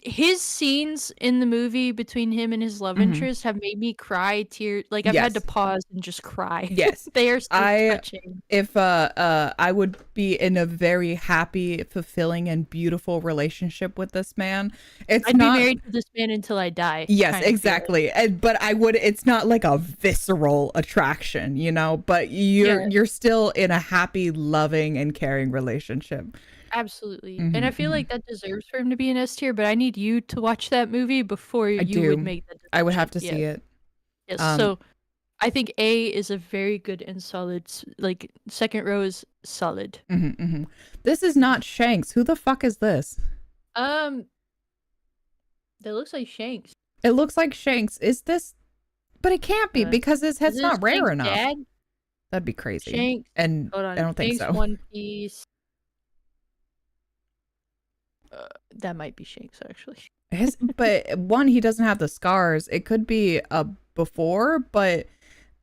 His scenes in the movie between him and his love interest have made me cry tears. Like I've had to pause and just cry. Yes, they are so touching. If I would be in a very happy, fulfilling, and beautiful relationship with this man. I'd be married to this man until I die. Yes, exactly. But I would. It's not like a visceral attraction, you know. But you're still in a happy, loving, and caring relationship. Absolutely. And I feel like that deserves for him to be an S tier, but I need you to watch that movie before you would make that decision. I would have to see it. Yes. So I think A is a very good and solid, like, second row is solid. This is not Shanks. Who the fuck is this? That looks like Shanks. It looks like Shanks. Is this? But it can't be because his head's not rare Shanks' enough. Dad? That'd be crazy. Shanks. And hold on. I don't think so. One Piece. That might be Shanks, actually. But one, he doesn't have the scars. It could be before, but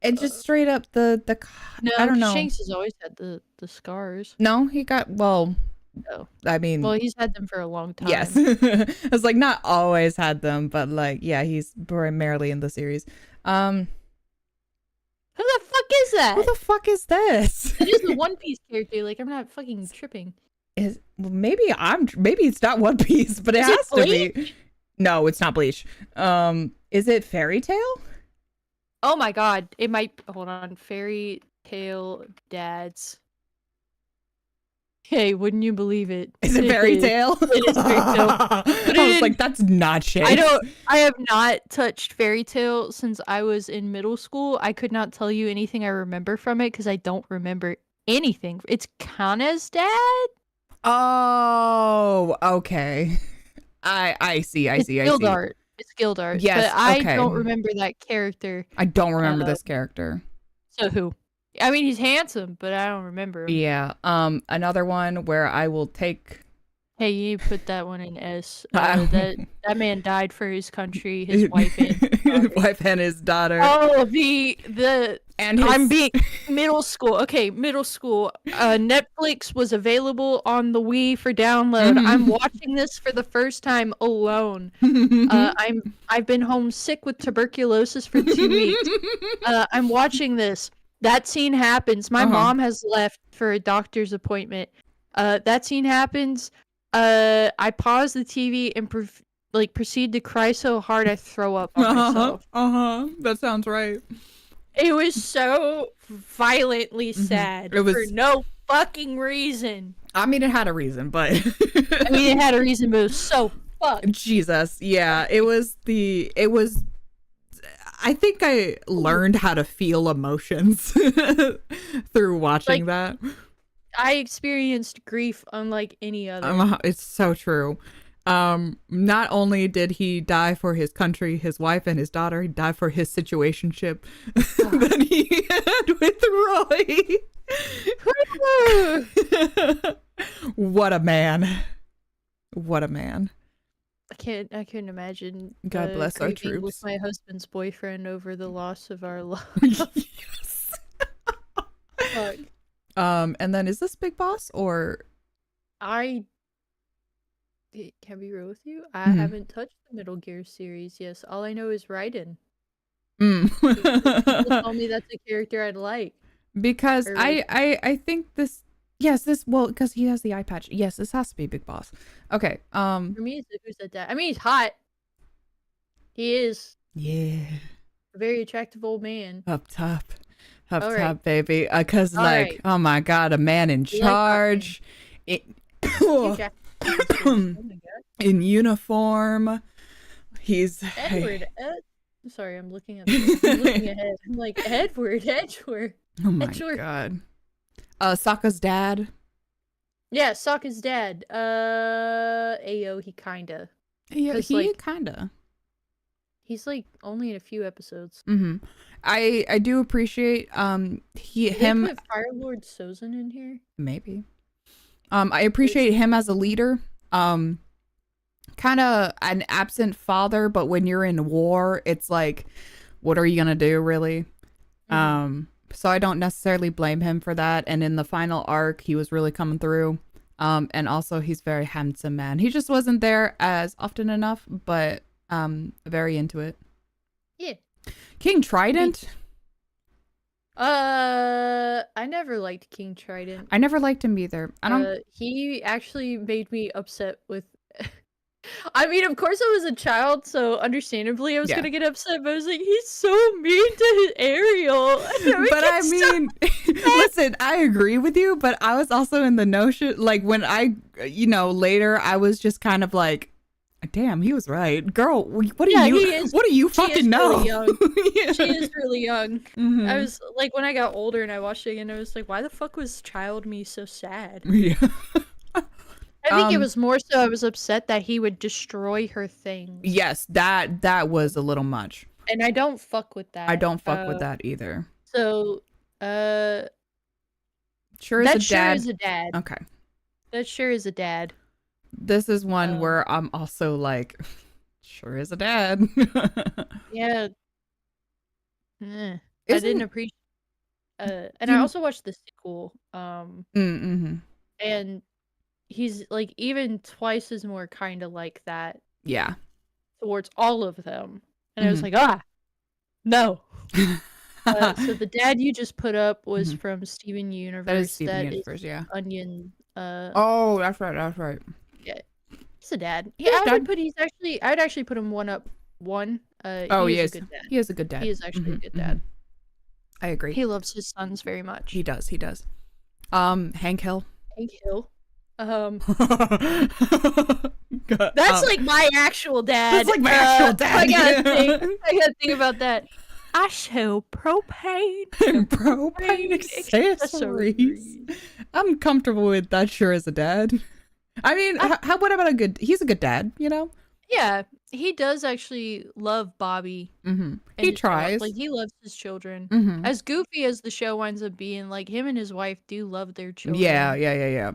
it just straight up the no, I don't know. Shanks has always had the scars. No, he got no. I mean, well, he's had them for a long time. Yes, it's like not always had them, but like yeah, he's primarily in the series. Who the fuck is that? Who the fuck is this? It is the One Piece character. Like I'm not fucking tripping. Maybe it's not One Piece, but it has to be. No, it's not Bleach. Is it Fairy Tail? Oh my god, it might. Hold on, Fairy Tail dads. Hey, wouldn't you believe it? Is it Fairy Tail? It is Fairy Tail. But I was like, that's not shit. I have not touched Fairy Tail since I was in middle school. I could not tell you anything I remember from it because I don't remember anything. It's Kana's dad. Oh, okay. I see. It's guild art. Yes, but I don't remember that character. I don't remember this character. So who? I mean, he's handsome, but I don't remember him. Yeah. Another one where I will take. Hey, you put that one in S. That man died for his country, his wife and his daughter. Oh, I'm being middle school. Okay, middle school. Netflix was available on the Wii for download. I'm watching this for the first time alone. I've been homesick with tuberculosis for 2 weeks. I'm watching this. That scene happens. My mom has left for a doctor's appointment. That scene happens. I pause the TV and like proceed to cry so hard I throw up on myself. That sounds right. It was so violently sad It was for no fucking reason. I mean, it had a reason, but I mean, it had a reason, but it was so fucked. Jesus, yeah, it was. I think I learned how to feel emotions through watching that. I experienced grief unlike any other. It's so true. Not only did he die for his country, his wife, and his daughter, he died for his situationship that he had with Roy. What a man. What a man. I couldn't imagine. God bless our troops. With my husband's boyfriend over the loss of our love. Yes. Fuck. And then is this Big Boss or? Can I be real with you? I haven't touched the Middle Gear series. Yes, all I know is Raiden. People tell me that's a character I'd like. Because I think this. Yes, well, because he has the eye patch. Yes, this has to be Big Boss. Okay. For me, who said that? I mean, he's hot. He is. Yeah. A very attractive old man. Up top, baby. Cause oh my God, a man in You charge, oh my God. In uniform. He's Edward. Sorry, I'm looking at. I'm looking ahead. I'm like Edward. Oh my God. Sokka's dad. Yeah, Sokka's dad. Ayo, he kinda. Yeah, he kinda. He's like only in a few episodes. I do appreciate him. They put Fire Lord Sozin in here. Maybe. I appreciate him as a leader. Kind of an absent father, but when you're in war, it's like, what are you gonna do, really? So I don't necessarily blame him for that. And in the final arc, he was really coming through. And also he's very handsome man. He just wasn't there as often enough, but very into it. Yeah. King Trident. I never liked King Trident. I never liked him either. He actually made me upset with. I mean, of course I was a child, so understandably I was gonna get upset, but I was like, he's so mean to Ariel. But I mean, listen, I agree with you, but I was also in the notion, like when I, later I was just kind of like, damn, he was right. Girl, what do you fucking know? Really young. She is really young. I was like, when I got older and I watched it again, I was like, why the fuck was child me so sad? Yeah. I think it was more so I was upset that he would destroy her things. Yes, that was a little much. And I don't fuck with that. I don't fuck with that either. So, sure is sure is a dad. Okay. That sure is a dad. This is one where I'm also like, sure is a dad. Yeah. I didn't appreciate. And I also watched the sequel. And he's like even twice as more kind of like that. Yeah. Towards all of them. And I was like, no. So the dad you just put up was from Steven Universe. That is Steven Universe, yeah. Onion. Oh, that's right. Yeah. He's a dad. I'd actually put him one up one. He is a good dad. He is a good dad. He is actually a good dad. I agree. He loves his sons very much. He does. Hank Hill. That's like my actual dad. That's like my actual dad. I gotta think about that. I sell propane accessories. I'm comfortable with that. Sure as a dad. I mean, what about he's a good dad, Yeah, he does actually love Bobby. He tries. Like, he loves his children. As goofy as the show winds up being, like, him and his wife do love their children. Yeah.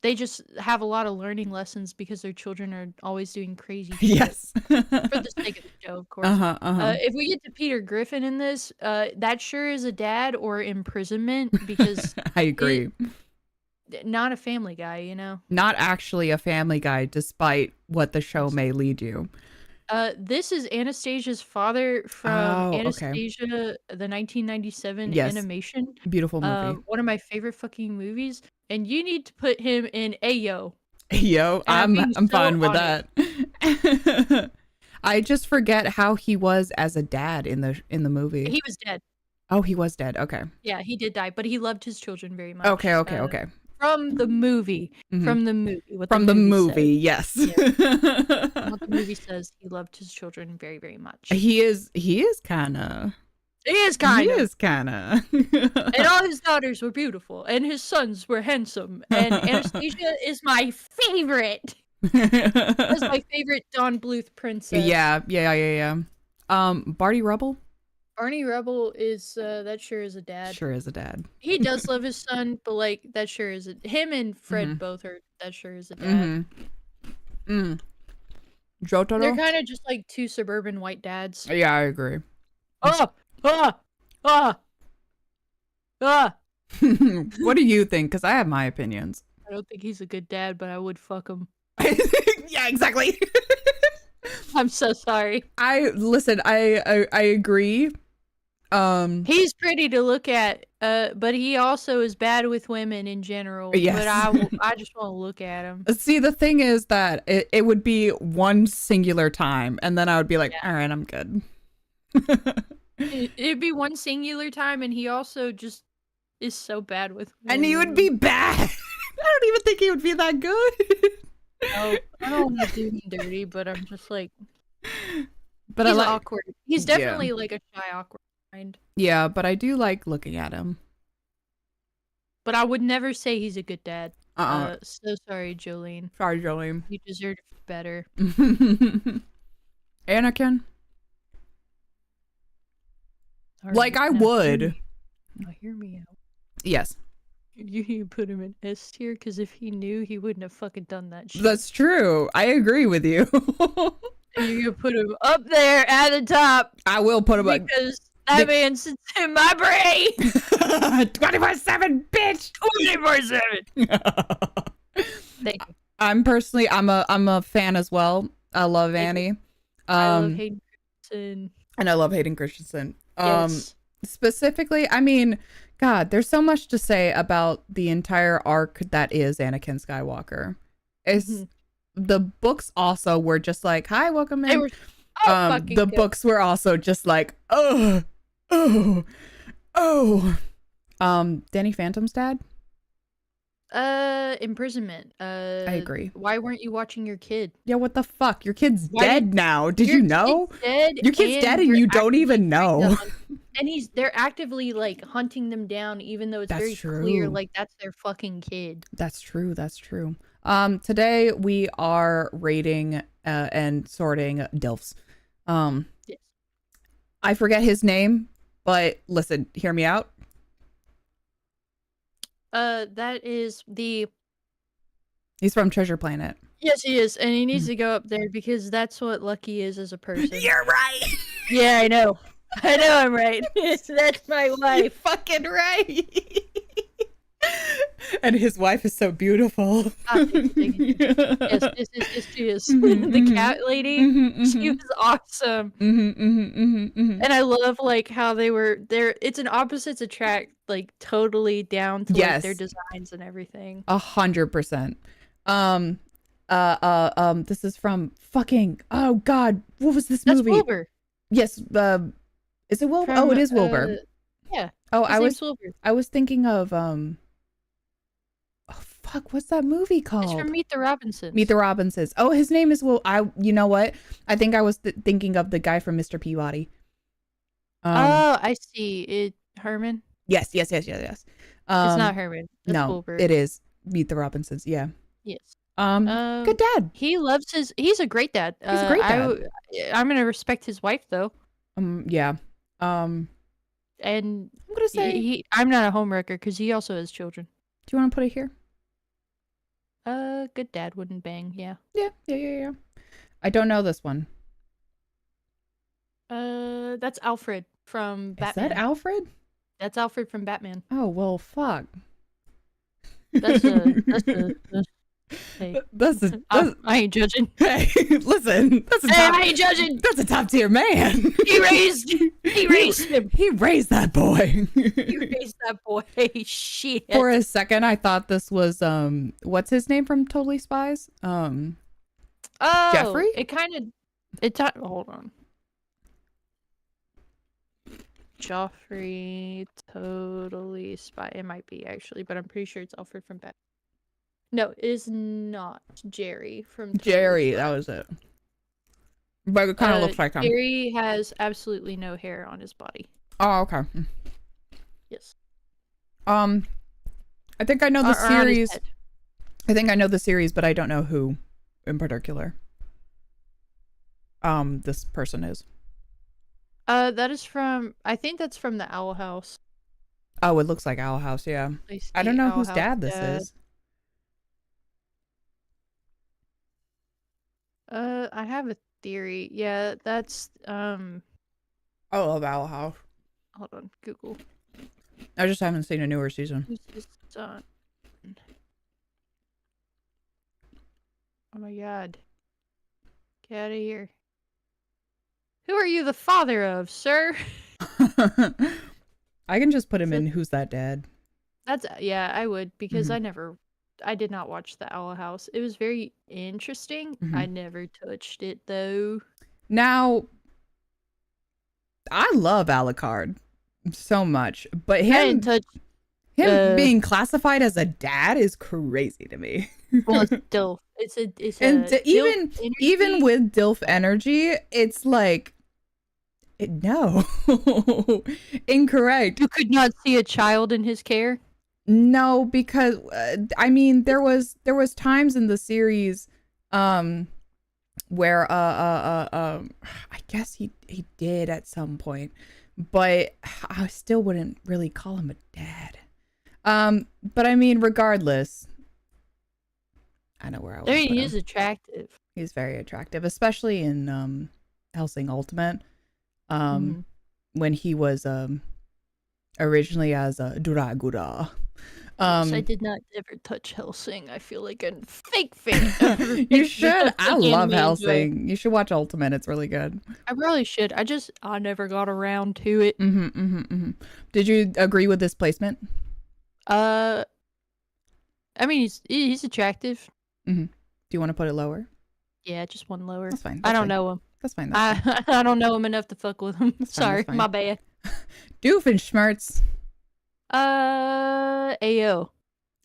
They just have a lot of learning lessons because their children are always doing crazy shit. Yes. For the sake of the show, of course. If we get to Peter Griffin in this, that sure is a dad or imprisonment because I agree. Not a Family Guy, Not actually a Family Guy, despite what the show may lead you. This is Anastasia's father from Anastasia, the 1997 animation. Beautiful movie. One of my favorite fucking movies. And you need to put him in Ayo. Yo, And I'm being so fine with honest. that. I just forget how he was as a dad in the movie. He was dead. Oh, he was dead. Okay. Yeah, he did die, but he loved his children very much. Okay. Okay. From the movie. Mhm. From the movie. What From the movie, yes. Says. Yeah. What the movie says, he loved his children very, very much. He is kind of. He is kind of. And all his daughters were beautiful, and his sons were handsome. And Anastasia is my favorite. That's my favorite Don Bluth princess. Yeah. Barney Rubble. Barney Rubble is that sure is a dad. Sure is a dad. He does love his son, but like that sure is him and Fred both are that sure is a dad. Jotaro? They're kind of just like two suburban white dads. Yeah, I agree. What do you think? Because I have my opinions. I don't think he's a good dad, but I would fuck him. Yeah, exactly. I'm so sorry. I agree. He's pretty to look at, but he also is bad with women in general. Yes. But I just want to look at him. See, the thing is that it would be one singular time, and then I would be like, all right, I'm good. It'd be one singular time, and he also just is so bad with women. And he would be bad. I don't even think he would be that good. No, I don't want to do him dirty, but I'm just like, but he's I like awkward. He's definitely like a shy, awkward kind. Yeah, but I do like looking at him. But I would never say he's a good dad. So sorry, Jolene. Sorry, Jolene. You deserve better. Anakin. Like I would. Now hear me out. Yes. You need to put him in S tier, because if he knew, he wouldn't have fucking done that shit. That's true. I agree with you. You're gonna put him up there at the top. I will put him because that man sits in my brain. 24/7, bitch. 24/7. Thank you. I'm a fan as well. I love Annie. I love Hayden Christensen. And I love Hayden Christensen. Yes. Specifically, I mean, God, there's so much to say about the entire arc that is Anakin Skywalker. It's the books also were just like, hi, welcome in. They were the books were also just like, oh. Danny Phantom's dad? Imprisonment. I agree. Why weren't you watching your kid? Yeah, what the fuck? Your kid's dead now. Did you know? Your kid's dead and you don't even know. And they're actively like hunting them down, even though it's very clear like that's their fucking kid. That's true. Today we are rating and sorting Dilfs. Yes. I forget his name, but listen, hear me out. That is He's from Treasure Planet. Yes, he is, and he needs to go up there because that's what Lucky is as a person. You're right. Yeah, I know I'm right. That's my wife. You're fucking right. And his wife is so beautiful. Yes, she is. The cat lady, she was awesome. And I love like how they were there. It's an opposites attract, like totally down to like, their designs and everything. 100%. This is from fucking, oh God, what was this movie? That's Wilbur. Yes. Is it Wilbur? Oh, it is Wilbur. Yeah. Oh, Wilbur. I was thinking of oh fuck, what's that movie called? It's from Meet the Robinsons. Meet the Robinsons. Oh, his name is Will. You know what? I think I was thinking of the guy from Mr. Peabody. Oh, I see. It Herman. Yes. It's not Herman. That's no, Wilbur. it is Meet the Robinsons. Yeah. Yes. Good dad. He loves his. He's a great dad. He's a great dad. I'm gonna respect his wife though. Yeah. And I'm gonna say I'm not a homewrecker because he also has children. Do you want to put it here? Good dad wouldn't bang. Yeah. Yeah. I don't know this one. That's Alfred from Batman. Is that Alfred? That's Alfred from Batman. Oh well, fuck. That's Hey, That's I ain't judging. hey, listen, I ain't judging. that's a top tier man. He raised him. He raised that boy. He raised that boy. Shit. For a second, I thought this was what's his name from Totally Spies? Oh, Jeffrey? Hold on. Joffrey, Totally Spy. It might be actually, but I'm pretty sure it's Alfred from Bat. No, it is not Jerry from Totally Jerry. Spy. That was it. But it kind of looks like him. Jerry has absolutely no hair on his body. Oh, okay. Yes. I think I know the series. I think I know the series, but I don't know who in particular. This person is. That is from. I think that's from the Owl House. Oh, it looks like Owl House. Yeah. I don't know whose dad this is. I have a theory. Yeah, that's I love Owl House. Hold on, Google. I just haven't seen a newer season. Who's his son? Oh my god. Get out of here. Who are you the father of, sir? I can just put him in Who's That Dad? Yeah, I would, because I did not watch the Owl House. It was very interesting. I never touched it though. Now, I love Alucard so much, but him being classified as a dad is crazy to me. Well, it's DILF. Even with DILF energy, it's like no, incorrect. You could not see a child in his care. No, because I mean there was times in the series where I guess he did at some point, but I still wouldn't really call him a dad. But I mean regardless, I know where I was. He is attractive. He's very attractive, especially in Hellsing Ultimate. When he was originally as a Dragura. I did not ever touch Hellsing. I feel like a fake fan. You should. I love Hellsing. You should watch Ultimate. It's really good. I really should. I never got around to it. Did you agree with this placement? I mean, he's attractive. Do you want to put it lower? Yeah, just one lower. That's fine. I don't know him. That's fine. I don't know him enough to fuck with him. Sorry, my bad. Doofenshmirtz. AO.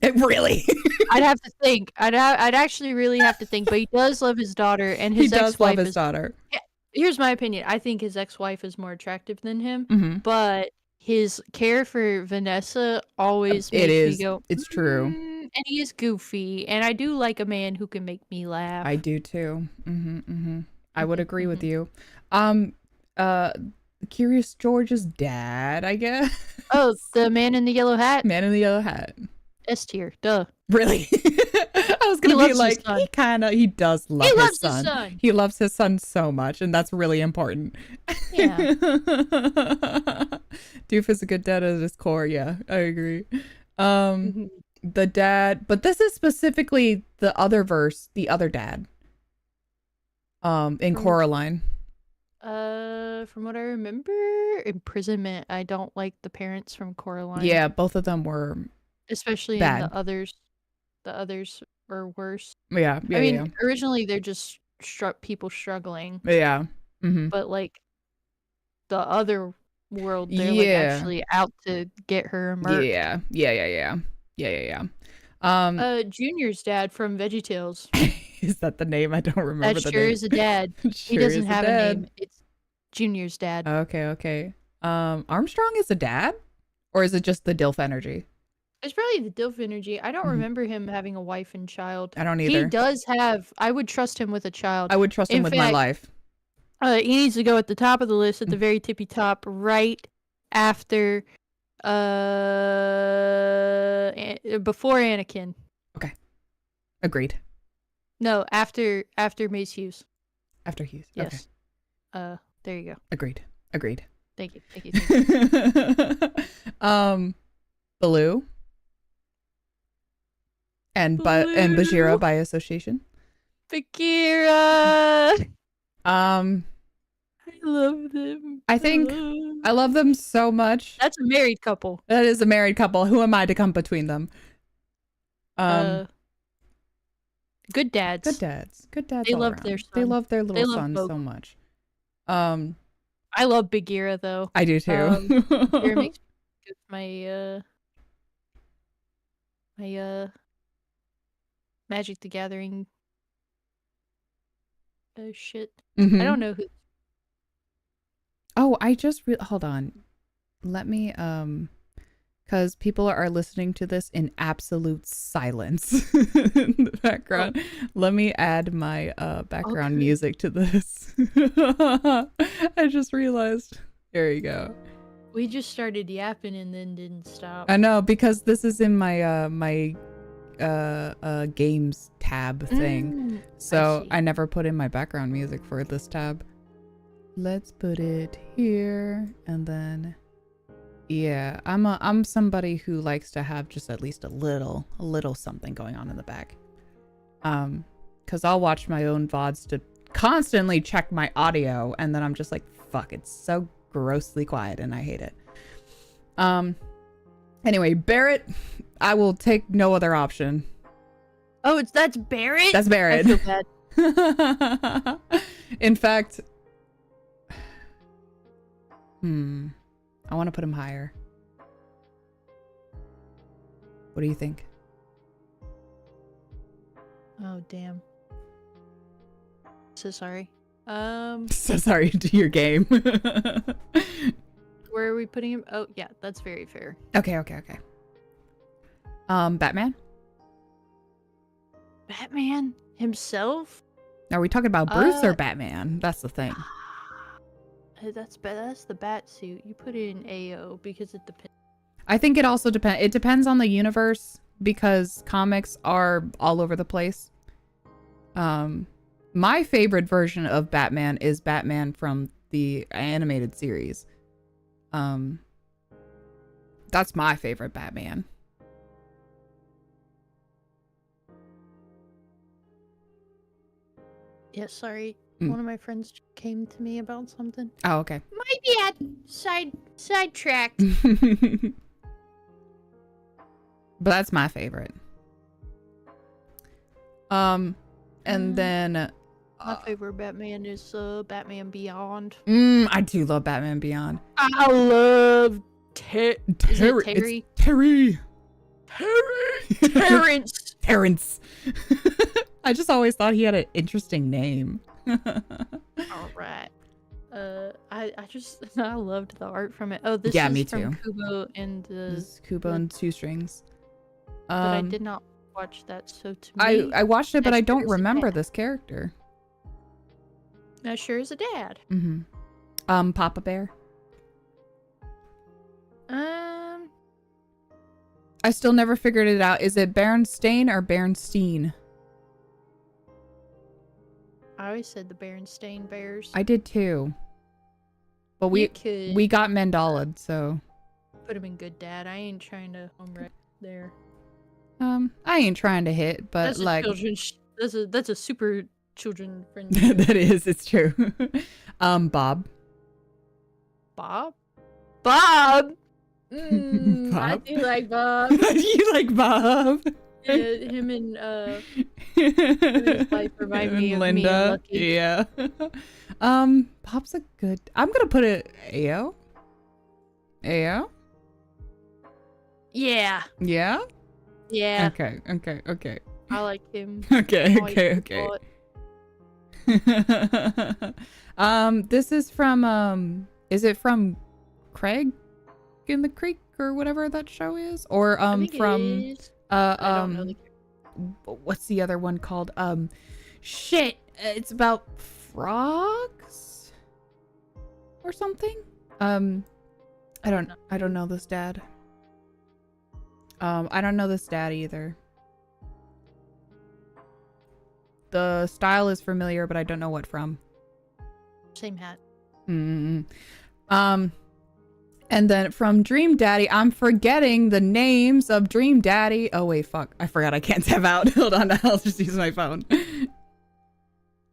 Really? I'd have to think. I'd actually really have to think. But he does love his daughter, and his ex-wife does love his daughter. Yeah, here's my opinion. I think his ex-wife is more attractive than him. But his care for Vanessa always makes me go. It's true. And he is goofy, and I do like a man who can make me laugh. I do too. I would agree with you. Curious George's dad, I guess. Oh, the man in the yellow hat? Man in the yellow hat. S tier, duh. Really? I was gonna be like, he does love his son. He loves his son so much, and that's really important. Yeah. Doof is a good dad at his core, yeah, I agree. The dad, but this is specifically the other dad. In Coraline. From what I remember, imprisonment. I don't like the parents from Coraline. Yeah, both of them were especially bad. In the others. The others were worse. Yeah. I mean, originally they're just people struggling. Yeah. But like the other world, they're like actually out to get her murdered. Yeah. Junior's dad from VeggieTales. Is that the name? I don't remember the name. That sure is a dad. He doesn't have a name. It's Junior's dad. Okay. Armstrong is a dad? Or is it just the DILF energy? It's probably the DILF energy. I don't remember him having a wife and child. I don't either. He does have... I would trust him with a child. I would trust him with my life. He needs to go at the top of the list, at the very tippy top, right after... before Anakin. Okay. Agreed. No, after Mace Hughes. After Hughes. Yes. Okay. There you go. Agreed. Thank you. Baloo. and Bajira by association. Bagheera. Um, I love them. I love them so much. That's a married couple. That is a married couple. Who am I to come between them? Good dads. Good dads. Good dads. They all love around. their son. They love their little love son both. so much. I love Bagheera though. I do too. Bagheera makes my Magic the Gathering shit. Mhm. I don't know who. Oh, I just hold on. Let me because people are listening to this in absolute silence in the background. Oh. Let me add my background music to this. I just realized. There you go. We just started yapping and then didn't stop. I know, because this is in my games tab thing. So I never put in my background music for this tab. Let's put it here, and then yeah, I'm somebody who likes to have just at least a little something going on in the back. Cuz I'll watch my own VODs to constantly check my audio, and then I'm just like, fuck, it's so grossly quiet and I hate it. Anyway, Barrett, I will take no other option. Oh, that's Barrett? That's Barrett. I feel bad. In fact, I want to put him higher. What do you think? Oh, damn. So sorry. So sorry to your game. Where are we putting him? Oh, yeah, that's very fair. Okay. Batman? Batman himself? Are we talking about Bruce or Batman? That's the thing. That's the bat suit. You put it in AO because it depends. I think it also depends. It depends on the universe because comics are all over the place. My favorite version of Batman is Batman from the animated series. That's my favorite Batman. Yeah, sorry. One of my friends came to me about something. Oh, okay. My bad. Sidetracked. But that's my favorite. And then my favorite Batman is Batman Beyond. I do love Batman Beyond. I love Terry. Terry. Terrence. Terrence. I just always thought he had an interesting name. All right. I loved the art from it. Oh, this is me from too. Kubo and this is Kubo and Two Strings. But I did not watch that, so to me, I watched it, but I don't remember this character. That sure is a dad. Papa Bear. I still never figured it out. Is it Berenstain or Berenstein? I always said the Berenstain Bears. I did too. But we got Mandala'd, so put him in good dad. I ain't trying to home wreck there. I ain't trying to hit, but that's like that's a super children friendly. That is, it's true. Bob. Bob? Bob? I do like Bob. You like Bob? Yeah, him and his wife remind me of Linda. me and Lucky. Yeah. Bob's a good. I'm gonna put it AO. AO. Yeah. Yeah. Yeah. Okay. I like him. Okay. This is from is it from Craig in the Creek or whatever that show is, or from I don't know what's the other one called? Shit, it's about frogs or something. I don't know this dad. I don't know this dad either. The style is familiar, but I don't know what from. Same hat. And And then from Dream Daddy, I'm forgetting the names of Dream Daddy. Oh wait, fuck. I forgot I can't tab out. Hold on, I'll just use my phone.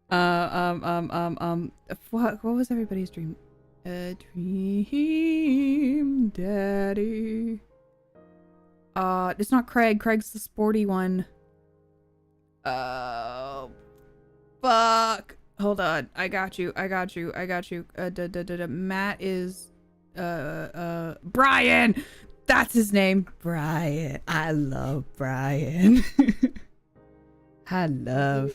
What was everybody's dream? Dream Daddy. It's not Craig. Craig's the sporty one. Oh, fuck. Hold on. I got you. Matt is, Brian. That's his name. Brian. I love Brian. I love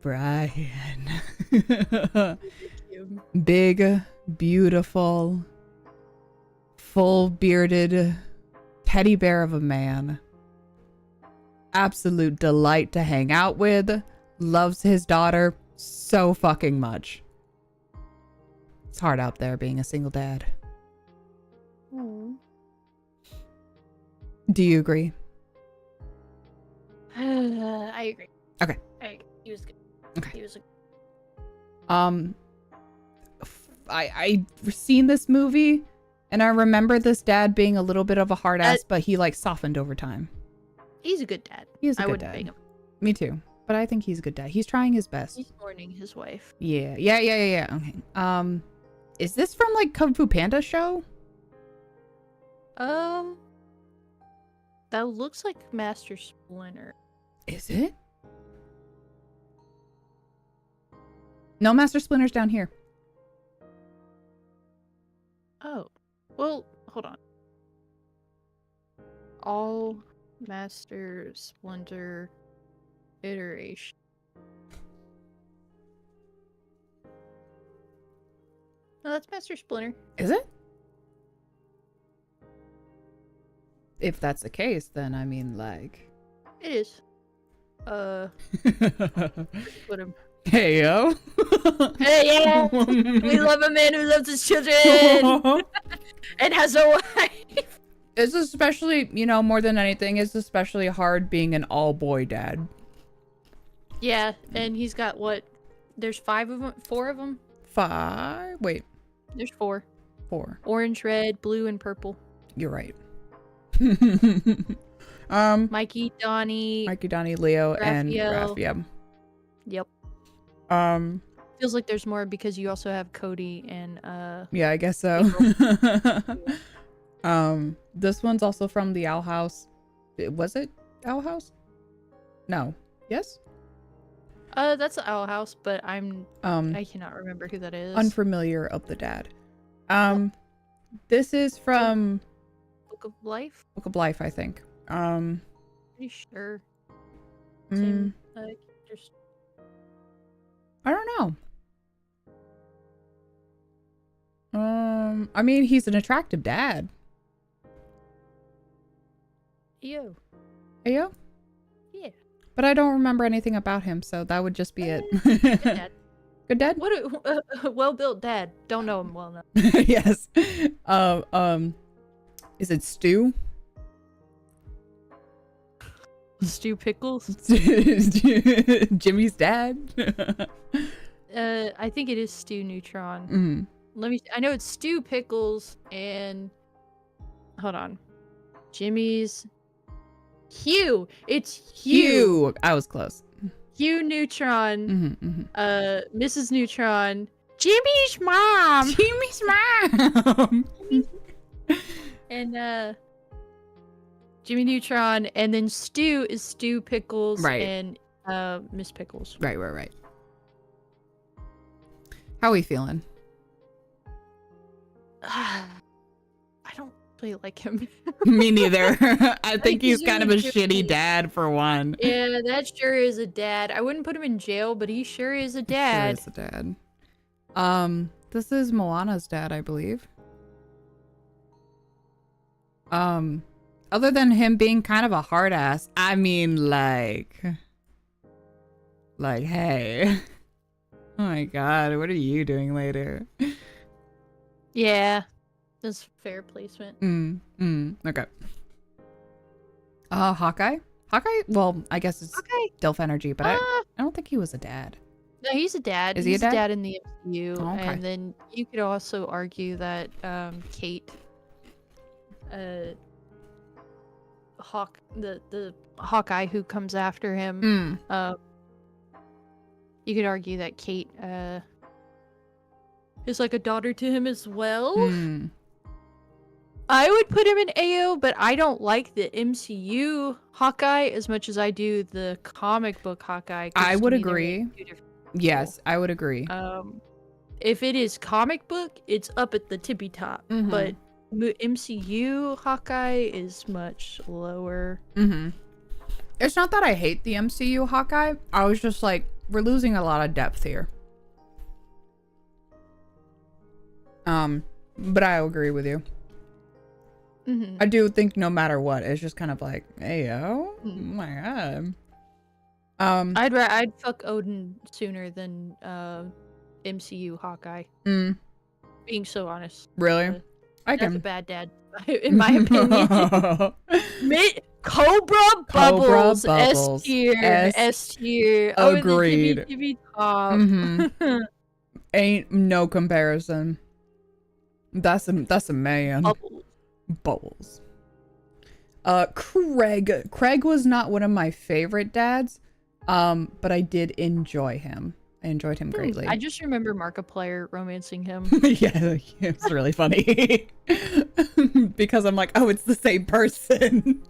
Brian. Big, beautiful, full bearded teddy bear of a man. Absolute delight to hang out with. Loves his daughter so fucking much. It's hard out there being a single dad. Aww. Do you agree? I agree. Okay. He was good. Okay. He was a... I've seen this movie and I remember this dad being a little bit of a hard ass, but he like softened over time. He's a good dad. He is a I good wouldn't dad. bang him. Me too. But I think he's a good dad. He's trying his best. He's mourning his wife. Yeah. Okay. Is this from like Kung Fu Panda show? That looks like Master Splinter. Is it? No, Master Splinter's down here. Oh. Well, hold on. All Master Splinter iteration. No, that's Master Splinter. Is it? If that's the case, then I mean, like... It is. Put him. Hey, yo. Hey, yeah! We love a man who loves his children! And has a wife! It's especially, you know, more than anything, it's especially hard being an all-boy dad. Yeah, and he's got what? There's 5 of them? 4 of them? 5? Wait. There's 4. 4. Orange, red, blue, and purple. You're right. Mikey, Donnie, Leo, Raphael. and Raphael. Yep. Feels like there's more because you also have Cody and Yeah, I guess so. This one's also from the Owl House. Was it Owl House? No. Yes? That's the Owl House, but I cannot remember who that is. Unfamiliar of the dad. This is from Book of Life? Book of Life, I think. Pretty sure. Same just... I don't know. I mean, he's an attractive dad. Ew. Ayo? Yeah. But I don't remember anything about him, so that would just be it. Good dad. Good dad? What a well-built dad. Don't know him well enough. Yes. Is it Stu? Stu Pickles? Jimmy's dad? I think it is Stu Neutron. Mm-hmm. I know it's Stu Pickles and hold on. Jimmy's Hugh. It's Hugh. I was close. Hugh Neutron. Mm-hmm, mm-hmm. Mrs. Neutron. Jimmy's mom. Jimmy's mom. And Jimmy Neutron, and then Stu is Stu Pickles, right. And Miss Pickles. Right. How are we feeling? I don't really like him. Me neither. I think he's kind of a really shitty dad for one. Yeah, that sure is a dad. I wouldn't put him in jail, but he sure is a dad. Sure is a dad. This is Moana's dad, I believe. Other than him being kind of a hard ass, I mean, like, hey, oh my god, what are you doing later? Yeah, that's fair placement. Okay. Hawkeye? Well, I guess it's Okay. Dilf energy, but I don't think he was a dad. No, he's a dad. Is he a He's dad? in the MCU, Oh, okay. and then you could also argue that Kate, the Hawkeye who comes after him, you could argue that Kate is like a daughter to him as well. I would put him in AO, but I don't like the MCU Hawkeye as much as I do the comic book Hawkeye. I would agree. Yes, I would agree. If it is comic book, it's up at the tippy top, but MCU Hawkeye is much lower. It's not that I hate the MCU Hawkeye. I was just like, we're losing a lot of depth here. But I agree with you. I do think no matter what, it's just kind of like, hey yo, oh my god. I'd fuck Odin sooner than MCU Hawkeye. Being so honest. Really? That's a bad dad, in my opinion. Cobra Bubbles, S tier. Agreed. Over the top. Ain't no comparison. That's a man. Bubbles. Craig was not one of my favorite dads, but I did enjoy him. I enjoyed him greatly. I just remember Markiplier romancing him. Yeah, it's really funny. Because I'm like, oh, it's the same person.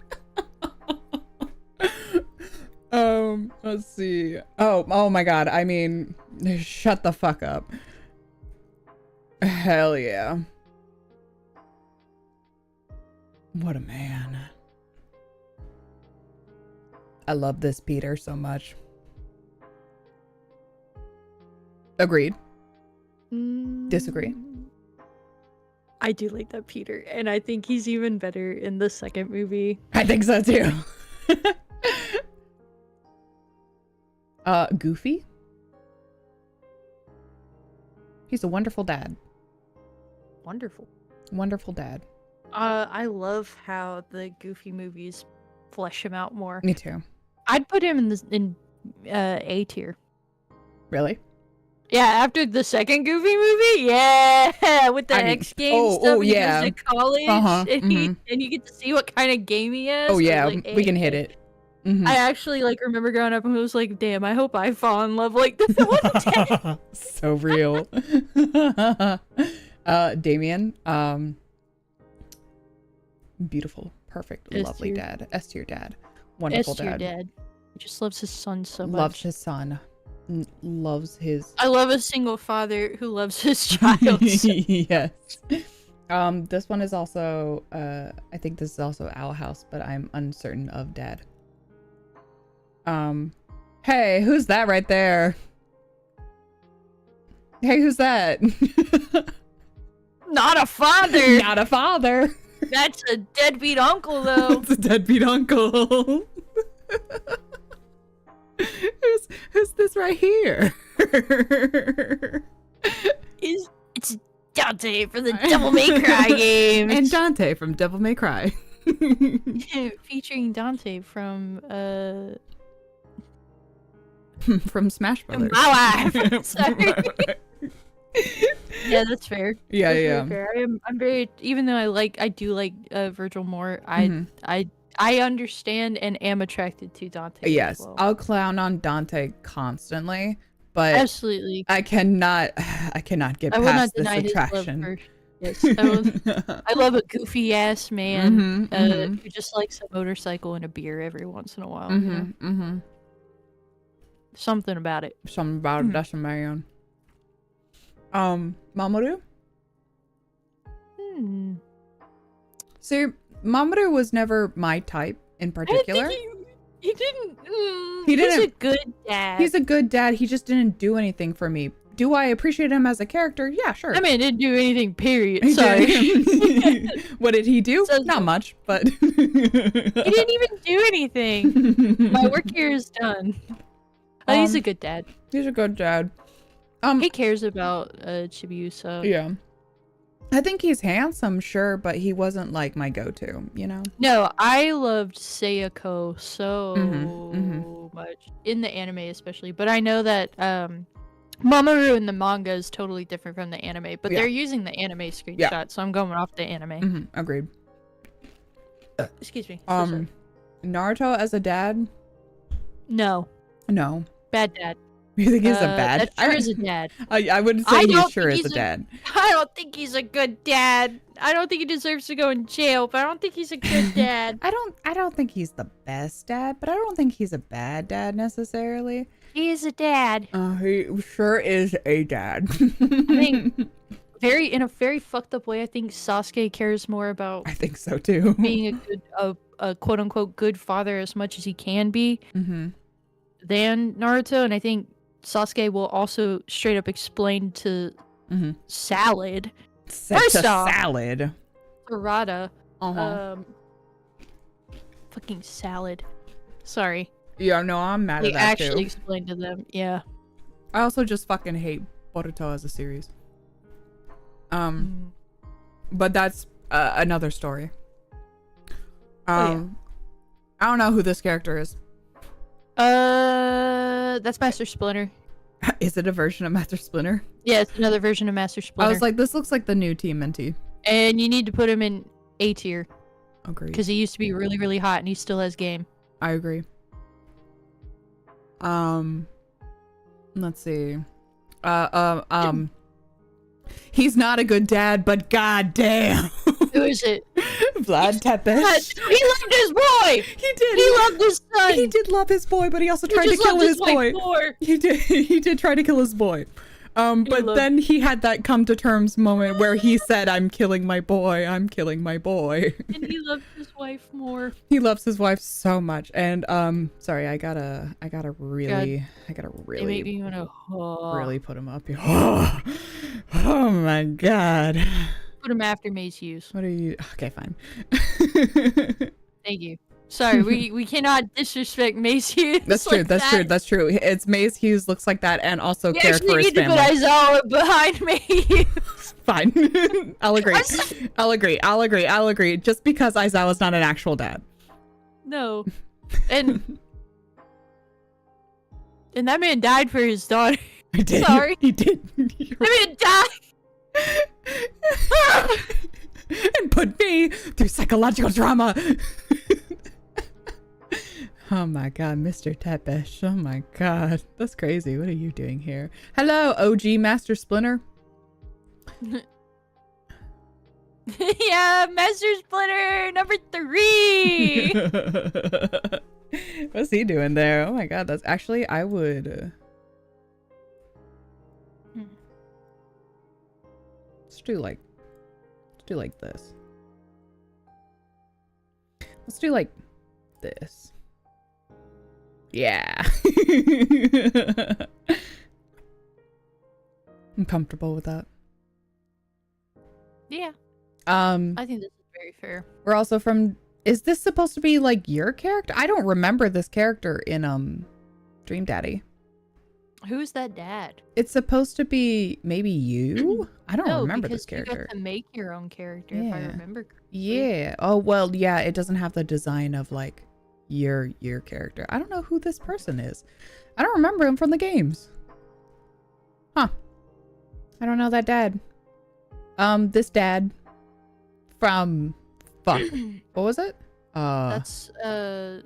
Let's see. Oh my god. I mean, shut the fuck up. Hell yeah. What a man. I love this Peter so much. Agreed. Disagree. I do like that Peter, and I think he's even better in the second movie. I think so too. Goofy? He's a wonderful dad. Wonderful dad. I love how the Goofy movies flesh him out more. Me too. I'd put him in A tier. Really? Yeah, after the second Goofy movie, yeah, with the X Games stuff. He goes to college, and you get to see what kind of game he has. Oh yeah, like, we can hit it. I actually remember growing up and was like, damn, I hope I fall in love like this one day. So real. Damien, beautiful, perfect, lovely dad. S tier dad. Wonderful dad. He just loves his son so much. Loves his son. Loves his... I love a single father who loves his child. Yes. This one is also, I think this is also Owl House, but I'm uncertain of dad. Hey, who's that right there? Hey, who's that? Not a father. Not a father. That's a deadbeat uncle, though. It's a deadbeat uncle. Who's this right here? It's Dante from the Devil May Cry games. And Dante from Devil May Cry. Featuring Dante from Smash Brothers. My wife. Sorry. Yeah, that's fair. Yeah, that's yeah. Fair. I'm very, even though I do like Virgil more. I understand and am attracted to Dante. Yes, as well. I'll clown on Dante constantly, but absolutely, I cannot get past this attraction. Yes, I love a goofy ass man who just likes a motorcycle and a beer every once in a while. You know? Something about it. Something about it. That's a man. Mamoru? See, Mamoru was never my type in particular. He didn't. He's a good dad. He's a good dad. He just didn't do anything for me. Do I appreciate him as a character? Yeah, sure. I mean, he didn't do anything, period. Sorry. What did he do? Not much, but... He didn't even do anything. My work here is done. He's a good dad. He's a good dad. He cares about Chibiusa. Yeah. I think he's handsome, sure, but he wasn't like my go-to, you know? No, I loved Sayako so much. In the anime especially. But I know that Mamoru in the manga is totally different from the anime, but Yeah. they're using the anime screenshot, so I'm going off the anime. Agreed. Excuse me. So sorry. Naruto as a dad? No. No. Bad dad. You think he's a bad? That sure is a dad. I wouldn't say he sure is a dad. I don't think he's a good dad. I don't think he deserves to go in jail, but I don't think he's a good dad. I don't think he's the best dad, but I don't think he's a bad dad necessarily. He is a dad. He sure is a dad. I think in a very fucked up way, I think Sasuke cares more about I think so too. being a quote unquote good father as much as he can be than Naruto, and I think Sasuke will also straight up explain to Salad. First off, Salad. Arata. Fucking Salad. Sorry. Yeah, no, I'm mad at that actually too. explained to them. Yeah. I also just fucking hate Boruto as a series. But that's another story. I don't know who this character is. That's Master Splinter. Is it a version of Master Splinter? Yeah, it's another version of Master Splinter. I was like, this looks like the new Team Minty. And you need to put him in A tier. Agreed. Because he used to be really, really hot, and he still has game. I agree. Let's see. He's not a good dad, but goddamn. Who is it? Vlad Tepes. He loved his boy. He did. He loved his son. He did love his boy, but he also tried to kill his boy. He did. He did try to kill his boy. But then he had that come to terms moment where he said, "I'm killing my boy. I'm killing my boy." And he loved his wife more. He loves his wife so much. And sorry, I gotta really really put him up here. Oh my god. Put him after Mace Hughes. What are you? Okay, fine. Thank you. Sorry, we cannot disrespect Mace Hughes. That's true. That's true. It's Mace Hughes looks like that, and also care for his family. You actually need to put Aizawa behind me. Fine. I'll agree. Just because Aizawa's not an actual dad. No. And that man died for his daughter. I did. Sorry. He did. That man died. And put me through psychological trauma. Oh my god, Mr. Tepesh. Oh my god. That's crazy. What are you doing here? Hello, OG Master Splinter. Yeah, Master Splinter number 3. What's he doing there? Oh my god, that's actually, I would... Let's do like this. Let's do like this. Yeah. I'm comfortable with that. Yeah. I think this is very fair. We're also from, is this supposed to be like your character? I don't remember this character in Dream Daddy. Who's that dad? It's supposed to be maybe you? I don't remember this character. You got to make your own character if I remember correctly. Yeah. Oh, well, yeah, it doesn't have the design of like your character. I don't know who this person is. I don't remember him from the games. Huh. I don't know that dad. This dad from fuck. What was it? That's the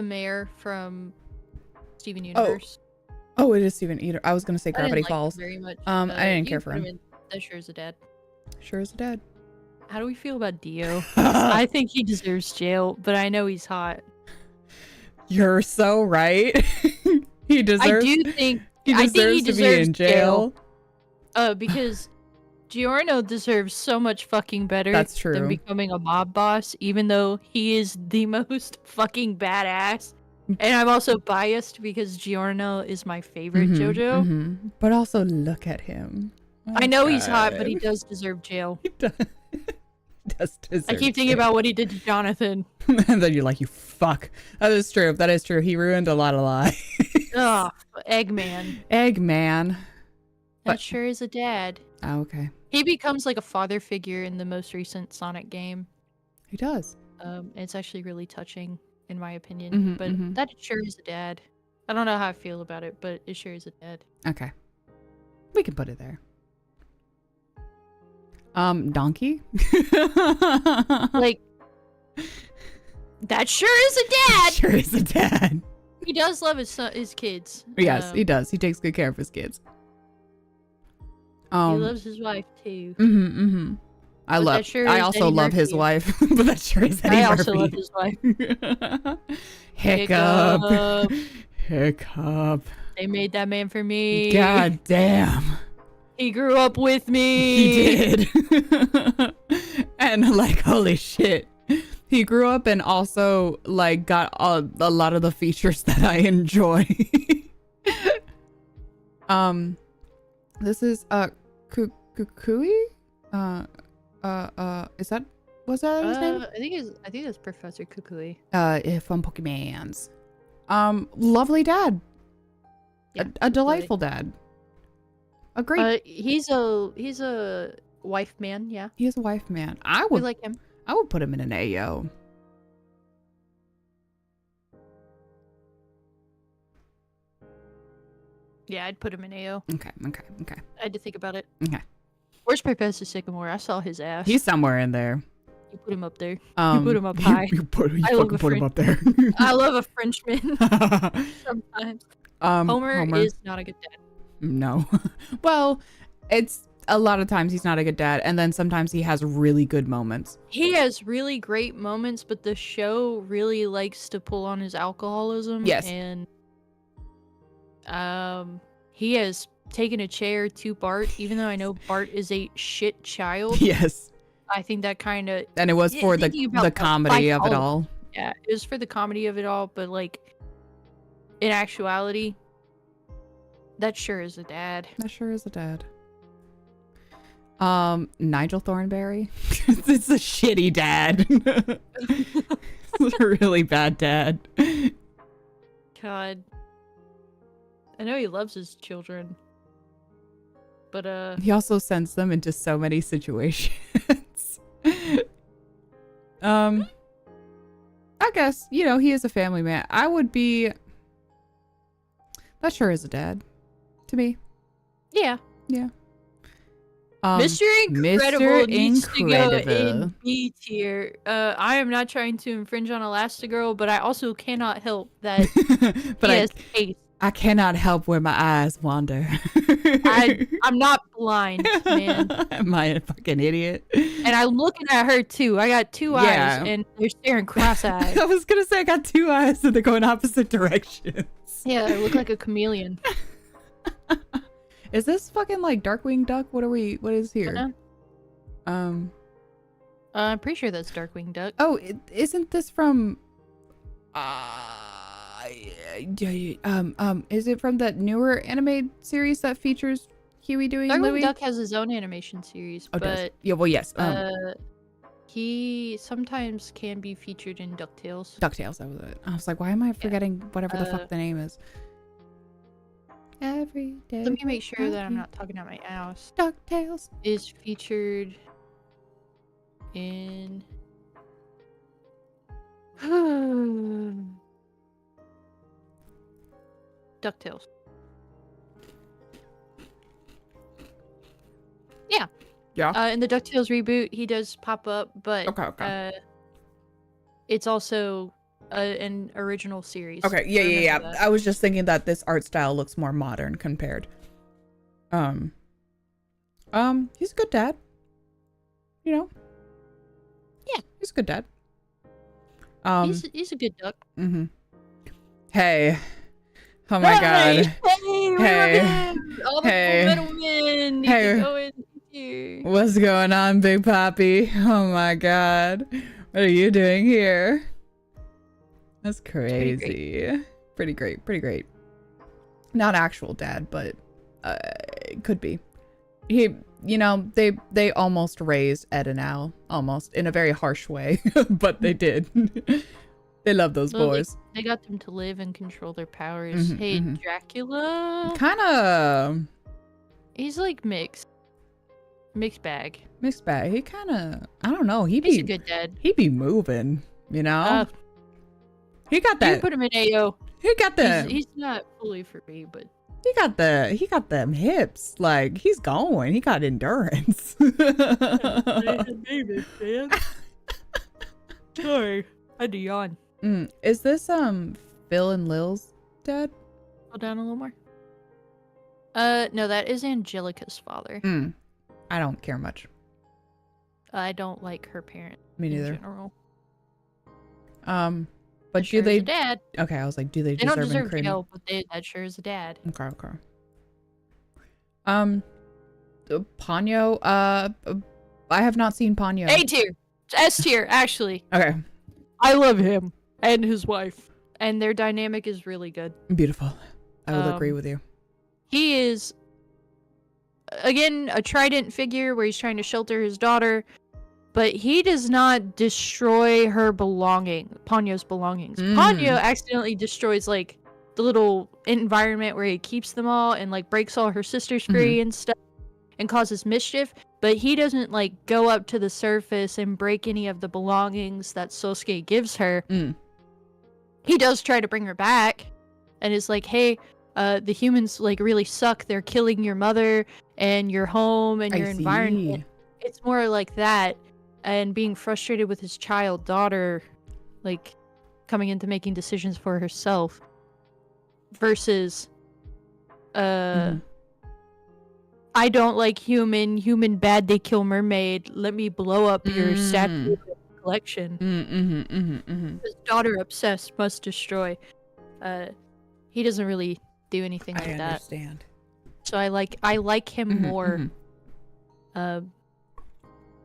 mayor from Steven Universe. Oh, it is Steven Eater. I was gonna say Gravity Falls. Very much. I didn't care for him. That sure is a dad. Sure is a dad. How do we feel about Dio? I think he deserves jail, but I know he's hot. You're so right. He deserves. I do think he deserves to be in jail. Because Giorno deserves so much fucking better That's true. than becoming a mob boss, even though he is the most fucking badass. And I'm also biased because Giorno is my favorite JoJo. But also look at him. Oh, I know he's hot, but he does deserve jail. He does. Deserve I keep thinking about what he did to Jonathan. And then you're like, you fuck. That is true. That is true. He ruined a lot of lives. Ugh, Eggman. Eggman. That sure is a dad. Oh, okay. He becomes like a father figure in the most recent Sonic game. He does. It's actually really touching, in my opinion. But that sure is a dad. I don't know how I feel about it, but it sure is a dad. Okay. We can put it there. Donkey? Like, that sure is a dad! Sure is a dad. He does love his kids. Yes, he does. He takes good care of his kids. He loves his wife, too. I also love his wife, but that sure is Eddie Murphy. I also love his wife. Hiccup. Hiccup. They made that man for me. God damn. He grew up with me. He did. And like, holy shit. He grew up and also like got a lot of the features that I enjoy. This is Kukui? Was that his name? I think it's Professor Kukui. From Pokemans. Lovely dad. Yeah, a delightful dad. A great. He's a wife man. Yeah. He is a wife man. We like him. I would put him in an AO. Yeah, I'd put him in AO. Okay. I had to think about it. Okay. Where's Professor Sycamore? I saw his ass. He's somewhere in there. You put him up there. You put him up high. You fucking put him up there. I love a Frenchman. Sometimes. Homer is not a good dad. No. Well, it's a lot of times he's not a good dad, and then sometimes he has really good moments. He has really great moments, but the show really likes to pull on his alcoholism. Yes. And he has taken a chair to Bart, even though I know Bart is a shit child. Yes. I think that kind of... And it was for the comedy of it all. Yeah, it was for the comedy of it all, but like, in actuality, that sure is a dad. That sure is a dad. Nigel Thornberry. It's a shitty dad. It's a really bad dad. God. I know he loves his children. But he also sends them into so many situations. I guess, he is a family man. I would be... That sure is a dad. To me. Yeah. Yeah. Mr. Incredible needs to go Incredible. in B tier. I am not trying to infringe on Elastigirl, but I also cannot help that But he has taste. I cannot help where my eyes wander. I'm not blind, man. Am I a fucking idiot? And I'm looking at her too. I got two eyes, and they're staring cross-eyed. I was gonna say I got two eyes and they go in opposite directions. Yeah, I look like a chameleon. Is this fucking like Darkwing Duck? What is here? I'm pretty sure that's Darkwing Duck. Oh, isn't this from is it from that newer anime series that features Huey, Dewey, and Darkwing Louie? Duck has his own animation series, but yeah, well, yes. he sometimes can be featured in DuckTales. DuckTales, that was it. I was like, why am I forgetting whatever the fuck the name is? Every day. Let me make sure that I'm not talking out my ass. DuckTales is featured in DuckTales. Yeah. Yeah. In the DuckTales reboot, he does pop up, but okay. It's also an original series. Okay, yeah. I was just thinking that this art style looks more modern compared. He's a good dad. Yeah, he's a good dad. He's a good duck. Mm-hmm. Hey. Oh my god. Hey. All the Metal Men need to go in here. What's going on, Big Papi? Oh my god. What are you doing here? That's crazy. Pretty great. Not actual dad, but it could be. They almost raised Ed and Al, almost in a very harsh way, but they did. They love those boys. They got them to live and control their powers. Hey, Dracula. Kinda. He's like mixed bag. Mixed bag. He kinda. I don't know. He's a good dad. He be moving. He got that. You put him in AO. He got the He's not fully for me, but he got them hips. Like he's going. He got endurance. Sorry, I had to yawn. Is this Phil and Lil's dad? Go down a little more. No, that is Angelica's father. I don't care much. I don't like her parent. Me neither. In general. But sure do they? Is a dad. Okay, I was like, do they They don't deserve deserve jail, but that sure is a dad. Okay. Ponyo. I have not seen Ponyo. A tier, S tier, actually. Okay. I love him and his wife, and their dynamic is really good. Beautiful. I will agree with you. He is, again, a trident figure where he's trying to shelter his daughter, but he does not destroy her Ponyo's belongings. Ponyo accidentally destroys, like, the little environment where he keeps them all and, like, breaks all her sisters free and stuff and causes mischief, but he doesn't, like, go up to the surface and break any of the belongings that Sosuke gives her. He does try to bring her back and is like, hey, the humans, like, really suck. They're killing your mother and your home and your environment. It's more like that, and being frustrated with his child daughter, like, coming into making decisions for herself versus I don't like human bad, they kill mermaid, let me blow up your statue collection. His daughter obsessed, must destroy. He doesn't really do anything like that. I understand. So I like him more.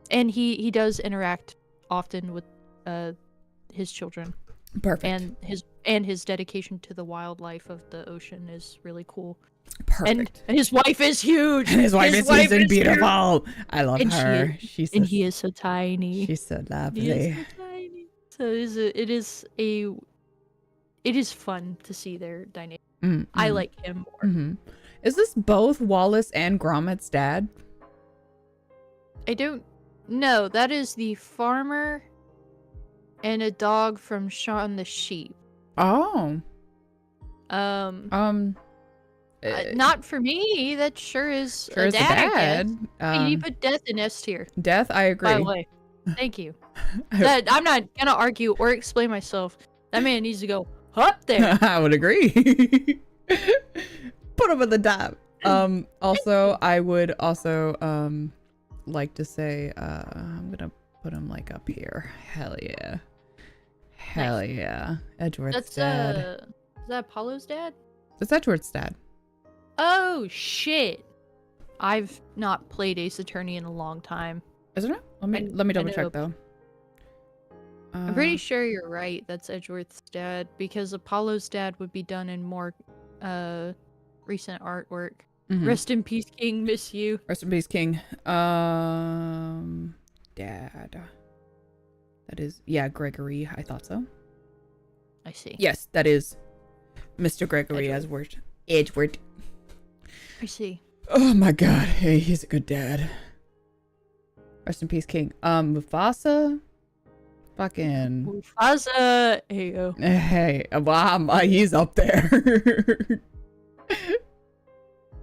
And he does interact often with his children. Perfect. And his dedication to the wildlife of the ocean is really cool. Perfect. And his wife is huge. And his wife is beautiful. Huge. I love her. He is so tiny. She's so lovely. He is so tiny. So it is fun to see their dynamic. I like him more. Is this both Wallace and Gromit's dad? I don't know. That is the farmer and a dog from Shaun the Sheep. Oh. Not for me. That sure is a dad. You put Death in S tier. Death, I agree. By the way, thank you. I'm not gonna argue or explain myself. That man needs to go up there. I would agree. Put him at the top. Also, I would also like to say I'm gonna put him like up here. Hell yeah. Hell nice. Yeah. Edgeworth's dad. Is that Apollo's dad? It's Edgeworth's dad. Oh shit. I've not played Ace Attorney in a long time. Isn't it? Let me double check though. I'm pretty sure you're right. That's Edgeworth's dad, because Apollo's dad would be done in more recent artwork. Rest in peace, King. Miss you. Rest in peace, King. Dad. That is, yeah, Gregory. I thought so. I see. Yes, that is Mr. Gregory Edgeworth. I see. Oh my god. Hey, he's a good dad. Rest in peace, King. Mufasa. Fucking Mufasa. Ayo. Hey, wow, he's up there.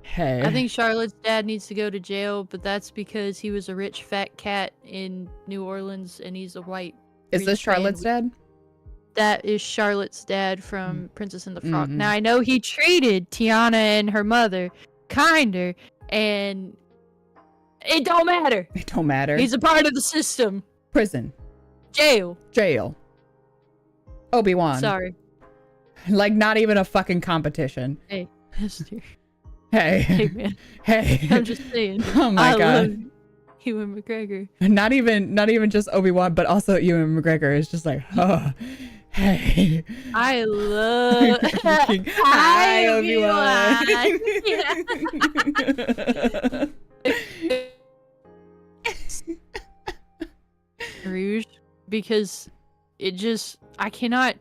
Hey. I think Charlotte's dad needs to go to jail, but that's because he was a rich fat cat in New Orleans and he's a white. Is this Charlotte's dad? That is Charlotte's dad from Princess and the Frog. Now I know he treated Tiana and her mother kinder, and it don't matter. It don't matter. He's a part of the system. Prison. Jail. Obi-Wan. Sorry. Like, not even a fucking competition. Hey. Hey, man. Hey. I'm just saying. Oh my god. Love Ewan McGregor. Not even just Obi-Wan, but also Ewan McGregor is just like, oh, hey. I love. Hi, Obi-Wan. Rouge, because I cannot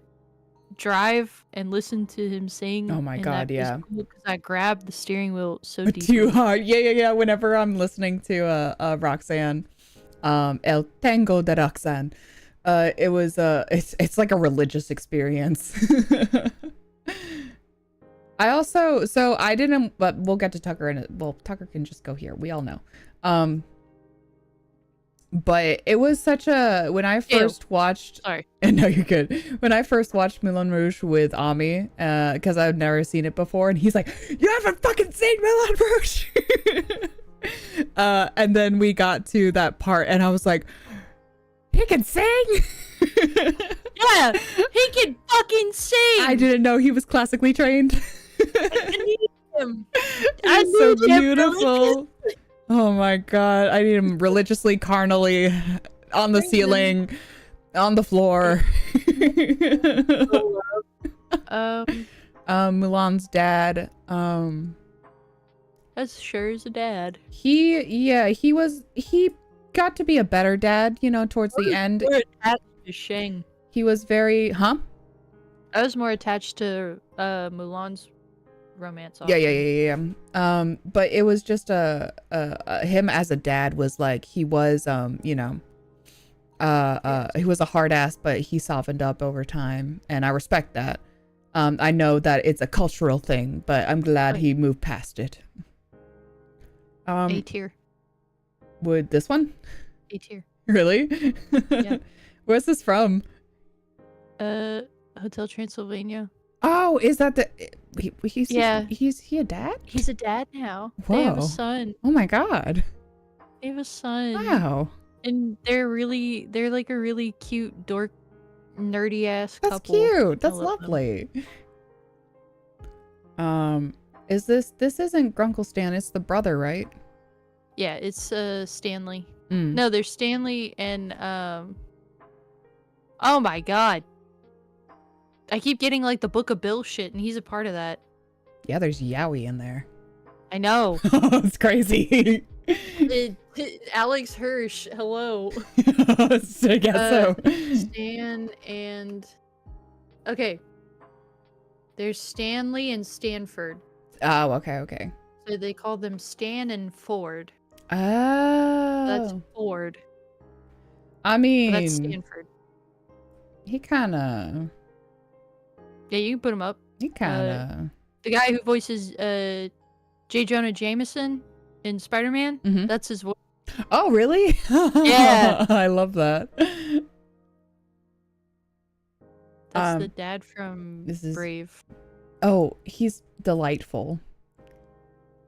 drive and listen to him sing. Oh my god, yeah. Because I grab the steering wheel so deep. Too hard. Yeah. Whenever I'm listening to Roxanne, El Tango de Roxanne, it was it's like a religious experience. I also, so I didn't, but we'll get to Tucker in it. Well, Tucker can just go here. We all know. But it was such a, when I first watched, sorry. No, you're good. When I first watched Moulin Rouge with Ami, because I've never seen it before, and he's like, you haven't fucking seen Moulin Rouge. And then we got to that part and I was like, he can sing. Yeah, he can fucking sing. I didn't know he was classically trained. I need him. He's so beautiful. Oh my god, I need him religiously, carnally, on the ceiling, on the floor. Mulan's dad, that's sure is a dad. he got to be a better dad, you know, towards the end. More attached to Shang. He was very, I was more attached to Mulan's romance. Yeah. But it was just him as a dad was like, he was, you know, he was a hard ass, but he softened up over time, and I respect that. I know that it's a cultural thing, but I'm glad he moved past it. A tier. Would this one? A tier. Really? Yeah. Where's this from? Hotel Transylvania. Oh, is that the? He's he a dad? He's a dad now. Whoa. They have a son. Oh my god. They have a son. Wow. And they're like a really cute dork, nerdy ass couple. That's cute. That's lovely. Is this isn't Grunkle Stan? It's the brother, right? Yeah, it's Stanley. Mm. No, there's Stanley and oh my god. I keep getting like the Book of Bill shit, and he's a part of that. Yeah, there's Yowie in there. I know. It's crazy. Alex Hirsch, hello. I guess so. Stan and okay. There's Stanley and Stanford. Oh, okay. So they call them Stan and Ford. Oh. That's Ford. I mean, that's Stanford. He kind of. Yeah, you can put him up. He kind of. The guy who voices J. Jonah Jameson in Spider-Man. Mm-hmm. That's his voice. Oh, really? Yeah. I love that. That's the dad from Brave. Oh, he's delightful.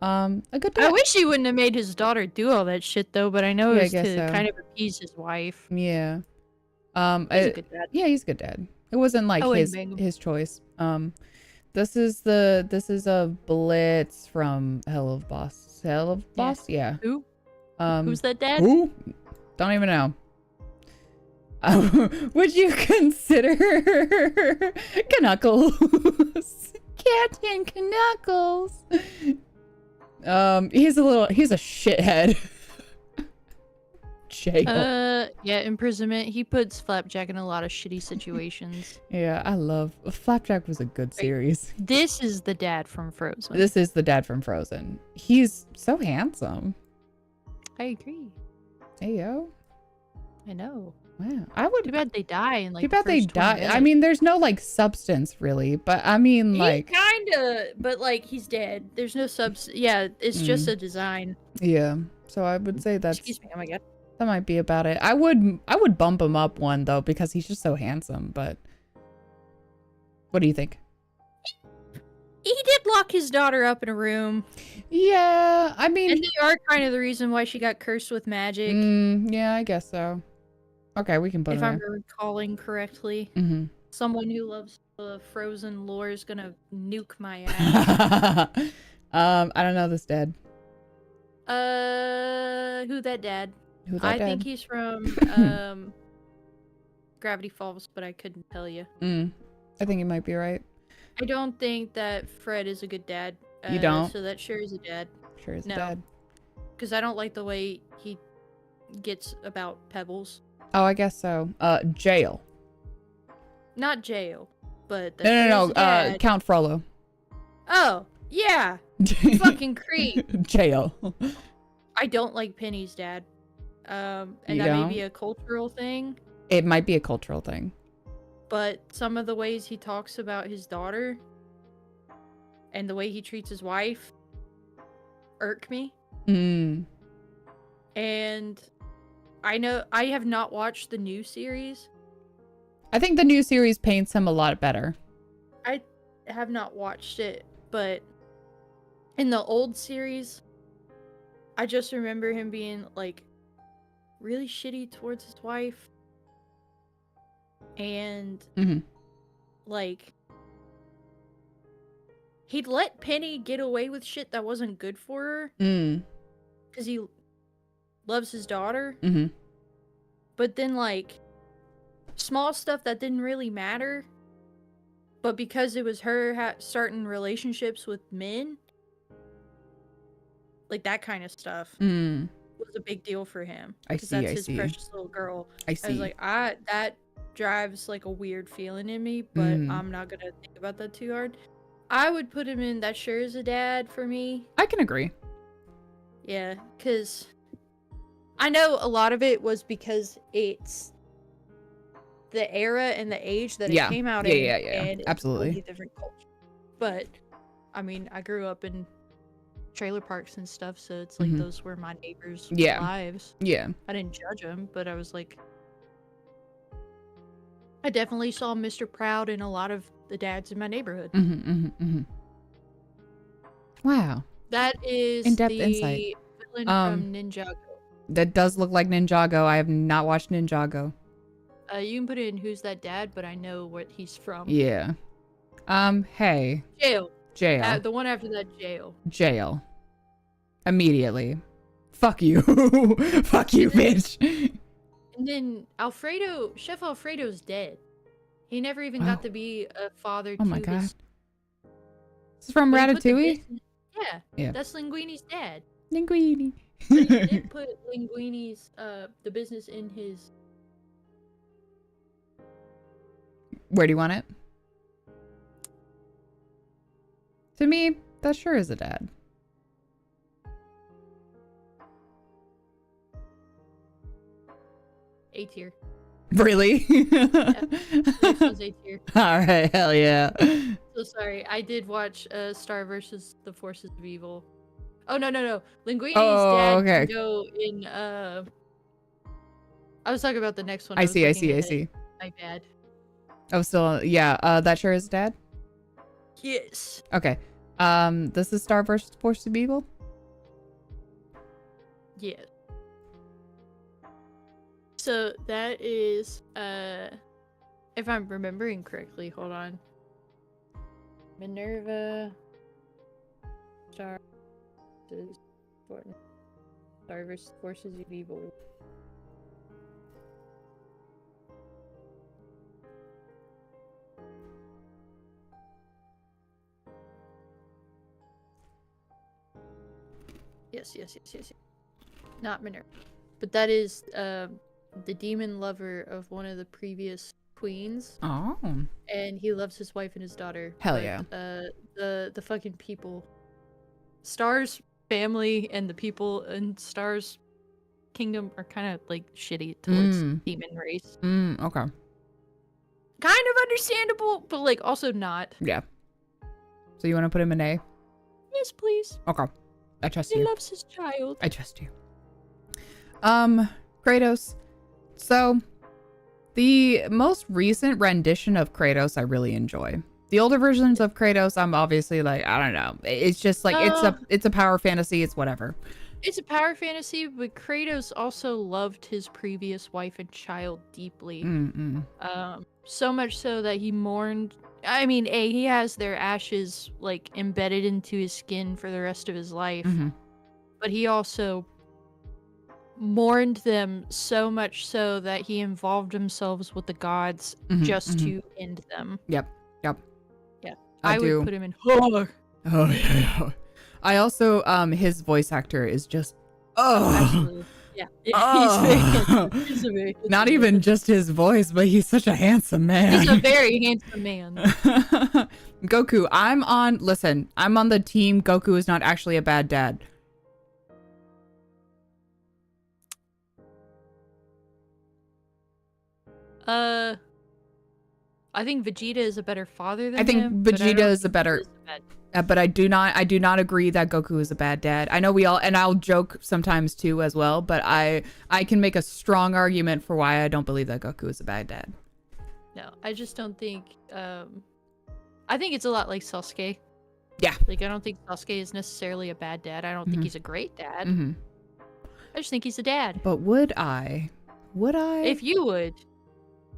A good dad. I wish he wouldn't have made his daughter do all that shit though, but I know it was to kind of appease his wife. Yeah. He's a good dad. Yeah, he's a good dad. It wasn't like his choice. This is a blitz from Hell of Boss. Hell of Boss? Yeah. Who? Who's that dad? Who? Don't even know. Would you consider Knuckles? Captain Knuckles. He's a shithead. Jail. Yeah, imprisonment. He puts Flapjack in a lot of shitty situations. Yeah, I love Flapjack was a good series. This is the dad from Frozen. This is the dad from Frozen. He's so handsome. I agree. Hey yo. I know. Wow. I would. Too bad they die in like. Too bad they die. I mean, there's no like substance really, but I mean like. Kinda, but like he's dead. There's no substance. Yeah, it's just a design. Yeah. So I would say that's. Excuse me. Oh my god. That might be about it. I would bump him up one though because he's just so handsome. But what do you think? He did lock his daughter up in a room. Yeah, I mean, and they are kind of the reason why she got cursed with magic. Yeah, I guess so. Okay, we can put. If I'm recalling correctly, someone who loves the Frozen lore is gonna nuke my ass. I don't know this dad. Who that dad? I think he's from Gravity Falls, but I couldn't tell you. I think you might be right. I don't think that Fred is a good dad. You don't? So that sure is a dad. Sure is a dad. Because I don't like the way he gets about Pebbles. Oh, I guess so. Jail. Not jail, but no. Count Frollo. Oh, yeah. Fucking creep. Jail. I don't like Penny's dad. And that may be a cultural thing. It might be a cultural thing. But some of the ways he talks about his daughter and the way he treats his wife irk me. Mm. And I have not watched the new series. I think the new series paints him a lot better. I have not watched it, but in the old series, I just remember him being like really shitty towards his wife. And like he'd let Penny get away with shit that wasn't good for her. Because he loves his daughter. But then like small stuff that didn't really matter, but because it was her starting relationships with men, like that kind of stuff was a big deal for him. I Because that's his see. precious little girl. I see. I was like, that drives like a weird feeling in me, but I'm not gonna think about that too hard. I would put him in That Sure Is a Dad for me. I can agree. Yeah, because I know a lot of it was because it's the era and the age that it came out in. Yeah. And Absolutely. It's a totally different culture. But, I mean, I grew up in trailer parks and stuff, so it's like those were my neighbors' lives. Yeah. I didn't judge them, but I was like, I definitely saw Mr. Proud in a lot of the dads in my neighborhood. Wow. That is In-depth the insight. villain from Ninjago. That does look like Ninjago. I have not watched Ninjago. You can put in Who's That Dad, but I know what he's from. Yeah. Hey. Jail. Jail. The one after that, Jail. Immediately. Fuck you. Fuck you, bitch. And then Chef Alfredo's dead. He never even got to be a father to Oh my god. his... This is from But he put the Ratatouille? business- Yeah. That's Linguini's dad. Linguini. But he did put Linguini's, the business in his... Where do you want it? To me, that sure is a dad. A tier. Really? This was A tier. Alright, hell yeah. So sorry, I did watch Star versus the Forces of Evil. Oh no. Linguini's dad can go in I was talking about the next one. I see. My bad. Oh, still, yeah, that sure is dad? Yes. Okay. This is Star versus Force of Evil? Yeah. So that is, if I'm remembering correctly, hold on. Minerva, Star versus Forces of Evil. Yes. Not Minerva. But that is the demon lover of one of the previous queens. Oh. And he loves his wife and his daughter. Hell yeah. The fucking people. Star's family and the people in Star's kingdom are kind of like shitty towards demon race. Okay. Kind of understandable, but like also not. Yeah. So you want to put him in A? Yes, please. Okay. I trust you. He loves his child. I trust you. Kratos. So, the most recent rendition of Kratos I really enjoy. The older versions of Kratos, I'm obviously like, I don't know. It's just like, it's a power fantasy. It's whatever. It's a power fantasy, but Kratos also loved his previous wife and child deeply. So much so that he mourned. I mean, he has their ashes like embedded into his skin for the rest of his life. But he also mourned them so much so that he involved himself with the gods just to end them. Yep. Yeah. I would put him in horror. Oh yeah. I also his voice actor is just absolutely. Yeah. He's very handsome. Not even just his voice, but he's such a handsome man. He's a very handsome man. Goku, I'm on the team Goku is not actually a bad dad. I think Vegeta is a better father than him. I think Vegeta is a better. But I do not agree that Goku is a bad dad. I know I'll joke sometimes too as well, but I can make a strong argument for why I don't believe that Goku is a bad dad. No, I just don't think, I think it's a lot like Sasuke. Yeah. Like, I don't think Sasuke is necessarily a bad dad. I don't think he's a great dad. I just think he's a dad. But would I? If you would,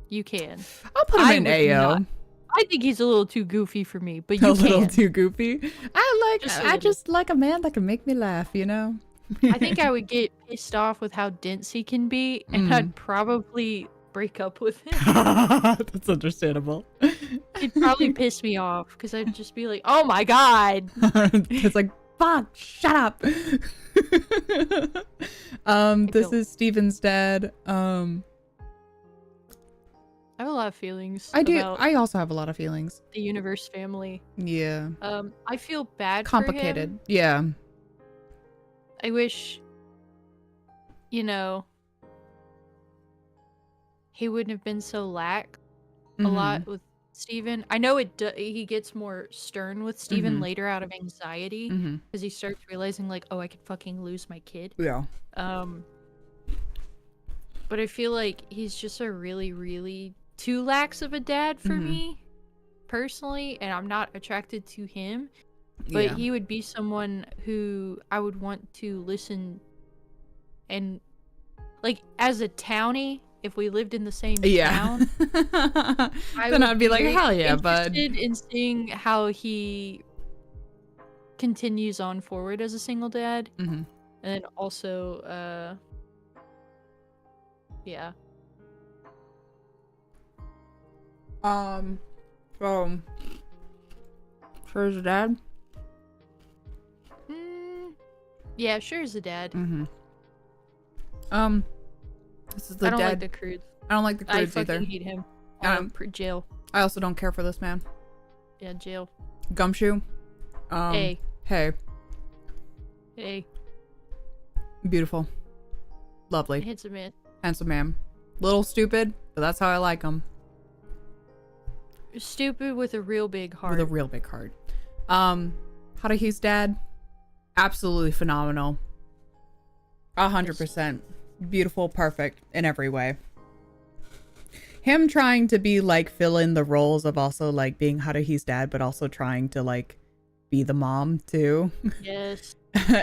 you can. I'll put him in AO. Not. I think he's a little too goofy for me, but a little too goofy. I just like a man that can make me laugh, you know? I think I would get pissed off with how dense he can be, and I'd probably break up with him. That's understandable. It'd probably piss me off, because I'd just be like, oh my god! It's like, fuck, shut up! This is Steven's dad. I have a lot of feelings. I do. I also have a lot of feelings. The universe family. Yeah. I feel bad. Complicated. For him. Yeah. I wish, you know, he wouldn't have been so lax a lot with Steven. I know he gets more stern with Steven later out of anxiety because he starts realizing like, oh, I could fucking lose my kid. Yeah. But I feel like he's just a really, really too lax of a dad for me, personally, and I'm not attracted to him. But he would be someone who I would want to listen and, like, as a townie, if we lived in the same town, then I'd be like, hell yeah, bud. Interested in seeing how he continues on forward as a single dad, and then also, yeah. So, sure is a dad? Yeah, sure is a dad. This is the I don't dad. like the Crudes. I don't like the Crudes either. I fucking hate him. Jail. I also don't care for this man. Yeah, jail. Gumshoe. Hey. Hey. Hey. Beautiful. Lovely. Handsome man. Handsome man. Little stupid, but that's how I like him. Stupid with a real big heart. With a real big heart. Haruhi's dad, absolutely phenomenal. 100%. Beautiful, perfect in every way. Him trying to be like fill in the roles of also like being Haruhi's dad, but also trying to like be the mom too. Yes.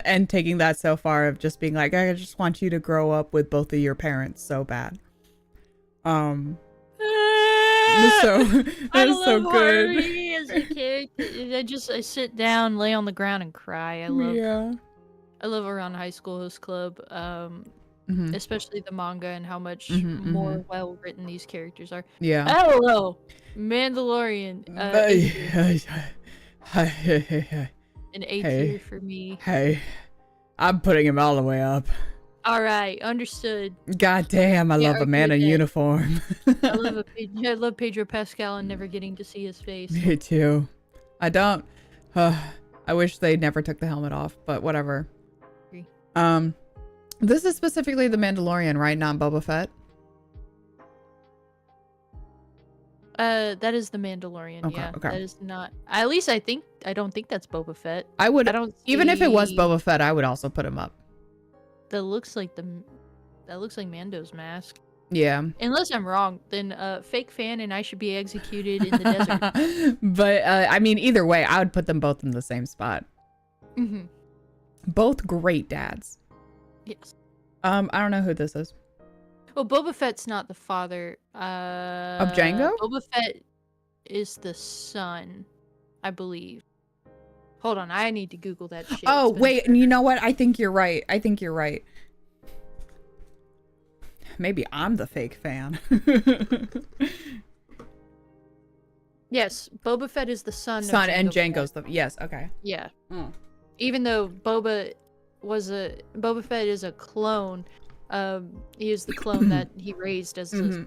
And taking that so far of just being like, I just want you to grow up with both of your parents so bad. That is so good. As a kid, I sit down, lay on the ground, and cry. I love Around High School Host Club, especially the manga and how much more well written these characters are. Yeah. Hello, Mandalorian. An A tier for me. Hey, I'm putting him all the way up. All right, understood. God damn, I love a man in uniform. I love Pedro Pascal and never getting to see his face. Me too. I don't. I wish they never took the helmet off, but whatever. This is specifically the Mandalorian, right? Not Boba Fett. That is the Mandalorian. Okay, yeah, okay. That is not. At least I don't think that's Boba Fett. I don't. Even if it was see- Boba Fett, I would also put him up. That looks like Mando's mask. Yeah. Unless I'm wrong, then fake fan and I should be executed in the desert. But I mean, either way, I would put them both in the same spot. Both great dads. Yes. I don't know who this is. Well, Boba Fett's not the father. Of Jango? Boba Fett is the son, I believe. Hold on, I need to Google that shit. Oh, wait, you know what? I think you're right. Maybe I'm the fake fan. Yes, Boba Fett is the son Son of and Jango Jango's Fett. yes, okay. Yeah. Even though Boba Fett is a clone, he is the clone that he raised as as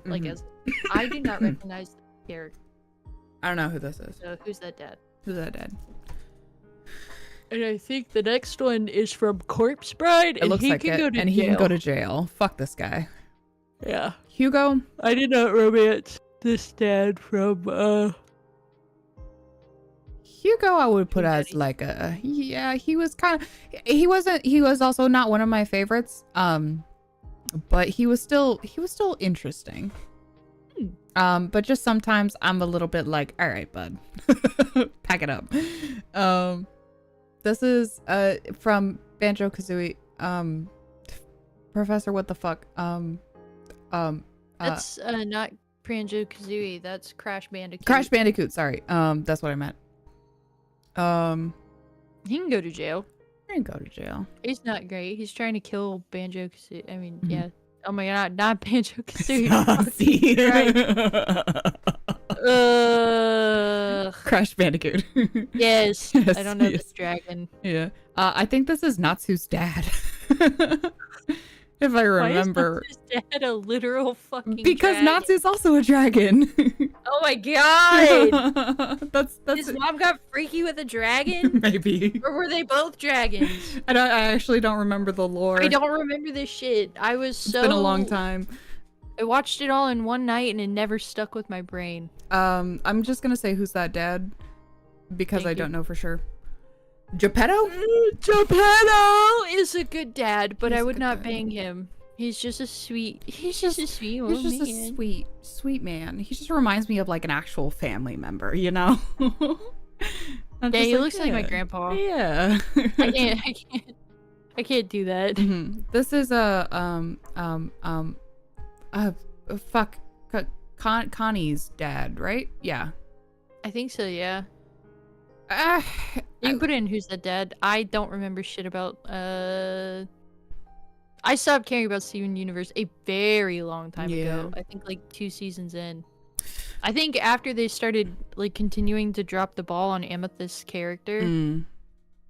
I do not recognize the character. I don't know who this is. So who's that dad? Who's that dad? And I think the next one is from Corpse Bride, It looks like it, and he can go to jail. Fuck this guy. Yeah. Hugo? I did not romance this dad from, Hugo I would put as Daddy. like a, yeah, he was he was also not one of my favorites. But he was still interesting. But just sometimes I'm a little bit like, all right, bud, pack it up. This is from Banjo-Kazooie. Professor, what the fuck? That's not Banjo-Kazooie. That's Crash Bandicoot. Crash Bandicoot. Sorry. That's what I meant. He can go to jail. I didn't go to jail. He's not great. He's trying to kill Banjo-Kazooie. I mean, Mhm. yeah. Oh my god, not Banjo-Kazooie. Crash Bandicoot. Yes. Yes, I don't know yes. this dragon. Yeah. I think this is Natsu's dad. If I remember. Why is Natsu's dad a literal fucking Because dragon? Natsu's also a dragon. Oh my god! that's His mom got freaky with a dragon? maybe. Or were they both dragons? I actually don't remember the lore. I don't remember this shit. It's been a long time. I watched it all in one night and it never stuck with my brain. I'm just gonna say who's that dad because Thank I you. don't know for sure. Geppetto? Geppetto is a good dad, but He's I a would good not dad. bang him. He's just a sweet. He's He's just a sweet old He's just man. a sweet man. He just reminds me of like an actual family member, you know? I'm Yeah, just he looks like my yeah. grandpa. Yeah. I can't do that. Mhm. This is a fuck Connie's dad, right? Yeah. I think so, yeah. Uh, You can put in who's the dad. I don't remember shit about I stopped caring about Steven Universe a very long time ago. I think like 2 seasons in. I think after they started like continuing to drop the ball on Amethyst's character, mm,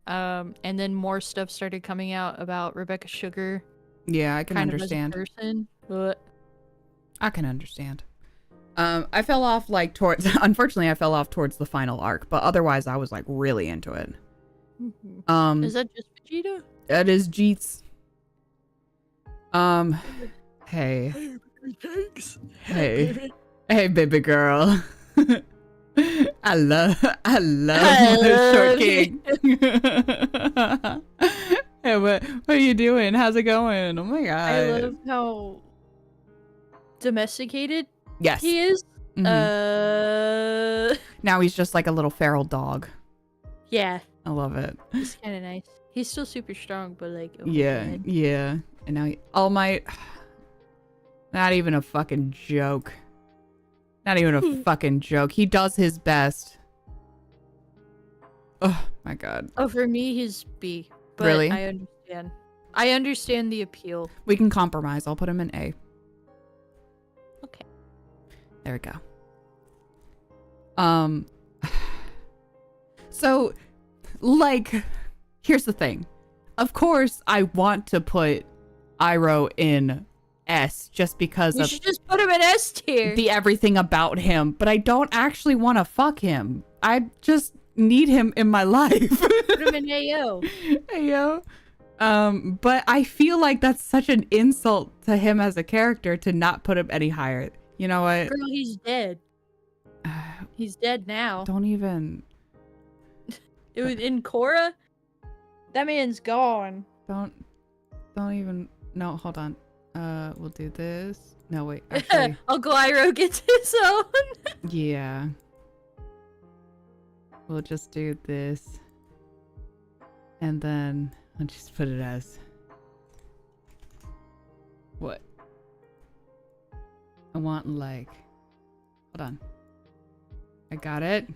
and then more stuff started coming out about Rebecca Sugar yeah, I can kind understand. of as a person. But I can understand. I fell off like towards unfortunately I fell off towards the final arc, but otherwise I was like really into it. is that just Vegeta? That is Jeets. Hey. Hey. Hey, baby girl. I love Short King. Hey, what are you doing? How's it going? Oh my god. I love how domesticated Yes. he is. Mhm. Now he's just like a little feral dog. Yeah, I love it. it's kind of nice. He's still super strong, but like, oh my Yeah, God. yeah. And now All Might. Not even a fucking joke. Not even a fucking joke. He does his best. Oh my god. Oh, for me, he's B. But Really? I understand. I understand the appeal. We can compromise. I'll put him in A. Okay. There we go. So, like, here's the thing. Of course, I want to put Iroh in S just because You of should just put him in S tier. the everything about him, but I don't actually want to fuck him. I just need him in my life. Put him in AO. Hey, yo. But I feel like that's such an insult to him as a character to not put him any higher. You know what? Girl, he's dead. He's dead now. Don't even. It was in Korra. That man's gone. Don't even. No, hold on. We'll do this. No, wait. Actually, Uncle Iroh gets his own. yeah. We'll just do this. And then I'll just put it as. What? I want like. Hold on. I got it.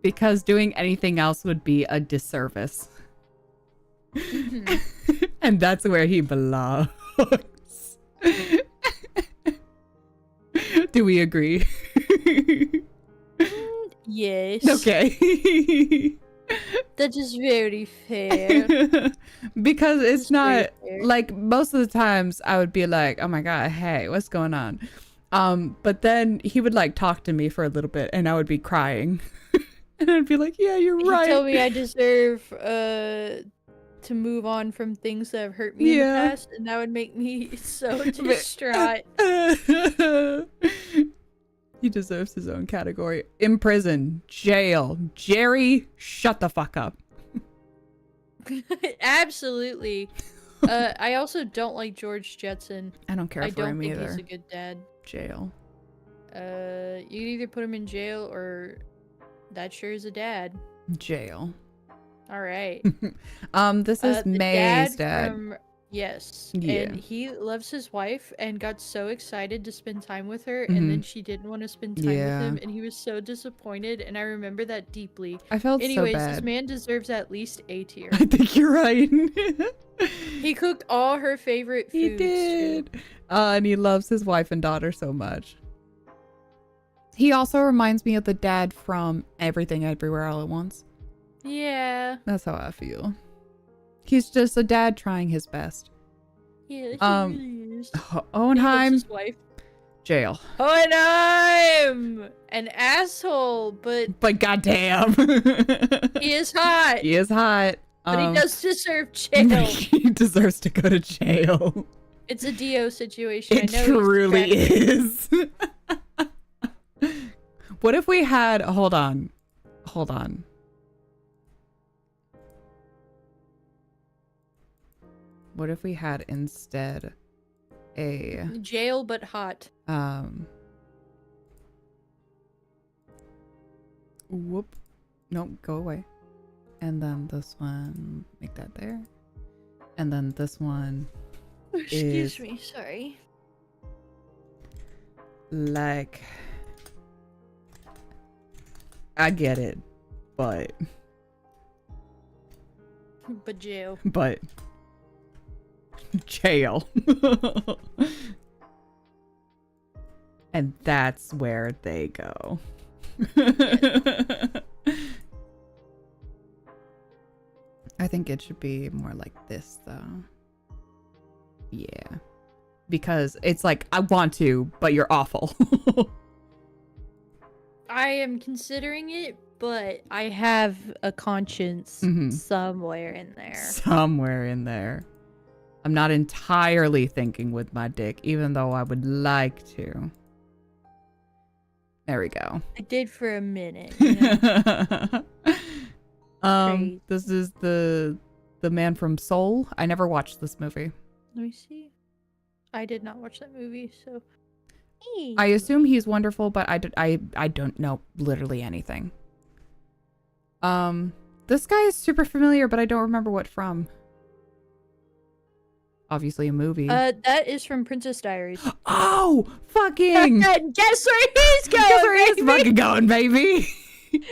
Because doing anything else would be a disservice. And that's where he belongs. Do we agree? Yes. Okay. That is very fair. Because it's That's very not fair. like most of the times I would be like, oh my god, hey, what's going on? But then he would like talk to me for a little bit and I would be crying. And I'd be like, yeah, you're He right. told me I deserve to move on from things that have hurt me in the past, and that would make me so distraught. He deserves his own category. In prison, jail, Jerry, shut the fuck up. Absolutely. I also don't like George Jetson. I don't care for him either. I don't think he's a good dad. Jail. You can either put him in jail or that sure is a dad. Jail. All right. This is May's dad. Yes. Yeah. And he loves his wife and got so excited to spend time with her, and then she didn't want to spend time with him, and he was so disappointed, and I remember that deeply. I felt so bad. This man deserves at least A tier. I think you're right. He cooked all her favorite foods. He did. And he loves his wife and daughter so much. He also reminds me of the dad from Everything Everywhere All at Once. Yeah. That's how I feel. He's just a dad trying his best. Yeah, he really is. Owenheim. His wife. Jail. Owenheim! An asshole, but goddamn. he is hot. He is hot. But he does deserve jail. He deserves to go to jail. It's a Dio situation. It truly is. What if we had... Hold on. What if we had instead a... Jail but hot. Whoop. Nope, go away. And then this one, make that there. And then this one Excuse me, sorry. Like... I get it, but... But jail. But... Jail. And that's where they go. I think it should be more like this, though. Yeah. Because it's like, I want to, but you're awful. I am considering it, but I have a conscience somewhere in there. Somewhere in there. I'm not entirely thinking with my dick, even though I would like to. There we go. I did for a minute. You know? This is the man from Soul. I never watched this movie. Let me see. I did not watch that movie, so. I assume he's wonderful, but I don't know literally anything. This guy is super familiar, but I don't remember what from. Obviously a movie. That is from Princess Diaries. Oh, fucking! Guess where he's going, Guess where he's fucking going, baby!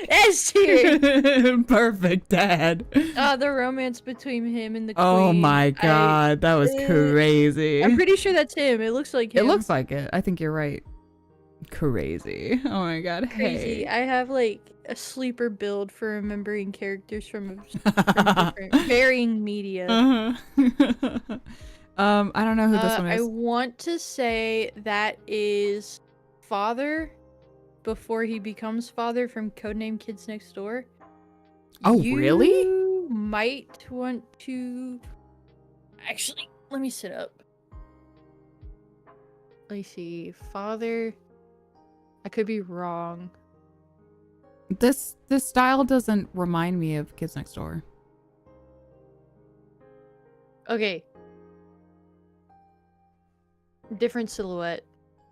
S tier! Perfect, Dad. The romance between him and the queen. Oh my god, that was crazy. I'm pretty sure that's him. It looks like him. It looks like it. I think you're right. Crazy. Oh my god, crazy. Hey. I have like a sleeper build for remembering characters from different varying media. I don't know who this one is. I want to say that is Father before he becomes Father from Codename Kids Next Door. Oh, really? You might want to... Actually, let me sit up. Let me see. Father... I could be wrong. This style doesn't remind me of Kids Next Door. Okay. Different silhouette.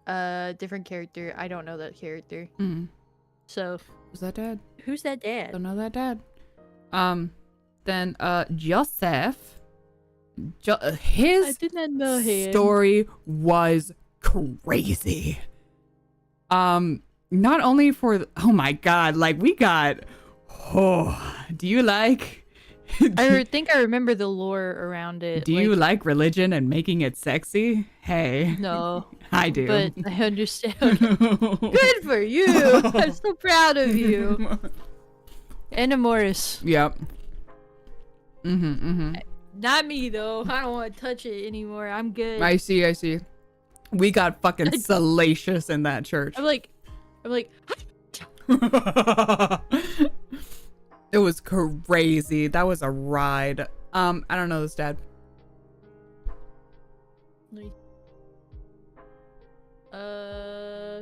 Different character. I don't know that character. So. Is that Dad? Who's that dad? Don't know that Dad. Then Joseph. His I did not know him. Story was crazy. Not only for oh my god, like we got do you like I think I remember the lore around it. Do you like religion and making it sexy? Hey. No. I do. But I understand. Good for you. I'm so proud of you. Anna Morris. Yep. Not me though. I don't want to touch it anymore. I'm good. I see. We got fucking salacious in that church. I'm like It was crazy. That was a ride. I don't know this dad.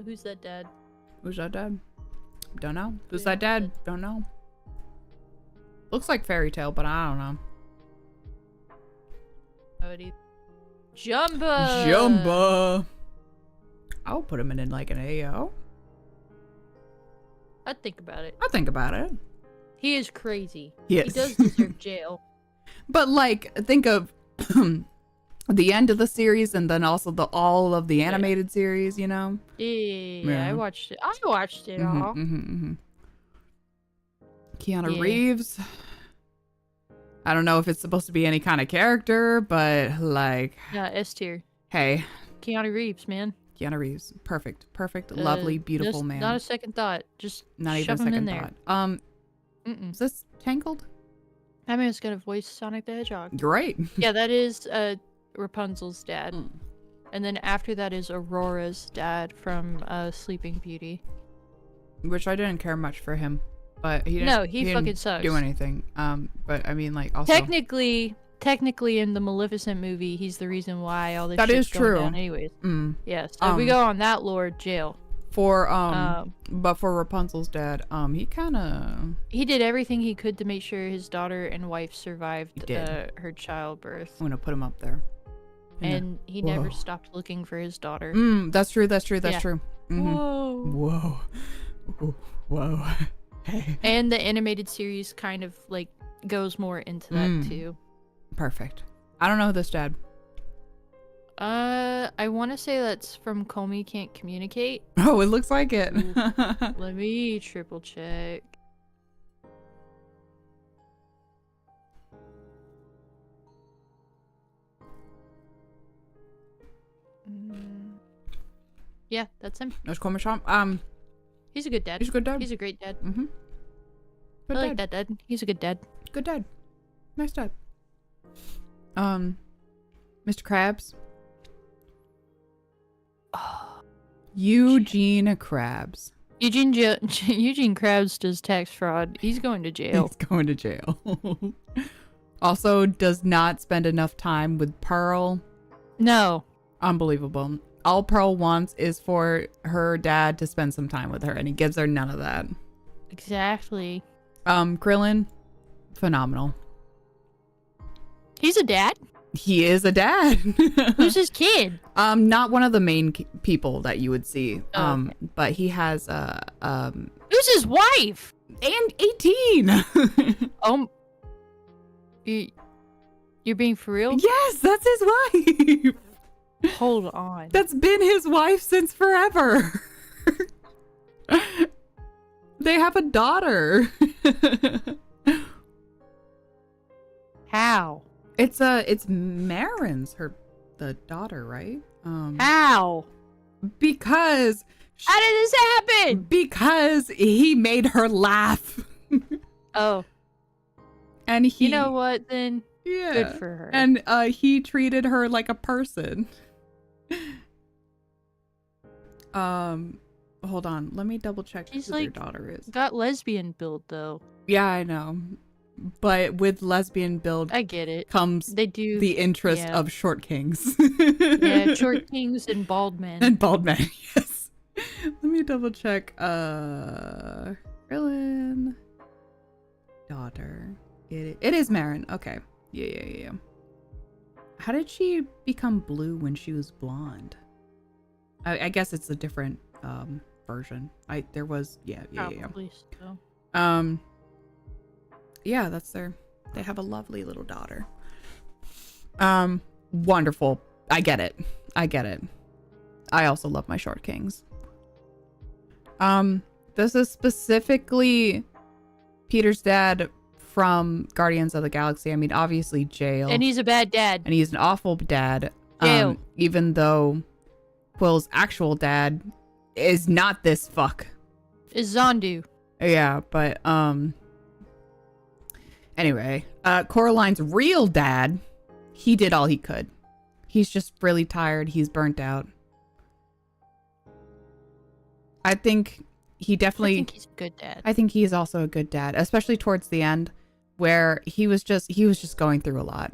Who's that dad? Who's that dad? Don't know. Who's that dad? Don't know. Looks like fairy tale, but I don't know. Jumba. Jumba. I'll put him in like an AO. I'd think about it. I'll think about it. He is crazy. Yes. He does deserve jail. But like, think of the end of the series and then also all of the animated series, you know? Yeah, I watched it. I watched it all. Keanu Reeves. I don't know if it's supposed to be any kind of character, but like... Yeah, S tier. Hey. Keanu Reeves, man. Keanu Reeves. Perfect. Lovely, beautiful man. Not a second thought. Just not even shove a him in second there. thought. Is this Tangled? That man's gonna voice Sonic the Hedgehog. You're right. Yeah, that is Rapunzel's dad. And then after that is Aurora's dad from Sleeping Beauty. Which I didn't care much for him. But he didn't, no, he fucking didn't sucks. do anything. But I mean, like, also technically in the Maleficent movie, he's the reason why all this that shit's is true. going down anyways. Yeah, so if we go on that lore, jail. But for Rapunzel's dad, he did everything he could to make sure his daughter and wife survived her childbirth. I'm gonna put him up there. And he never stopped looking for his daughter. That's true. That's true. Whoa. Whoa. Hey. And the animated series kind of like goes more into that too. Perfect. I don't know this dad. I want to say that's from Call Me Can't Communicate. Oh, it looks like it. Let me triple check. Yeah, that's him. That's Komishan. He's a good dad. He's a good dad. He's a great dad. Good I like that dad. He's a good dad. Good dad. Nice dad. Mr. Krabs. Eugene Krabs. Eugene Krabs does tax fraud. He's going to jail. He's going to jail. Also, does not spend enough time with Pearl. No. Unbelievable. All Pearl wants is for her dad to spend some time with her, and he gives her none of that. Exactly. Krillin, phenomenal. He's a dad? He is a dad. Who's his kid? Not one of the main people that you would see. Okay. But he has Who's his wife? and 18. You're being for real? Yes, that's his wife. Hold on. That's been his wife since forever. They have a daughter. How? It's Marin's the daughter, right? How? Because how did this happen? Because he made her laugh. Oh. And he, you know what then? Yeah. Good for her. And he treated her like a person. Hold on. Let me double check She's who like their daughter is. Got lesbian build though. Yeah, I know. But with lesbian build, I get it. Comes they do the interest of short kings. Yeah, short kings and bald men. And bald men, yes. Let me double check. Krillin daughter. It is Marin. Okay. Yeah. How did she become blue when she was blonde? I guess it's a different version. There was Probably so. Yeah, they have a lovely little daughter. Wonderful. I get it. I also love my short kings. This is specifically Peter's dad from Guardians of the Galaxy. I mean, obviously jail. And he's a bad dad. And he's an awful dad. Jail. Even though Quill's actual dad is not this fuck. Is Zondu. Yeah, but anyway, Coraline's real dad, he did all he could. He's just really tired. He's burnt out. I think he's a good dad. I think he's also a good dad, especially towards the end where he was just going through a lot.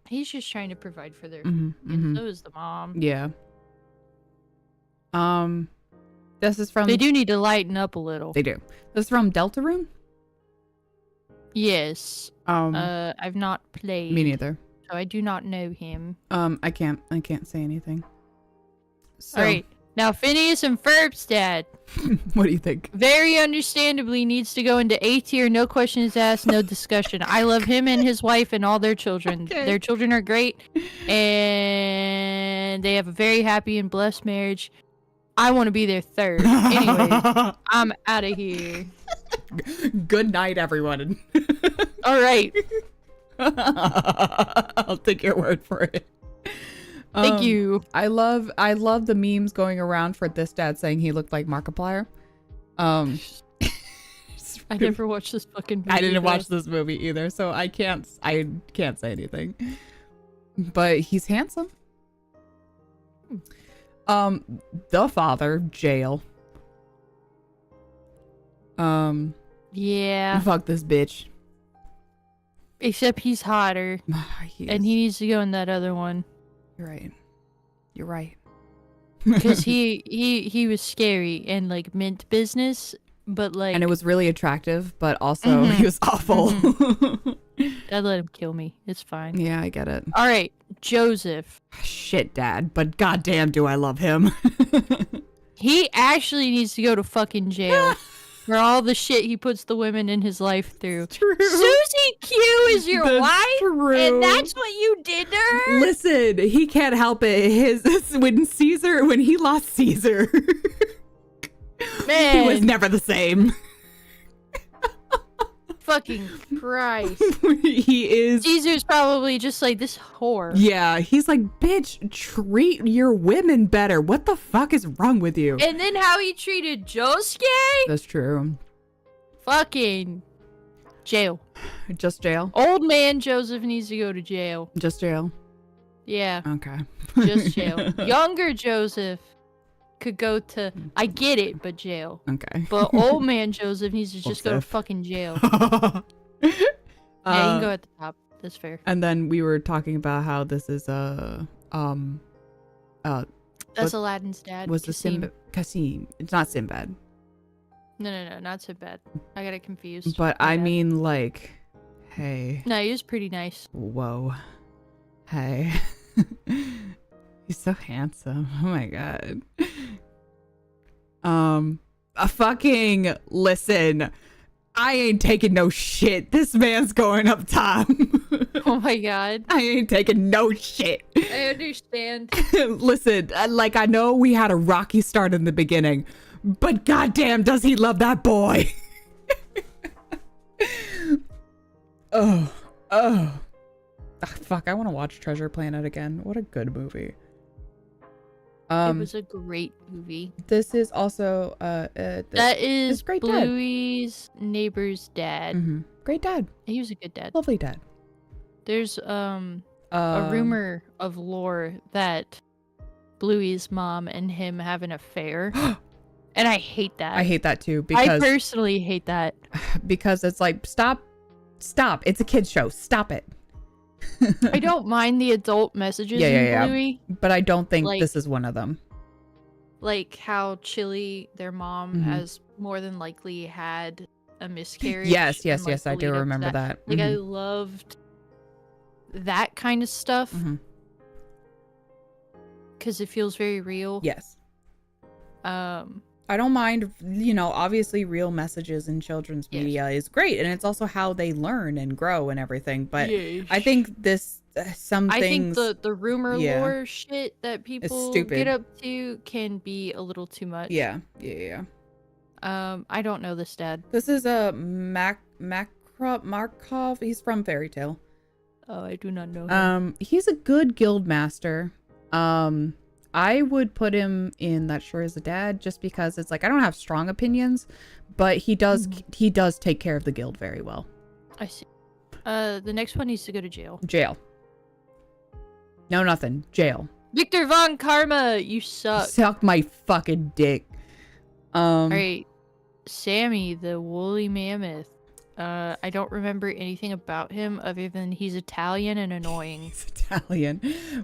He's just trying to provide for their Mhm, and mhm. so is the mom. Yeah. This is from. They do need to lighten up a little. They do. This is from Deltarune. Yes. I've not played. Me neither. So I do not know him. I can't say anything. So, All right. Now Phineas and Ferb's dad, what do you think? very understandably, needs to go into A tier. No questions asked, no discussion. I love him and his wife and all their children. Okay. Their children are great, and they have a very happy and blessed marriage. I want to be their third. Anyway, I'm out of here. Good night, everyone. All right. I'll take your word for it. Thank you. I love the memes going around for this dad saying he looked like Markiplier. I never watched this fucking movie. I didn't watch this movie either, so I can't say anything. But he's handsome. The father, Jail. Yeah. Fuck this bitch. Except he's hotter, and he needs to go in that other one. You're right. Because he was scary and like meant business, but like, and it was really attractive, but also he was awful. I'd let him kill me. It's fine. Yeah, I get it. All right, Joseph. Shit, Dad, but goddamn, do I love him. He actually needs to go to fucking jail for all the shit he puts the women in his life through. True. Susie Q is your That's wife, true. and that's what you did to her. Listen, he can't help it. When he lost Caesar, Man, he was never the same. fucking Christ. He is. Caesar's probably just like this whore. Yeah, he's like, bitch, treat your women better. What the fuck is wrong with you? And then how he treated Josuke? That's true. Fucking jail. Just jail? Old man Joseph needs to go to jail. Just jail? Yeah, Okay. just jail. Younger Joseph could go to, I get it, but jail. Okay. But old man Joseph needs to just go to fucking jail. Yeah, you can go at the top. That's fair. And then we were talking about how this is That's Aladdin's dad. was the Kasim. Kasim. It's not Sinbad. No, not so bad. I got it confused. But My I bad. mean, like, hey. No, he was pretty nice. Whoa. Hey. He's so handsome. Oh my god. Fucking listen. I ain't taking no shit. This man's going up top. Oh my god. I ain't taking no shit. I understand. Listen, like I know we had a rocky start in the beginning, but goddamn does he love that boy. Oh. Fuck, I want to watch Treasure Planet again. What a good movie. It was a great movie. This is also That is Great Dad. Bluey's neighbor's dad. Great dad. He was a good dad. Lovely dad. There's a rumor of lore that Bluey's mom and him have an affair. And I hate that. I hate that too I personally hate that. because it's like stop. It's a kid's show. Stop it. I don't mind the adult messages Yeah. in Bluey. But I don't think Like- this is one of them. Like how Chili, their mom, has more than likely had a miscarriage. Yes. and, like, I the do lead up to remember that. Like I loved that kind of stuff because it feels very real. Yes. I don't mind, obviously real messages in children's media is great. And it's also how they learn and grow and everything. But I think this, I think the rumor lore shit that people stupid. get up to can be a little too much. Yeah. I don't know this dad. This is a Markov. He's from Fairy Tale. Oh, I do not know him. He's a good guild master. I would put him in That Sure Is a Dad just because it's like I don't have strong opinions, but he does take care of the guild very well. I see. The next one needs to go to jail. Jail. No, nothing. Jail. Victor Von Karma, you suck. Suck my fucking dick. All right, Sammy, the woolly mammoth. I don't remember anything about him other than he's Italian and annoying. He's Italian.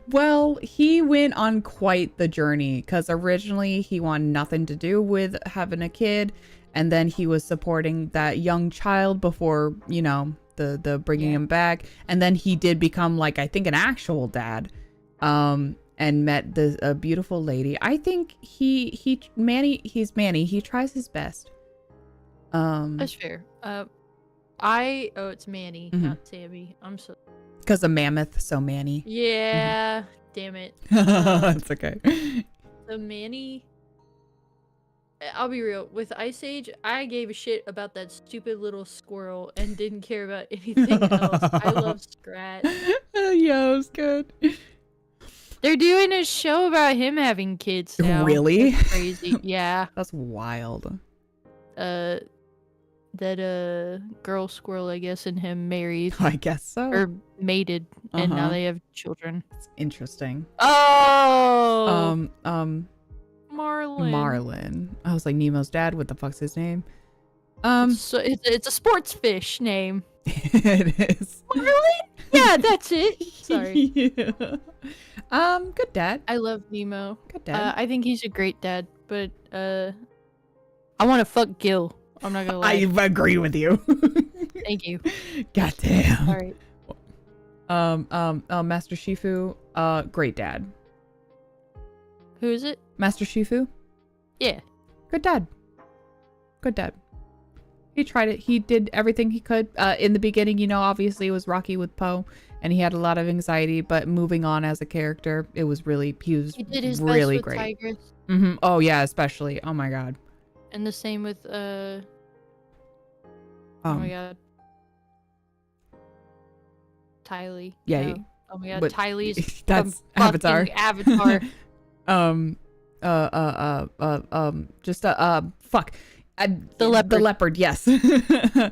Well, he went on quite the journey because originally he wanted nothing to do with having a kid, and then he was supporting that young child before, you know, the bringing him back, and then he did become, like, I think, an actual dad, and met a beautiful lady. I think he's Manny. He tries his best. That's fair. It's Manny, not Sammy. I'm so. Because a mammoth, so Manny. Yeah, damn it. It's okay. The Manny. I'll be real. With Ice Age, I gave a shit about that stupid little squirrel and didn't care about anything else. I love Scrat. Yeah, it was good. They're doing a show about him having kids now. Really? That's crazy. Yeah. That's wild. That girl squirrel, I guess, and him married. I guess so. Or mated, and now they have children. It's interesting. Oh! Marlin. I was like, Nemo's dad. What the fuck's his name? So it's a sports fish name. It is. Marlin? Yeah, that's it. Sorry. Yeah. Good dad. I love Nemo. Good dad. I think he's a great dad, but I want to fuck Gil. I'm not gonna lie. I agree with you. Thank you. Goddamn. All right. Master Shifu. Great dad. Who is it? Master Shifu. Yeah. Good dad. Good dad. He tried it. He did everything he could. In the beginning, you know, obviously it was rocky with Poe, and he had a lot of anxiety. But moving on as a character, he did his really best with great. Tigress. Oh yeah, especially. Oh my god. And the same with oh my god. Tylee. Yeah. No. Oh my god, Tylee's that's Avatar. Avatar. Fuck. The leopard. The leopard, yes. It's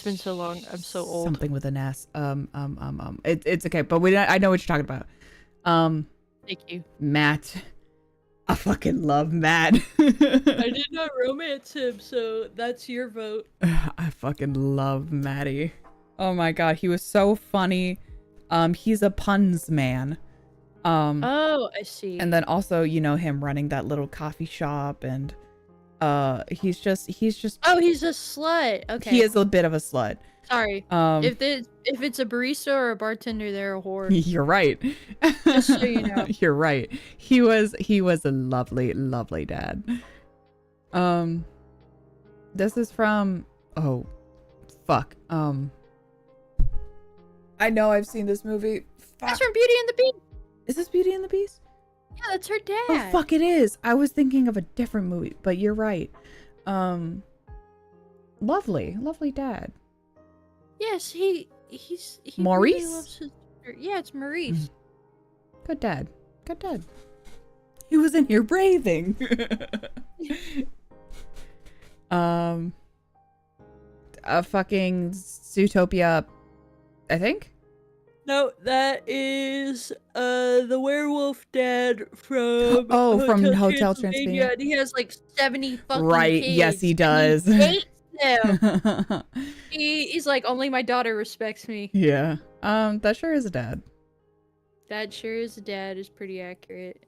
been so long. I'm so old. Something with an S. It's okay, but I know what you're talking about. Thank you. Matt. I fucking love Matt. I did not romance him, so that's your vote. I fucking love Matty. Oh my god, he was so funny. He's a puns man. Oh, I see. And then also, you know, him running that little coffee shop, and he's just oh, he's a slut. Okay. He is a bit of a slut. Sorry. If it's a barista or a bartender, they're a whore. You're right. Just so you know. You're right. He was a lovely, lovely dad. This is from fuck. I know I've seen this movie. Fuck. That's from Beauty and the Beast. Is this Beauty and the Beast? Yeah, that's her dad. Oh fuck, it is. I was thinking of a different movie, but you're right. Lovely dad. Yes, he Maurice? really loves his... Yeah, it's Maurice. Good dad. Good dad. He was in here raving. A fucking Zootopia, I think. No, that is the werewolf dad from from Hotel Transylvania. And he has like 70 fucking right, kids. yes he does. He hates them. He's like, only my daughter respects me. Yeah. That sure is a dad. That sure is a dad is pretty accurate.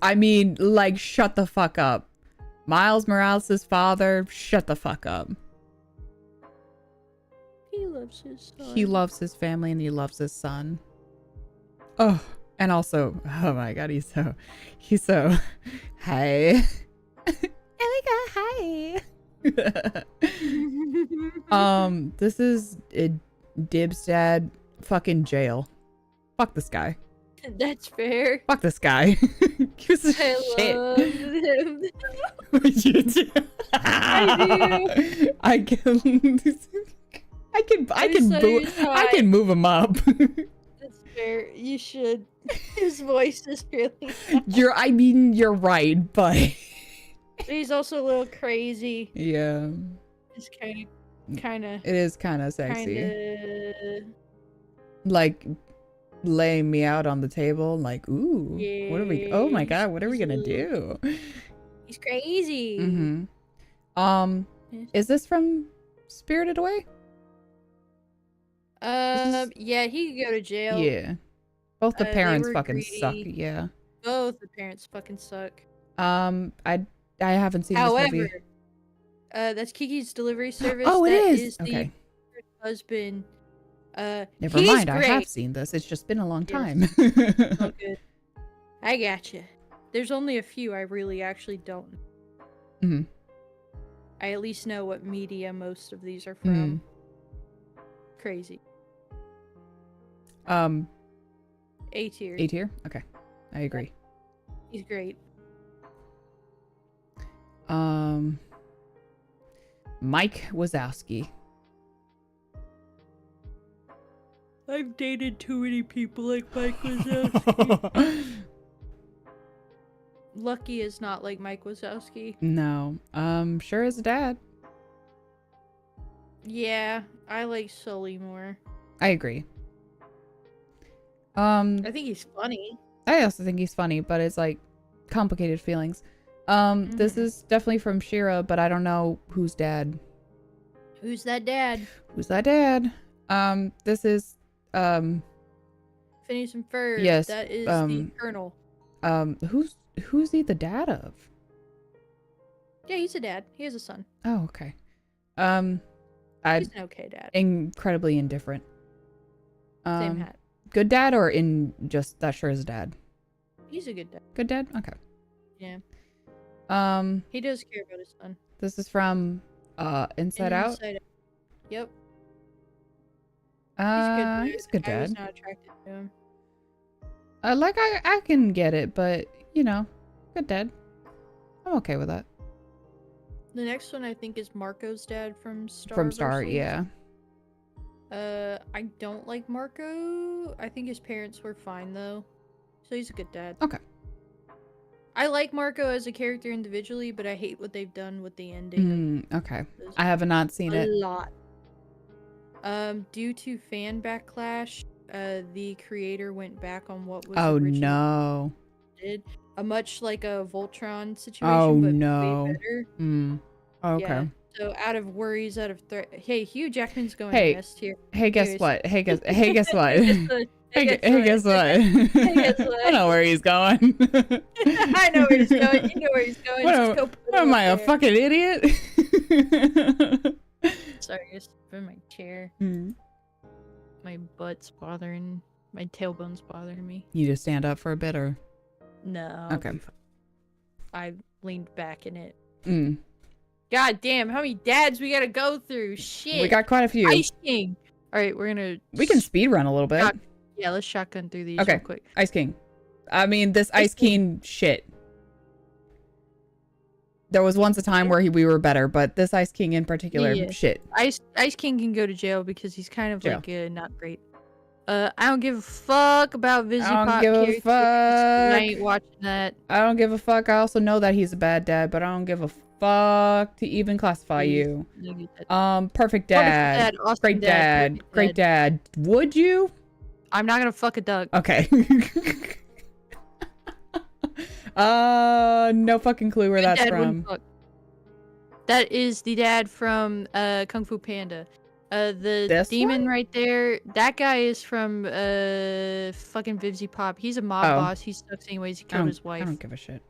I mean, like, shut the fuck up. Miles Morales' father, shut the fuck up. He loves his son. He loves his family and he loves his son. Oh, and also, oh my god, he's so, hi. Oh my god, hi. This is Dib's dad, fucking jail. Fuck this guy. That's fair. Fuck this guy. Gives a shit. Love him. You do. I do. I can move him up. That's fair. You should. His voice is really You're right, but he's also a little crazy. yeah. It's kind of. It is kind of sexy. Kinda... Like laying me out on the table, like, ooh, yeah, what are we? Oh my god, what are we gonna do? He's crazy. Yes. Is this from Spirited Away? Yeah, he could go to jail. Yeah. Both the They parents were fucking suck. greedy. Yeah. Both the parents fucking suck. I haven't seen this However, movie. that's Kiki's Delivery Service. Oh, it That is. the Okay. husband. Never he's mind. great. I have seen this. It's just been a long time. Oh, good. I gotcha. There's only a few I really actually don't know. Mm-hmm. I at least know what media most of these are from. Crazy. A tier. A tier? Okay. I agree. He's great. Mike Wazowski. I've dated too many people like Mike Wazowski. Lucky is not like Mike Wazowski. No. Sure is dad. Yeah, I like Sully more. I agree. I think he's funny. I also think he's funny, but it's like complicated feelings. This is definitely from Shira, but I don't know who's dad. Who's that dad? Who's that dad? This is Phineas and Ferb. Yes. That is the Colonel. Who's he the dad of? Yeah, he's a dad. He has a son. Oh, okay. He's an okay dad. Incredibly indifferent. Same hat. Good dad or in just that sure is dad? He's a good dad. Good dad? Okay. Yeah. He does care about his son. This is from Inside Out. Inside Out. Yep. He's a good I dad. was not attracted to him. Like I can get it, but you know, good dad. I'm okay with that. The next one I think is Marco's dad from Star. From Star, versus. yeah. I don't like Marco. I think his parents were fine though, so he's a good dad. Okay. I like Marco as a character individually, but I hate what they've done with the ending. Okay. I have not seen it. A lot. Due to fan backlash, the creator went back on what was originally no. did. Much like a Voltron situation, Oh but no. way better. Okay. Yeah. So out of worries, out of threat. Hey, Hugh Jackman's going Hey. S tier. Hey, guess Anyways. what? Hey, guess what? Hey, Guess what? guess what? I know where he's going. I know where he's going. You know where he's going. Just go put What it am up I, a there. fucking idiot? Sorry, I just in my chair. Hmm. My butt's bothering. My tailbone's bothering me. You just stand up for a bit, or? No. Okay. I leaned back in it. Mm. God damn, how many dads we gotta go through? Shit. We got quite a few. Ice King. All right, we're gonna. We can speed run a little bit. Yeah, let's shotgun through these Okay. real quick. Ice King. I mean, this Ice King shit. There was once a time where we were better, but this Ice King in particular, Yeah. shit. Ice King can go to jail because he's kind of Jail. like not great. I don't give a fuck about Vizzy I don't Pop give a characters. fuck. I ain't watching that. I don't give a fuck. I also know that he's a bad dad, but I don't give a fuck to even classify you. Perfect dad. Awesome Great dad. perfect Great dad. Would you? I'm not gonna fuck a duck. Okay. No fucking clue where Good that's dad wouldn't from. fuck. That is the dad from Kung Fu Panda. The This demon one? right there, that guy is from fucking Vivzy Pop. He's a mob Oh. boss. He sucks anyways. He killed his wife. I don't give a shit.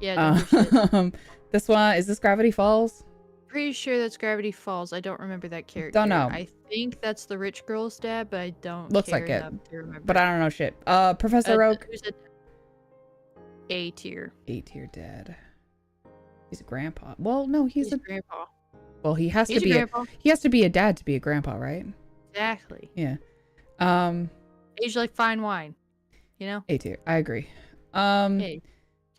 Yeah, don't give a shit. This one, is this Gravity Falls? Pretty sure that's Gravity Falls. I don't remember that character. Don't know. I think that's the rich girl's dad, but I don't Looks care like it. enough to remember. But I don't know shit. Professor Oak. Who's that? A tier. A tier dad. He's a grandpa. Well, no, he's a grandpa. well, he has He's to be grandpa. he has to be a dad to be a grandpa, right? Exactly. Yeah. Age like fine wine. You know? A tier. I agree. Hey.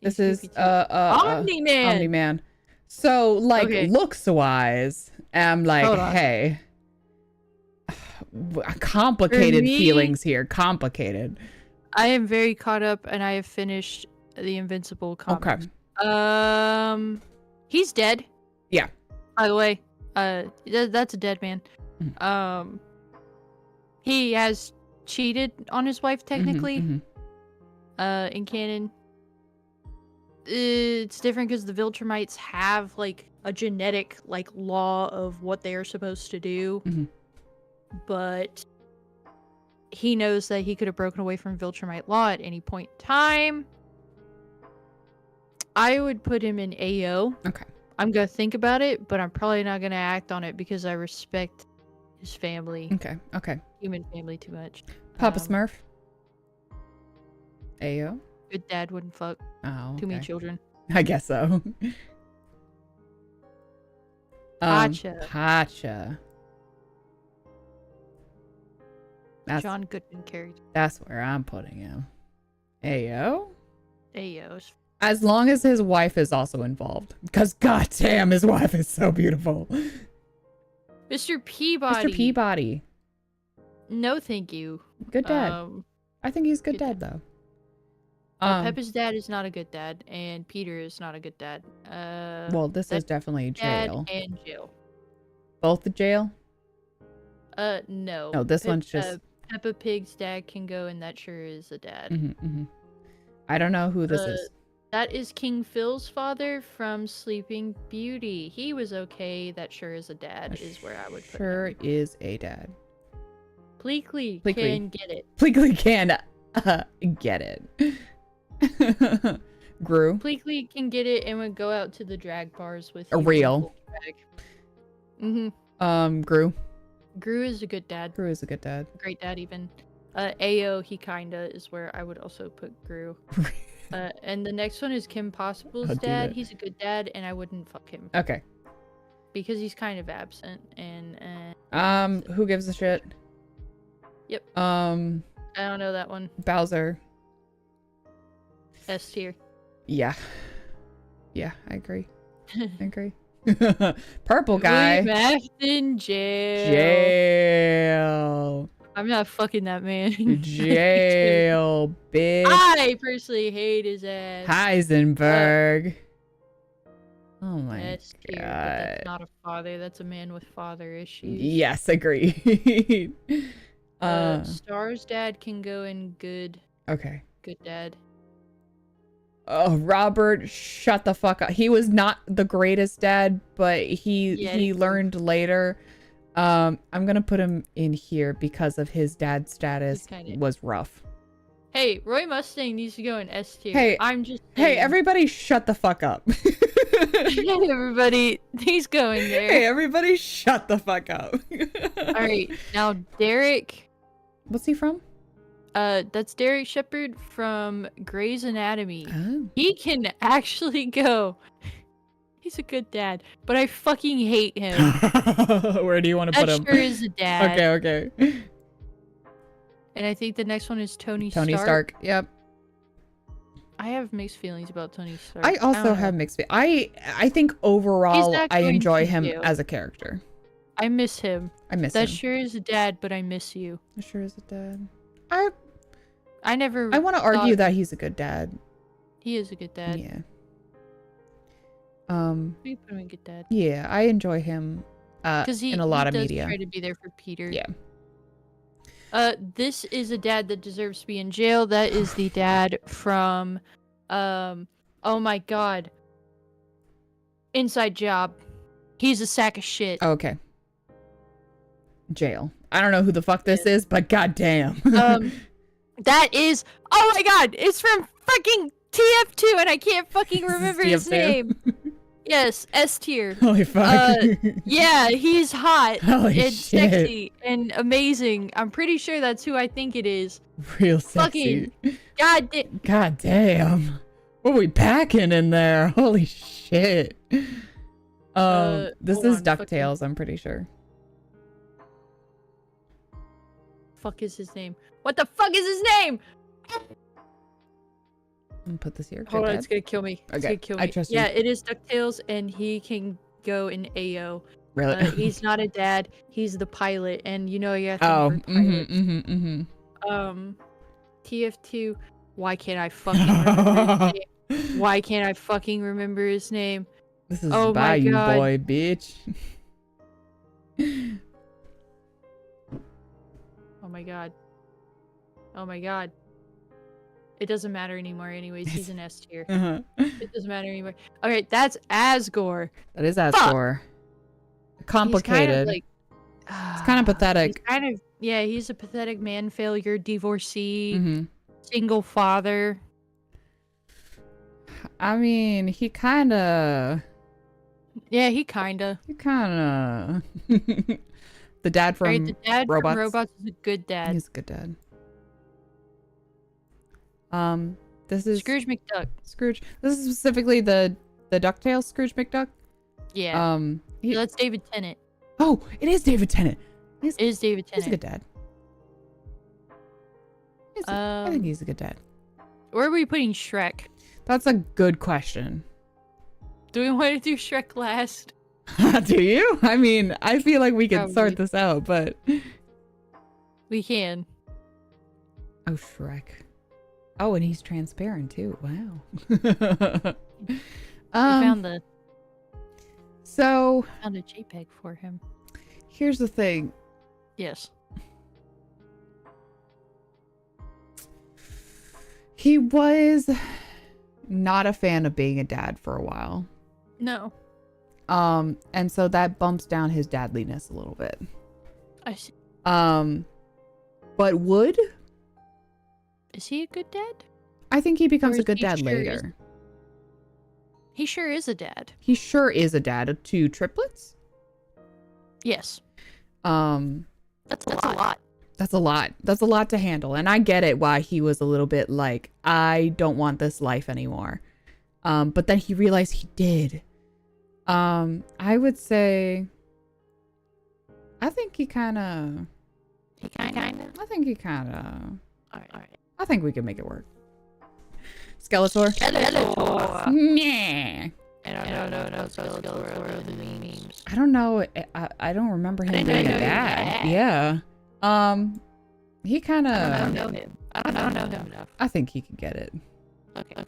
This he's is goofy too. Omni-Man. Omni-Man. So like Okay. looks wise, I'm like, Hold on. hey. Complicated me- feelings here. Complicated. I am very caught up and I have finished the Invincible comics. Okay. He's dead. Yeah. By the way, that's a dead man. He has cheated on his wife technically. Mhm. In canon. it's different because the Viltrumites have like a genetic like law of what they are supposed to do, but he knows that he could have broken away from Viltrumite law at any point in time. I would put him in AO. Okay. I'm gonna think about it, but I'm probably not gonna act on it because I respect his family. Okay. Human family too much. Papa Smurf. Ayo. Good dad wouldn't fuck too many children. I guess so. Hacha. John Goodman character. That's where I'm putting him. Ayo. Ayo's. As long as his wife is also involved. Because goddamn, his wife is so beautiful. Mr. Peabody. Mr. Peabody. No, thank you. Good dad. I think he's good dad, though. Peppa's dad is not a good dad, and Peter is not a good dad. Well, this is definitely jail. Dad and jail. Both the jail? No. No, this one's just... Peppa Pig's dad can go, and that sure is a dad. I don't know who this is. That is King Phil's father from Sleeping Beauty. He was okay. That sure is a dad, is where I would put him. Sure is a dad. Pleakley can get it. Pleakley can get it. Gru. Pleakley can get it and would go out to the drag bars with a real. Gru. Gru is a good dad. Gru is a good dad. Great dad, even. Ao, he kinda is where I would also put Gru. And the next one is Kim Possible's dad. He's a good dad, and I wouldn't fuck him. Okay. Because he's kind of absent, and who gives a shit? Yep. I don't know that one. Bowser. S tier. Yeah. Yeah, I agree. I agree. Purple guy. Left in jail. Jail. I'm not fucking that man. Jail, bitch. I personally hate his ass. Heisenberg. Oh my S tier, god. but that's not a father. That's a man with father issues. Yes, agreed. Star's dad can go in good. Okay. Good dad. Oh, Robert, shut the fuck up. He was not the greatest dad, but he learned later. I'm gonna put him in here because of his dad's status was rough. Hey, Roy Mustang needs to go in S tier. Hey, I'm just saying. Hey, everybody shut the fuck up. Hey, everybody, he's going there. Hey, everybody shut the fuck up. Alright, now Derek. What's he from? That's Derek Shepherd from Grey's Anatomy. Oh. He can actually go. He's a good dad, but I fucking hate him. Where do you want to put him? That sure is a dad. Okay. And I think the next one is Tony Stark. Tony Stark, yep. I have mixed feelings about Tony Stark. I also have mixed feelings. I think overall I enjoy him as a character. I miss him. I miss him. That sure is a dad, but I miss you. That sure is a dad. I want to argue that he's a good dad. He is a good dad. Yeah. We put him in good dad. Yeah, I enjoy him in a lot of media. Try to be there for Peter. Yeah. This is a dad that deserves to be in jail. That is the dad from oh my god. Inside Job. He's a sack of shit. Okay. Jail. I don't know who the fuck this is, but goddamn. That is, oh my god, it's from fucking TF2 and I can't fucking remember his name. Yes, S tier. Holy fuck. Yeah, he's hot and shit. sexy and amazing. I'm pretty sure that's who I think it is. Real sexy. Fucking God damn. What are we packing in there? Holy shit. This is DuckTales, I'm pretty sure. Fuck is his name? What the fuck is his name? I'm gonna put this here. Hold on, it's gonna kill me. It's okay, gonna kill me. I trust you. Yeah, it is DuckTales, and he can go in AO. Really? He's not a dad. He's the pilot, and you know you have to pilots. TF2. Why can't I fucking remember his name? Why can't I fucking remember his name? This is Bayou Boy, bitch. Oh my god. Oh my god. It doesn't matter anymore anyways. He's an S tier. Uh-huh. It doesn't matter anymore. Okay, that's Asgore. That is Asgore. Complicated. It's kind of pathetic. He's a pathetic man failure, divorcee, single father. I mean, he kind of... Yeah, he kind of. The dad from the dad Robots. From Robots is a good dad. He's a good dad. This is Scrooge McDuck. Scrooge. This is specifically the DuckTales Scrooge McDuck. Yeah. That's David Tennant. Oh, it is David Tennant. It is David Tennant. He's a good dad. I think he's a good dad. Where are we putting Shrek? That's a good question. Do we want to do Shrek last? Do you? I mean, I feel like we can sort this out, but... We can. Oh, Shrek. Oh, and he's transparent, too. Wow. We found a JPEG for him. Here's the thing. Yes. He was not a fan of being a dad for a while. No. And so that bumps down his dadliness a little bit. I see. But Wood? Is he a good dad? I think he becomes a good dad later. He sure is a dad. He sure is a dad to triplets? Yes. That's a lot. That's a lot. That's a lot to handle. And I get it why he was a little bit like, I don't want this life anymore. But then he realized he did. I would say, I think he kind of. I think he kind of. All right. I think we can make it work. Skeletor. Nah. I don't know Skeletor the memes. I don't know. I don't remember him being a dad. Yeah. He kind of. I don't know him. I don't know him enough. I think he could get it. Okay.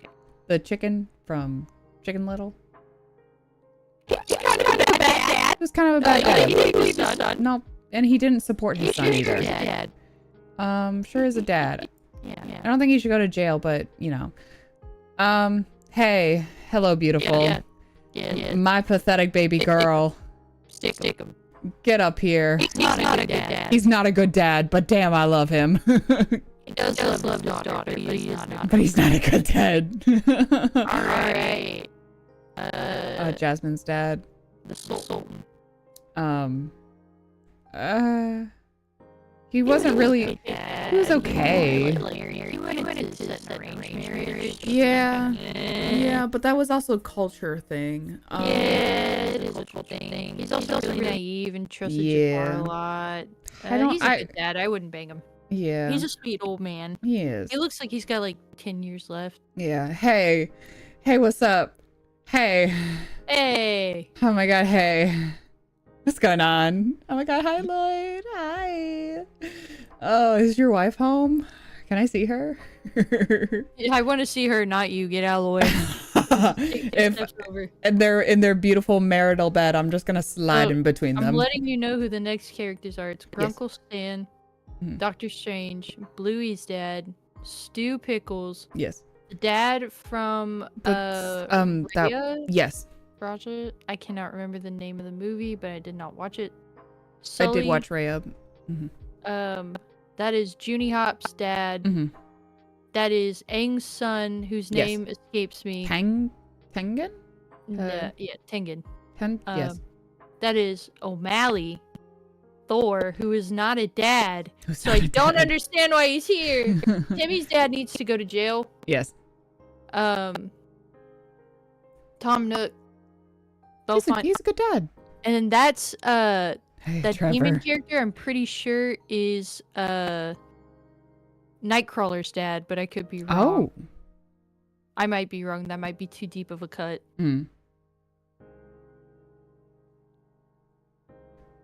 The chicken from Chicken Little. He's kind of a bad dad. He was kind of a bad dad. He didn't his son. No, and he didn't support his son either. Dad. Sure is a dad. Yeah. I don't think he should go to jail, but you know. Hey, hello, beautiful. Yeah. My pathetic baby girl. Stick him. Get up here. He's not a good dad. He's not a good dad, but damn, I love him. He does love his daughter, but he's not a good dad. All right. Jasmine's dad. The Sultan. He wasn't really. He was okay. He went into an arranged marriage. Yeah, but that was also a culture thing. It is a culture thing. He's also really naive and trusted Jafar a lot. He's a good dad. I wouldn't bang him. Yeah. He's a sweet old man. He is. He looks like he's got like 10 years left. Yeah. Hey, what's up? Hey. Oh my god, hey. What's going on? Oh my god, hi Lloyd. Hi. Oh, is your wife home? Can I see her? I want to see her, not you. Get out of the way. And they're in their beautiful marital bed, I'm just gonna slide in between them. I'm letting you know who the next characters are. It's Grunkle Stan, Doctor Strange, Bluey's dad, Stu Pickles. Yes. The dad from Raya? Yes. Raja. I cannot remember the name of the movie, but I did not watch it. I did watch Raya. That is Junie Hop's dad. That is Aang's son, whose name escapes me. Tengen? Yeah, Tengen. Yes. That is O'Malley, Thor, who is not a dad. So I don't understand why he's here. Timmy's dad needs to go to jail. Yes. Tom Nook. He's a good dad. And then that's Hey, that Trevor. demon character I'm pretty sure is Nightcrawler's dad, but I could be wrong. Oh. I might be wrong. That might be too deep of a cut.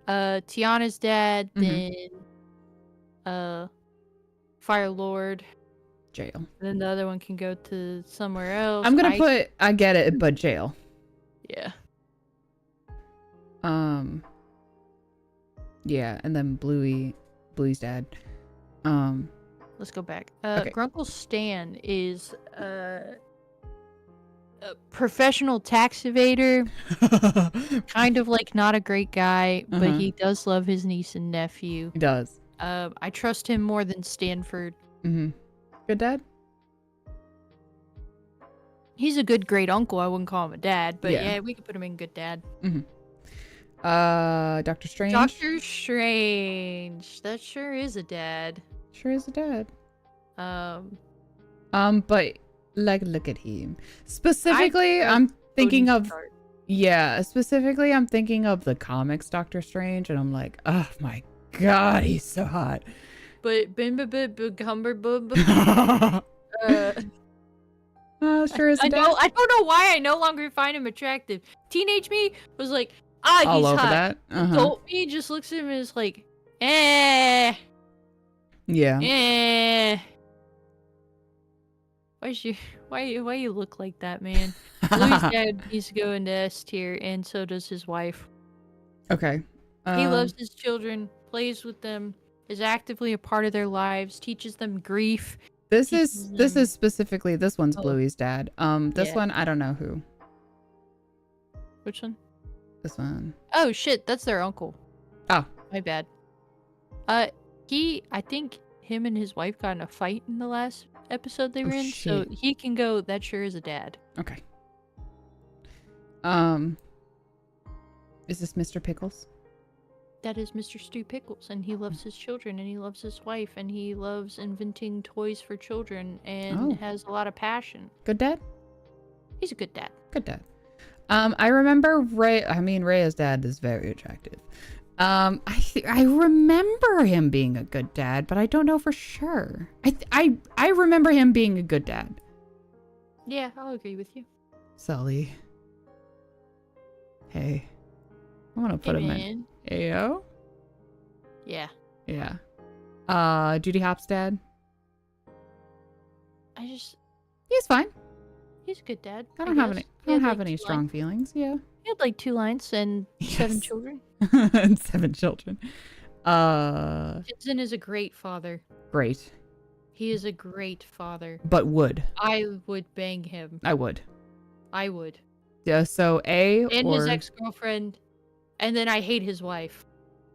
Tiana's dad, then Fire Lord. Jail. Then the other one can go to somewhere else. I'm gonna put I get it, but jail. Yeah. Yeah, and then Bluey's dad. let's go back. Okay. Grunkle Stan is a professional tax evader, kind of like not a great guy, but he does love his niece and nephew. He does. I trust him more than Stanford. Good dad? He's a good great uncle. I wouldn't call him a dad, but yeah, we could put him in good dad. Dr. Strange? Doctor Strange. That sure is a dad. Sure is a dad. But like, look at him. Specifically, I'm thinking of... Yeah, specifically, I'm thinking of the comics Doctor Strange, and I'm like, oh my god, he's so hot. But sure is a dad. I don't know why I no longer find him attractive. Teenage me was like, he's all over hot. that. Adult me just looks at him as like, eh. Yeah. Eh. Why you look like that, man? Louis' dad needs to go into S tier, and so does his wife. Okay. He loves his children, plays with them, is actively a part of their lives, teaches them grief. This is specifically, this one's Bluey's dad. This one, I don't know who. Which one? This one. Oh shit, that's their uncle. Oh. My bad. I think him and his wife got in a fight in the last episode they were in, so he can go, that sure is a dad. Okay. Is this Mr. Pickles? That is Mr. Stu Pickles, and he loves his children, and he loves his wife, and he loves inventing toys for children, and has a lot of passion. Good dad? He's a good dad. Good dad. I remember Rhea's dad is very attractive. I remember him being a good dad, but I don't know for sure. I remember him being a good dad. Yeah, I'll agree with you. Sully. Hey. I want to put him in. Ayo? Yeah. Yeah. Judy Hopps' dad? He's fine. He's a good dad. I don't have any strong feelings. Yeah. He had like 2 lines and 7 children. And 7 children. Jensen is a great father. Great. He is a great father. But would. I would bang him. I would. Yeah, so A and or... his ex-girlfriend. And then I hate his wife.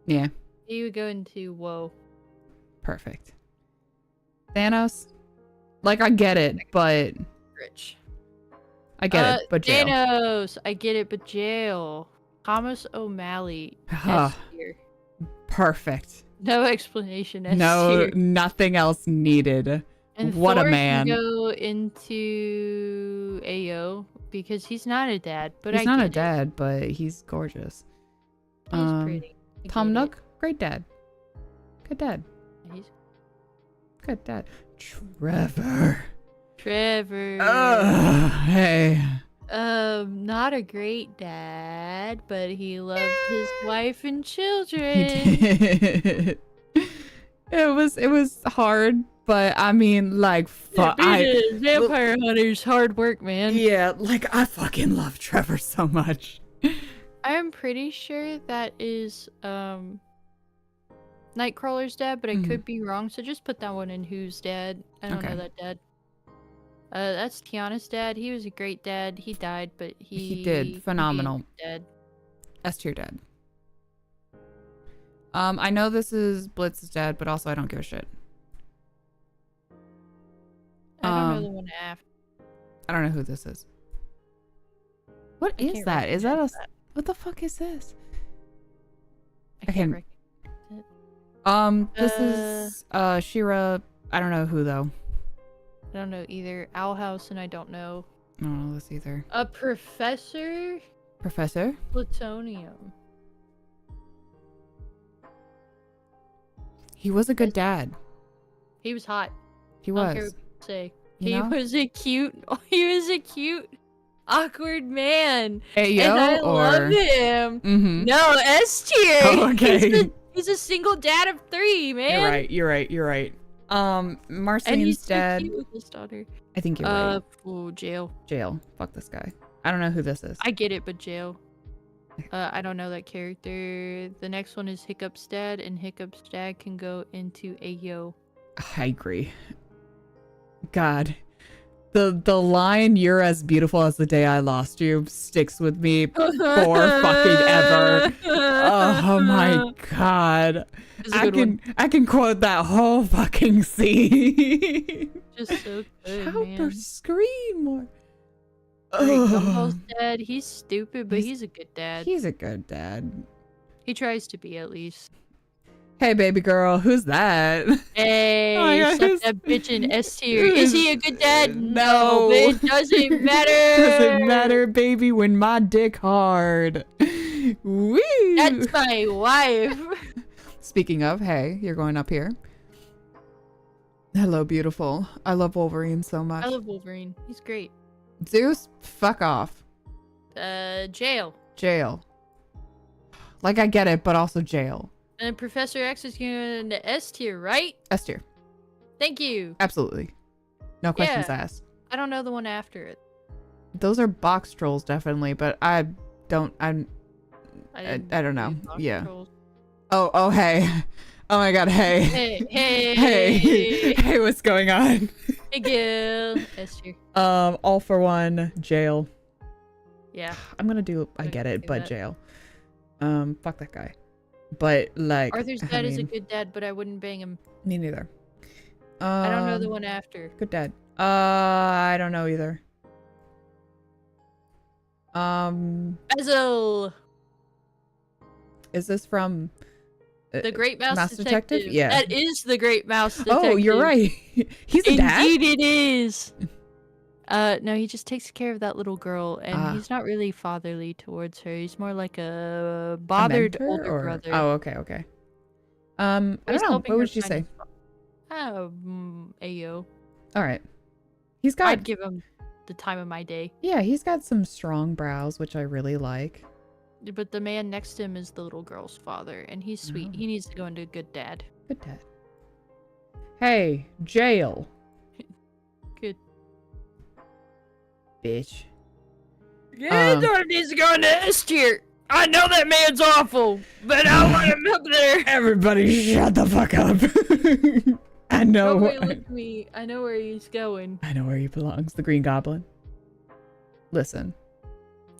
Yeah. He would go into whoa. Perfect. Thanos? Like, I get it, but... Rich. I get it, but jail. Thanos! I get it, but jail. Thomas O'Malley. S tier. Perfect. No explanation. S no, tier. Nothing else needed. And what Thor a man. Can go into AO because he's not a dad, but he's not a dad, but he's gorgeous. He's pretty. Tom Nook, great dad. Good dad. He's good dad. Trevor. Hey. Not a great dad, but he loved his wife and children. He did. It was hard, but I mean, like, vampire hunter's hard work, man. Yeah, like, I fucking love Trevor so much. I'm pretty sure that is Nightcrawler's dad, but I could be wrong, so just put that one in who's dad. I don't know that dad. That's Tiana's dad. He was a great dad. He died, but he did phenomenal. Dad. S tier dad. I know this is Blitz's dad, but also I don't give a shit. I don't know the one after. I don't know who this is. What is that? Is that a... What the fuck is this? I can't recognize it. This is She-Ra. I don't know who though. I don't know either. Owl House, and I don't know. I don't know this either. A professor? Professor? Plutonium. He was a good dad. He was hot. He was. I don't care what people say. He was a cute, awkward man. Ayo, and I love him. No, S tier. Oh, okay. He's a single dad of 3, man. You're right. Marcene's dad. So cute with his daughter. I think you're right. Jail. Fuck this guy. I don't know who this is. I get it, but jail. I don't know that character. The next one is Hiccup's dad, and Hiccup's dad can go into Ayo. I agree. God. The line, "You're as beautiful as the day I lost you," sticks with me for fucking ever. Oh my god. I can quote that whole fucking scene. Just so good, Shout or man. scream or Gumball's dad, he's stupid, but he's a good dad. He's a good dad. He tries to be, at least. Hey, baby girl, who's that? Hey, Oh my God, suck that bitch in S tier. Is he a good dad? No, but it doesn't matter. Doesn't matter, baby, when my dick hard. Woo! That's my wife. Speaking of, hey, you're going up here. Hello, beautiful. I love Wolverine so much. I love Wolverine. He's great. Zeus, fuck off. Jail. Jail. Like, I get it, but also jail. And Professor X is going to S tier, right? S tier. Thank you. Absolutely. No questions asked. I don't know the one after it. Those are box trolls, definitely, but I don't know. Yeah. Trolls. Oh, hey. Oh my god, hey. Hey, what's going on? Hey, Gil. S tier. All for one, jail. Yeah. I'm gonna do, I get it, but jail. Fuck that guy. But, like, Arthur's dad is a good dad, but I wouldn't bang him. Me neither. I don't know the one after. Good dad. I don't know either. Basil. Is this from The Great Mouse Detective? Yeah. That is the Great Mouse Detective. Oh, you're right. He's a dad? Indeed it is. No, he just takes care of that little girl, and he's not really fatherly towards her. He's more like a bothered older brother. Oh, okay. I don't know. What would you say? Ayo. All right. He's got. I'd give him the time of my day. Yeah, he's got some strong brows, which I really like. But the man next to him is the little girl's father, and he's sweet. Oh. He needs to go into good dad. Good dad. Hey, jail. Good. Bitch. Yeah, needs to go into S tier. I know that man's awful, but I want him up there. Everybody shut the fuck up. I know. Nobody look at me. I know where he's going. I know where he belongs. The Green Goblin. Listen.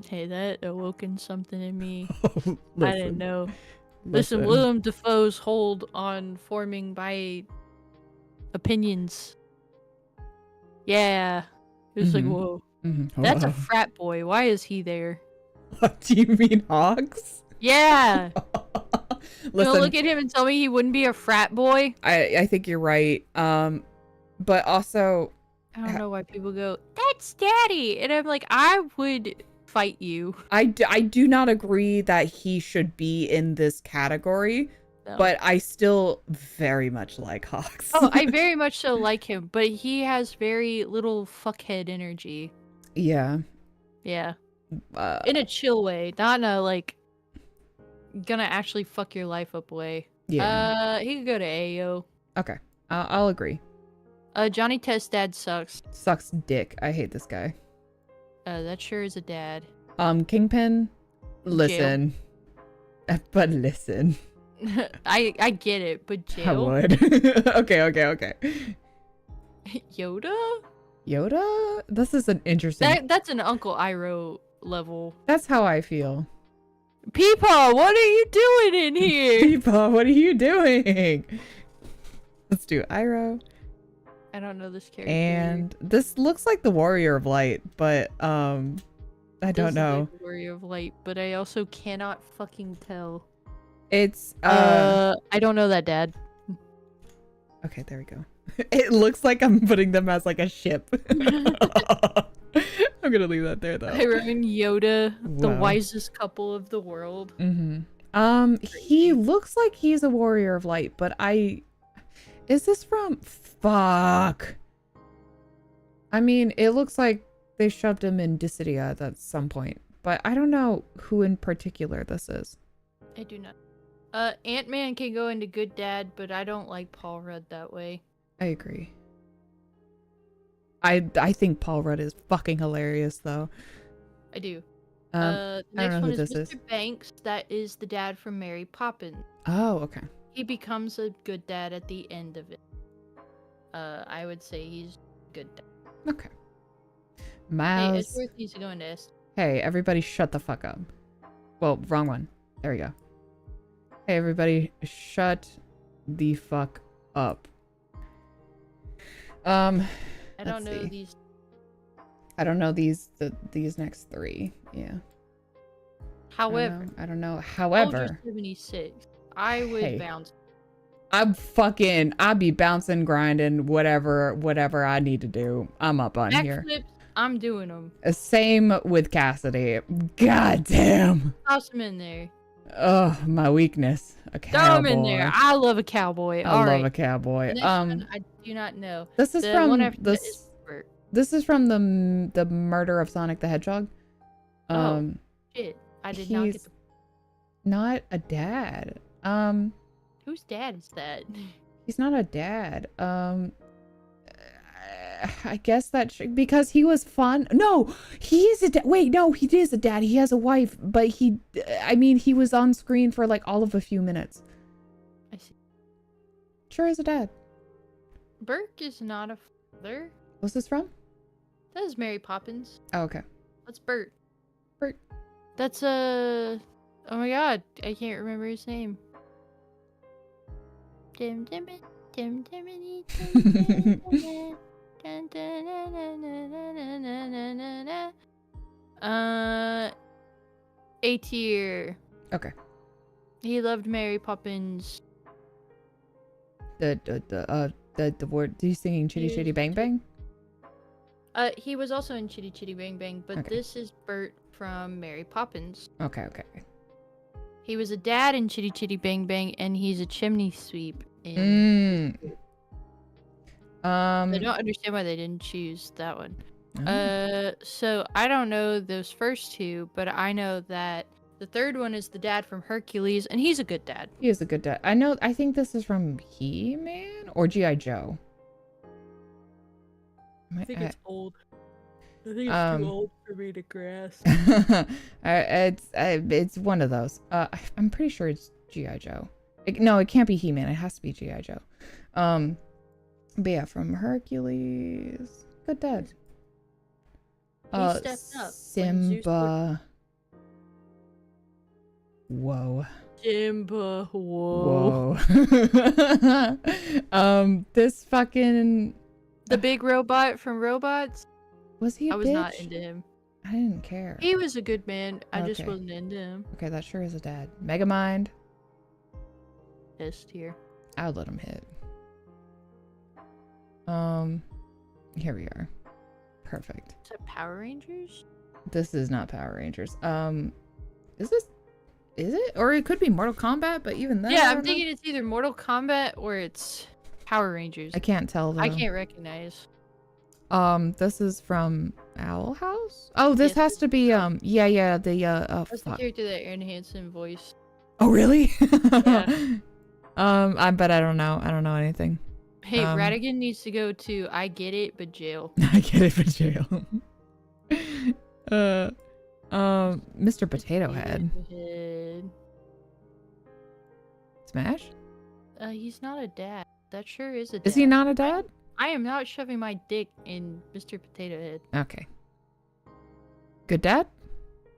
Hey, that awoken something in me. Listen. I didn't know. Listen, Willem Dafoe's hold on forming by opinions. Yeah. It was like, whoa. That's a frat boy. Why is he there? What do you mean, hogs? Yeah. Listen, Don't look at him and tell me he wouldn't be a frat boy. I think you're right. But also, I don't know why people go, "That's daddy," and I'm like, I would fight you. I do not agree that he should be in this category, but I still very much like hogs. Oh, I very much so like him, but he has very little fuckhead energy. Yeah. Yeah. In a chill way, not in a like gonna actually fuck your life up way. Yeah. He could go to AO. Okay. I'll agree. Johnny Test's dad sucks. Sucks dick. I hate this guy. That sure is a dad. Kingpin, listen. But listen. I get it, but jail. I would. Okay. Yoda? This is an interesting. That's an Uncle Iroh level. That's how I feel. Peepaw, what are you doing in here? Peepaw, what are you doing? Let's do Iroh. I don't know this character. And this looks like the Warrior of Light, but I don't know. Like Warrior of Light, but I also cannot fucking tell. It's I don't know that, Dad. Okay, there we go. It looks like I'm putting them as like a ship. I'm gonna leave that there though. Iroh and Yoda, the wisest couple of the world. He looks like he's a Warrior of Light, but is this from fuck? I mean, it looks like they shoved him in Dissidia at some point, but I don't know who in particular this is. I do not. Ant-Man can go into good dad, but I don't like Paul Rudd that way. I agree. I think Paul Rudd is fucking hilarious though. I do. I don't know one who this Mr. is. Banks. That is the dad from Mary Poppins. Oh, okay. He becomes a good dad at the end of it. I would say he's good. Okay. Hey, Mouse. Edgeworth needs to go into S. Hey, everybody shut the fuck up. Well, wrong one. There we go. Hey, everybody shut the fuck up. I don't know these. I don't know these next three. Yeah. However, I don't know. However, Soldier 76. I would bounce. I'd be bouncing, grinding, whatever I need to do. I'm up on here. Backflips, I'm doing them. Same with Cassidy. God damn. Toss him in there. Oh, my weakness. A cowboy. Throw him in there. I love a cowboy. I love a cowboy. The next one, I do not know. This is The from one after that this. is Bert. This is from the murder of Sonic the Hedgehog. Shit. I did not get the... Not a dad. Whose dad is that? He's not a dad. I guess that because he was fun. No, he is a dad. Wait, no, he is a dad. He has a wife, but he was on screen for like all of a few minutes. I see. Sure is a dad. Burke is not a father. What's this from? That is Mary Poppins. Oh, okay. That's Bert. Bert. That's oh my god, I can't remember his name. Dim dim dim dim dim. A tier. Okay. He loved Mary Poppins. The word. He's singing Chitty Chitty Bang Bang. He was also in Chitty Chitty Bang Bang, but this is Bert from Mary Poppins. Okay. He was a dad in Chitty Chitty Bang Bang, and he's a chimney sweep in. I don't understand why they didn't choose that one. So I don't know those first two, but I know that the third one is the dad from Hercules, and he's a good dad. He is a good dad. I think this is from He-Man or G.I. Joe. I think it's old. I think it's too old for me to grasp. It's one of those. I'm pretty sure it's G.I. Joe. No, it can't be He-Man. It has to be G.I. Joe. But yeah, from Hercules. Good dad. He stepped up. Simba. Whoa. Simba. Whoa. This fucking... The big robot from Robots? Was he a I was bitch? not into him. I didn't care. He was a good man. I just Okay. wasn't into him. Okay, that sure is a dad. Megamind. S tier. I would let him hit. Here we are. Perfect. Is that Power Rangers? This is not Power Rangers. Is it? Or it could be Mortal Kombat, but even then. Yeah, I'm thinking it's either Mortal Kombat or it's Power Rangers. I can't tell though. I can't recognize. This is from Owl House? Oh, this has to be yeah, That's the character that Aaron Hansen voiced. Oh, really? Yeah. I bet I don't know. I don't know anything. Hey, Radigan needs to go to I Get It, but jail. I get it for jail. Mr. Potato Head. Smash? He's not a dad. That sure is a dad. Is he not a dad? I am not shoving my dick in Mr. Potato Head. Okay. Good dad?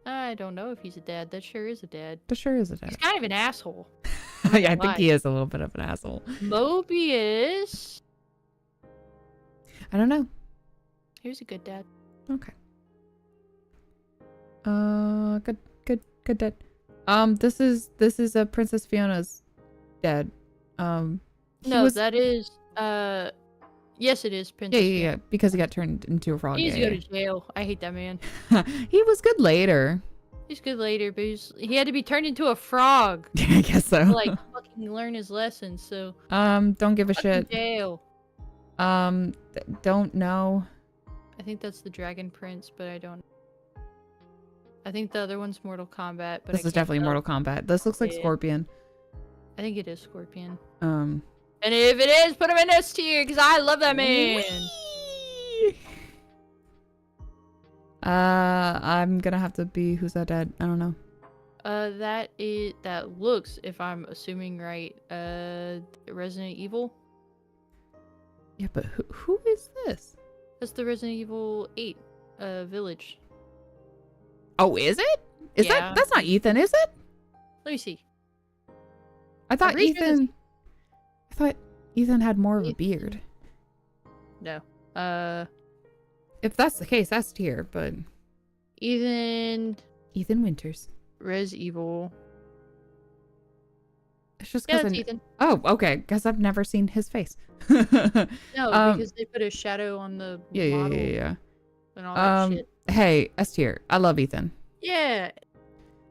I don't know if he's a dad. That sure is a dad. That sure is a dad. He's kind of an asshole. Yeah, I think he is a little bit of an asshole. Mobius. I don't know. He was a good dad. Okay. Good dad. This is a Princess Fiona's dad. That is yes, it is Princess. Yeah, because he got turned into a frog. He needs to go to jail. I hate that man. He was good later. He's good later, but he had to be turned into a frog. I guess so. To, like, fucking learn his lessons. So don't give a shit. Jail. Don't know. I think that's the Dragon Prince, but I don't. I think the other one's Mortal Kombat, but this is definitely Mortal Kombat. This looks like Scorpion. I think it is Scorpion. And if it is, put him in S tier because I love that man. I'm gonna have to be who's that dad? I don't know. That looks, if I'm assuming right, Resident Evil. Yeah, but who is this? That's the Resident Evil 8 village. Oh, is it? Is Yeah. that's not Ethan, is it? Let me see. I thought pretty sure Ethan. I thought Ethan had more of a beard. No. If that's the case, that's tier, but Ethan Winters. Res Evil. It's just Yeah, because it's Ethan. Oh, okay. Because I've never seen his face. No, because they put a shadow on the model Yeah. and all that shit. Hey, S tier. I love Ethan. Yeah.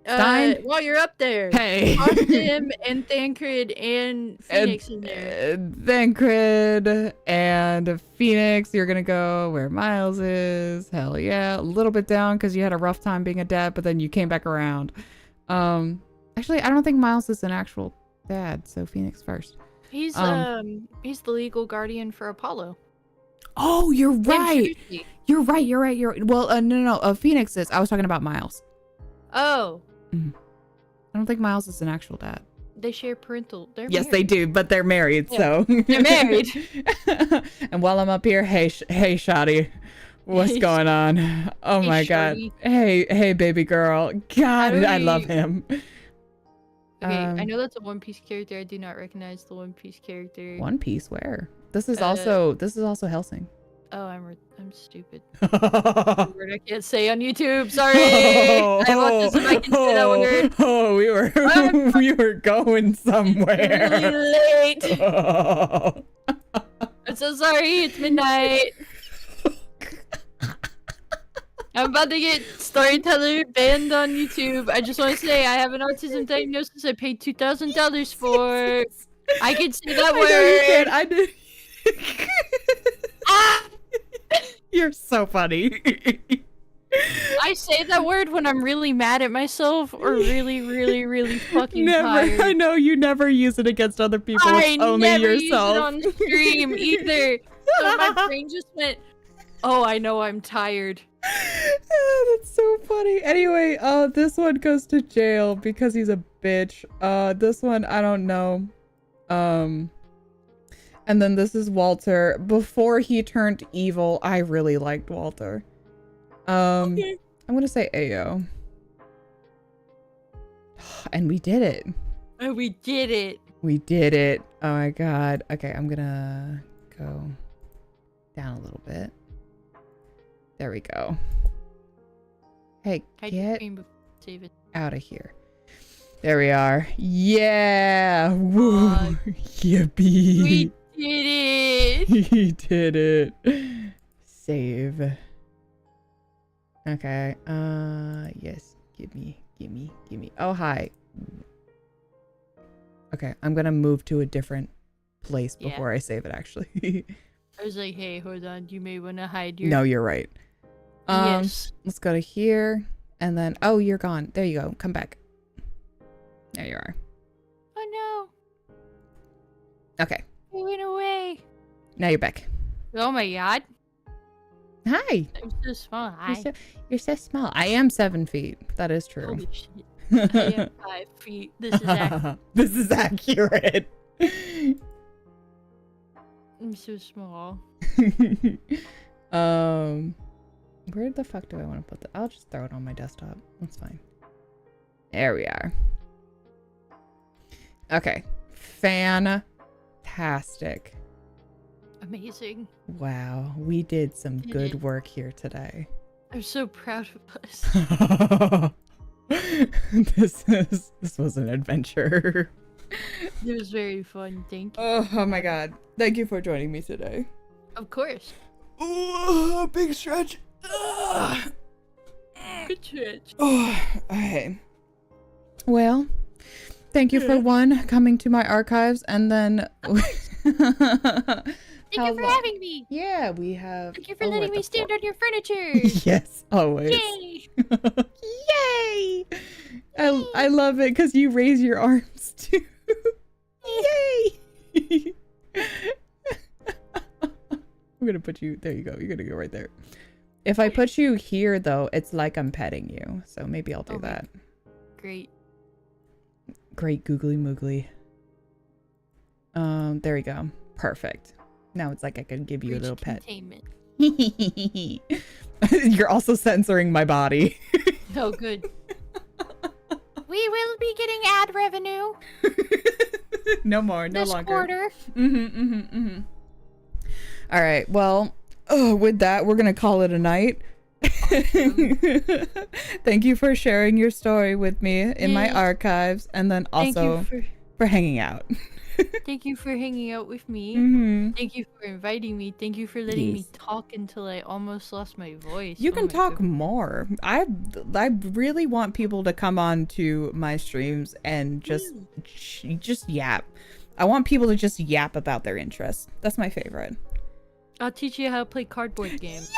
Stein? While you're up there, Hey. Austin and Thancred and Phoenix in there. Thancred and Phoenix, you're gonna go where Miles is. Hell yeah. A little bit down because you had a rough time being a dad, but then you came back around. Actually, I don't think Miles is an actual dad, so Phoenix first. He's the legal guardian for Apollo. Oh, you're right. You're right. Well, no. Phoenix is. I was talking about Miles. Oh. I don't think Miles is an actual dad. They share parental. Yes, they do, but they're married, so. They're married. And while I'm up here, hey, Shoddy, what's going on? Oh Hey, my God. Shorty. Hey, baby girl. God, I love him. Okay, I know that's a One Piece character. I do not recognize the One Piece character. One Piece, where? This is also Helsing. Oh, I'm stupid. Word I can't say on YouTube. Sorry. I want this if I can say that word. Oh, we were going somewhere. Really late. I'm so sorry. It's midnight. I'm about to get Storyteller banned on YouTube. I just want to say I have an autism diagnosis I paid $2,000 for. I can say that word. I did. Ah! You're so funny. I say that word when I'm really mad at myself or really, really, really fucking tired. I know you never use it against other people. It's only never yourself. use it on stream either. So my brain just went, oh, I know I'm tired. That's so funny. Anyway, this one goes to jail because he's a bitch. This one, I don't know. And then this is Walter. Before he turned evil, I really liked Walter. Okay. I'm gonna say Ayo. And we did it. Oh, we did it. We did it. Oh my God. Okay, I'm gonna go down a little bit. There we go. Hey, get out of here. There we are. Yeah. Woo. Yippee. We did it. He did it. Save. Okay. Yes. Give me. Oh, hi. Okay, I'm gonna move to a different place before I save it, actually. I was like, hey, hold on. You may want to hide your... No, you're right. Yes. Let's go to here. And then... Oh, you're gone. There you go. Come back. There you are. Oh, no. Okay. He went away. Now you're back. Oh, my God. Hi. I'm so small. Hi. You're so small. I am 7 feet. That is true. Holy shit. I am 5 feet. This is accurate. This is accurate. I'm so small. Where the fuck do I want to put that? I'll just throw it on my desktop. That's fine. There we are. Okay. Fantastic. Amazing. Wow. We did some good work here today. I'm so proud of us. This was an adventure. It was very fun. Thank you. Oh my God. Thank you for joining me today. Of course. Ooh, big stretch. Good stretch. Oh, okay. Well, thank you for coming to my archives, and then Thank you for having me. Yeah, we have. Thank you for letting me stand on your furniture. Yes, always. Yay! Yay! I love it because you raise your arms too. Yay! I'm gonna put you. There you go. You're gonna go right there. If I put you here, though, it's like I'm petting you. So maybe I'll do that. Great. Great googly moogly. There we go. Perfect. Now it's like I could give you a little pet. Containment. You're also censoring my body. Oh, good. We will be getting ad revenue. No more, no this longer. Quarter. All right. Well, with that, we're gonna call it a night. Awesome. Thank you for sharing your story with me in my archives, and then also for hanging out. Thank you for hanging out with me. Thank you for inviting me. Thank you for letting me talk until I almost lost my voice. You can talk more. I really want people to come on to my streams and just yap. I want people to just yap about their interests. That's my favorite. I'll teach you how to play cardboard games.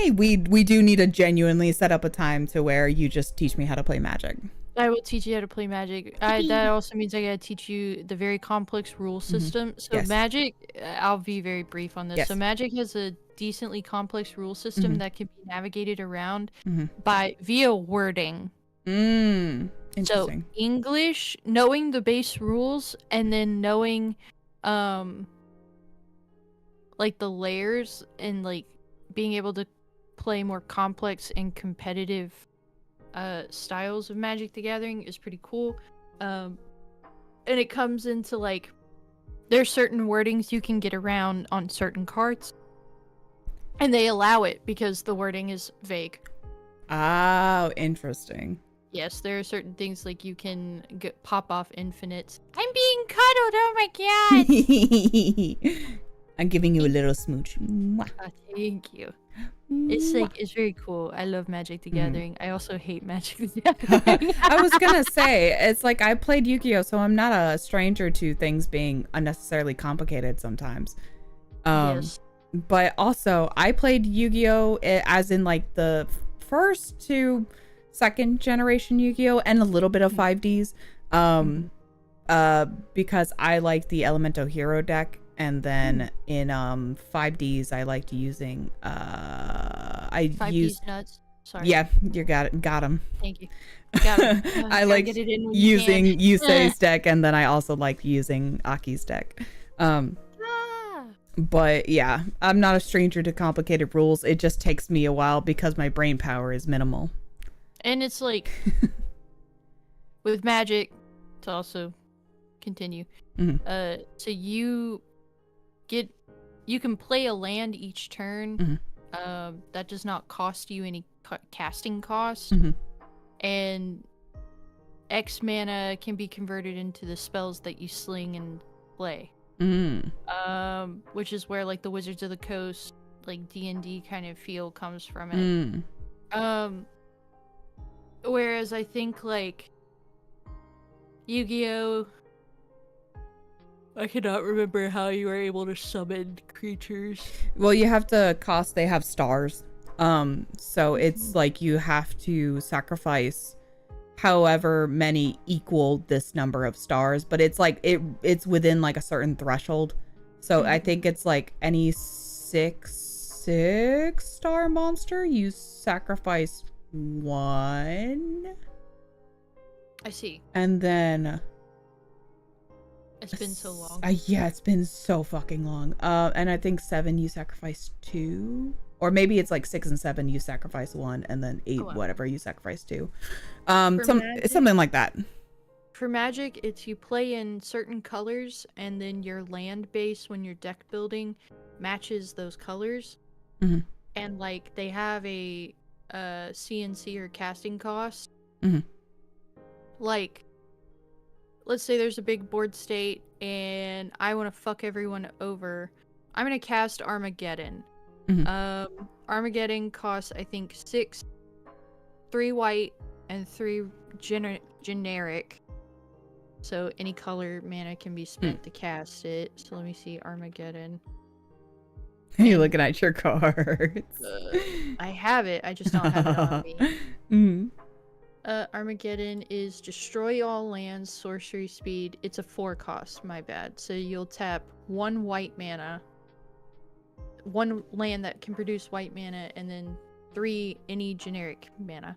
Yay! We do need to genuinely set up a time to where you just teach me how to play Magic. I will teach you how to play Magic. That also means I gotta teach you the very complex rule system. So Magic, I'll be very brief on this. So Magic has a decently complex rule system that can be navigated around via wording. Interesting. So English, knowing the base rules, and then knowing like the layers and like being able to play more complex and competitive styles of Magic the Gathering is pretty cool. And it comes into like there's certain wordings you can get around on certain cards, and they allow it because the wording is vague. Oh, interesting. Yes, there are certain things like you can pop off infinites. I'm being cuddled, oh my god! I'm giving you a little smooch. Oh, thank you. It's like, it's very cool. I love Magic the Gathering. I also hate Magic the Gathering. I was gonna say, it's like I played Yu-Gi-Oh, so I'm not a stranger to things being unnecessarily complicated sometimes. Yes. But also, I played Yu-Gi-Oh as in like the first to second generation Yu-Gi-Oh and a little bit of 5Ds. Because I like the Elemento Hero deck. And then in 5Ds, I liked using nuts. Sorry. Yeah, you got them. Thank you. Got it. I like using Yusei's deck, and then I also like using Aki's deck. But yeah, I'm not a stranger to complicated rules. It just takes me a while because my brain power is minimal. And it's like with Magic to also continue. So you can play a land each turn. That does not cost you any casting cost. And X mana can be converted into the spells that you sling and play. Which is where like the Wizards of the Coast, like D&D kind of feel comes from it. Whereas I think like Yu-Gi-Oh, I cannot remember how you were able to summon creatures. Well, you have to they have stars. So it's like you have to sacrifice however many equal this number of stars, but it's like it's within like a certain threshold. So I think it's like any 6-star monster, you sacrifice 1. I see. And then it's been so long. Yeah, it's been so fucking long. And I think 7 you sacrifice 2, or maybe it's like 6 and 7 you sacrifice 1, and then 8 whatever you sacrifice 2. Something like that. For Magic, it's you play in certain colors, and then your land base when you're deck building matches those colors. And like they have a CNC or casting cost. Like, let's say there's a big board state and I want to fuck everyone over. I'm going to cast Armageddon. Armageddon costs, I think, 6, 3 white, and 3 generic. So any color mana can be spent to cast it. So let me see, Armageddon. You're looking at your cards. I have it, I just don't have it on me. Armageddon is destroy all lands, sorcery speed. It's a 4 cost, my bad. So you'll tap 1 white mana, 1 land that can produce white mana, and then 3 any generic mana.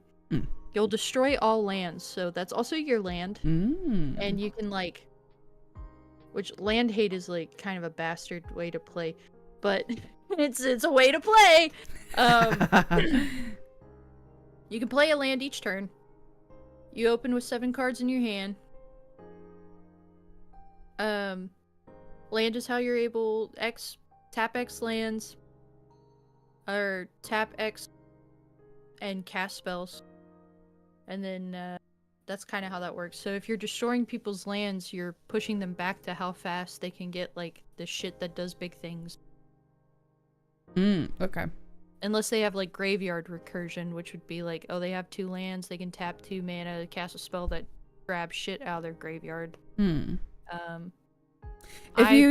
You'll destroy all lands, so that's also your land. And you can like which land hate is like kind of a bastard way to play, but it's a way to play. You can play a land each turn. You open with 7 cards in your hand. Land is how you're able tap X lands, or tap X and cast spells, and then that's kind of how that works. So if you're destroying people's lands, you're pushing them back to how fast they can get like the shit that does big things. Okay. Unless they have like graveyard recursion, which would be like, oh, they have 2 lands, they can tap 2 mana, cast a spell that grabs shit out of their graveyard. I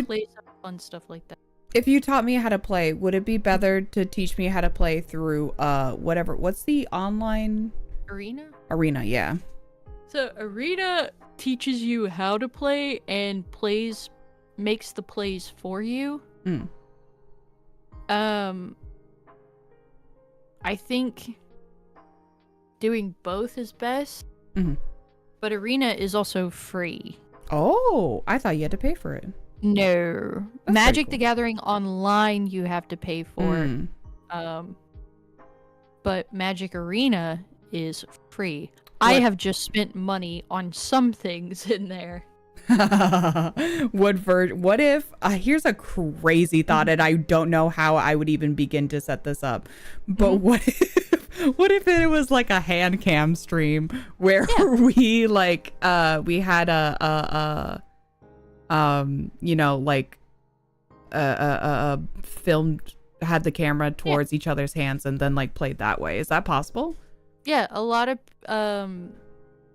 play some fun stuff like that. If you taught me how to play, would it be better to teach me how to play through what's the online? Arena, yeah. So Arena teaches you how to play and makes the plays for you. I think doing both is best. But Arena is also free. Oh, I thought you had to pay for it. No. That's Magic cool. the Gathering Online you have to pay for. But Magic Arena is free. I have just spent money on some things in there. What if here's a crazy thought, and I don't know how I would even begin to set this up, but what if it was like a hand cam stream where we like we had filmed, had the camera towards each other's hands and then like played that way? Is that possible? Yeah, a lot of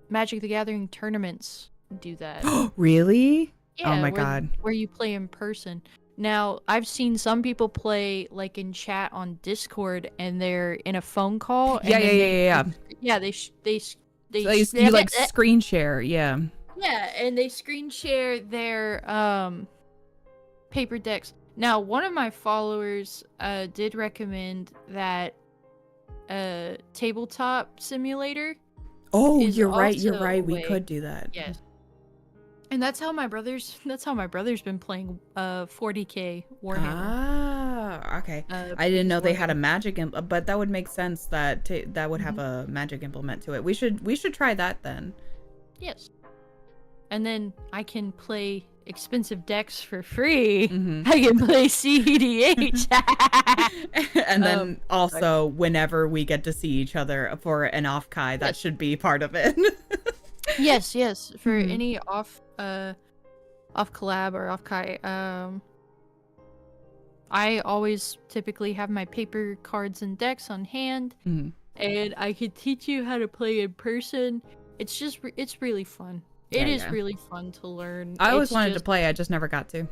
Magic the Gathering tournaments do that. Really? Yeah, oh my god. Where you play in person. Now, I've seen some people play like in chat on Discord and they're in a phone call. And Yeah. Yeah, they you like screen share, yeah. Yeah, and they screen share their paper decks. Now, one of my followers did recommend that tabletop simulator. Oh, you're right. We could do that. Yes. And that's how my brother's been playing 40K Warhammer. Ah, okay. I didn't know they had a magic but that would make sense that that would have a magic implement to it. We should try that then. Yes. And then I can play expensive decks for free. I can play CEDH. And then also whenever we get to see each other for an off Kai, that should be part of it. yes. For any off collab or off Kai, I always typically have my paper cards and decks on hand, and I could teach you how to play in person. It's really fun. It is really fun to learn. I always wanted to play, I just never got to.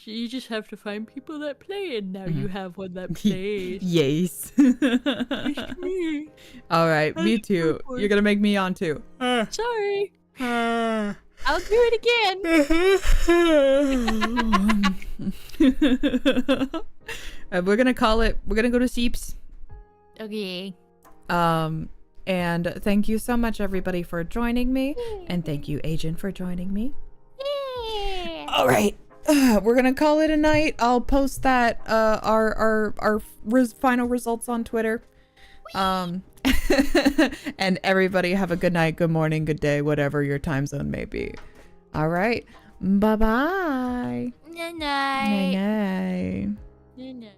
You just have to find people that play, and now you have one that plays. Yes. All right, me too. You're gonna make me on too. Sorry. I'll do it again. We're gonna call it. We're gonna go to Seeps. Okay. And thank you so much, everybody, for joining me, and thank you, Agent, for joining me. All right. We're gonna call it a night. I'll post that our final results on Twitter. And everybody have a good night, good morning, good day, whatever your time zone may be. All right. Bye-bye. Night. Night. Night.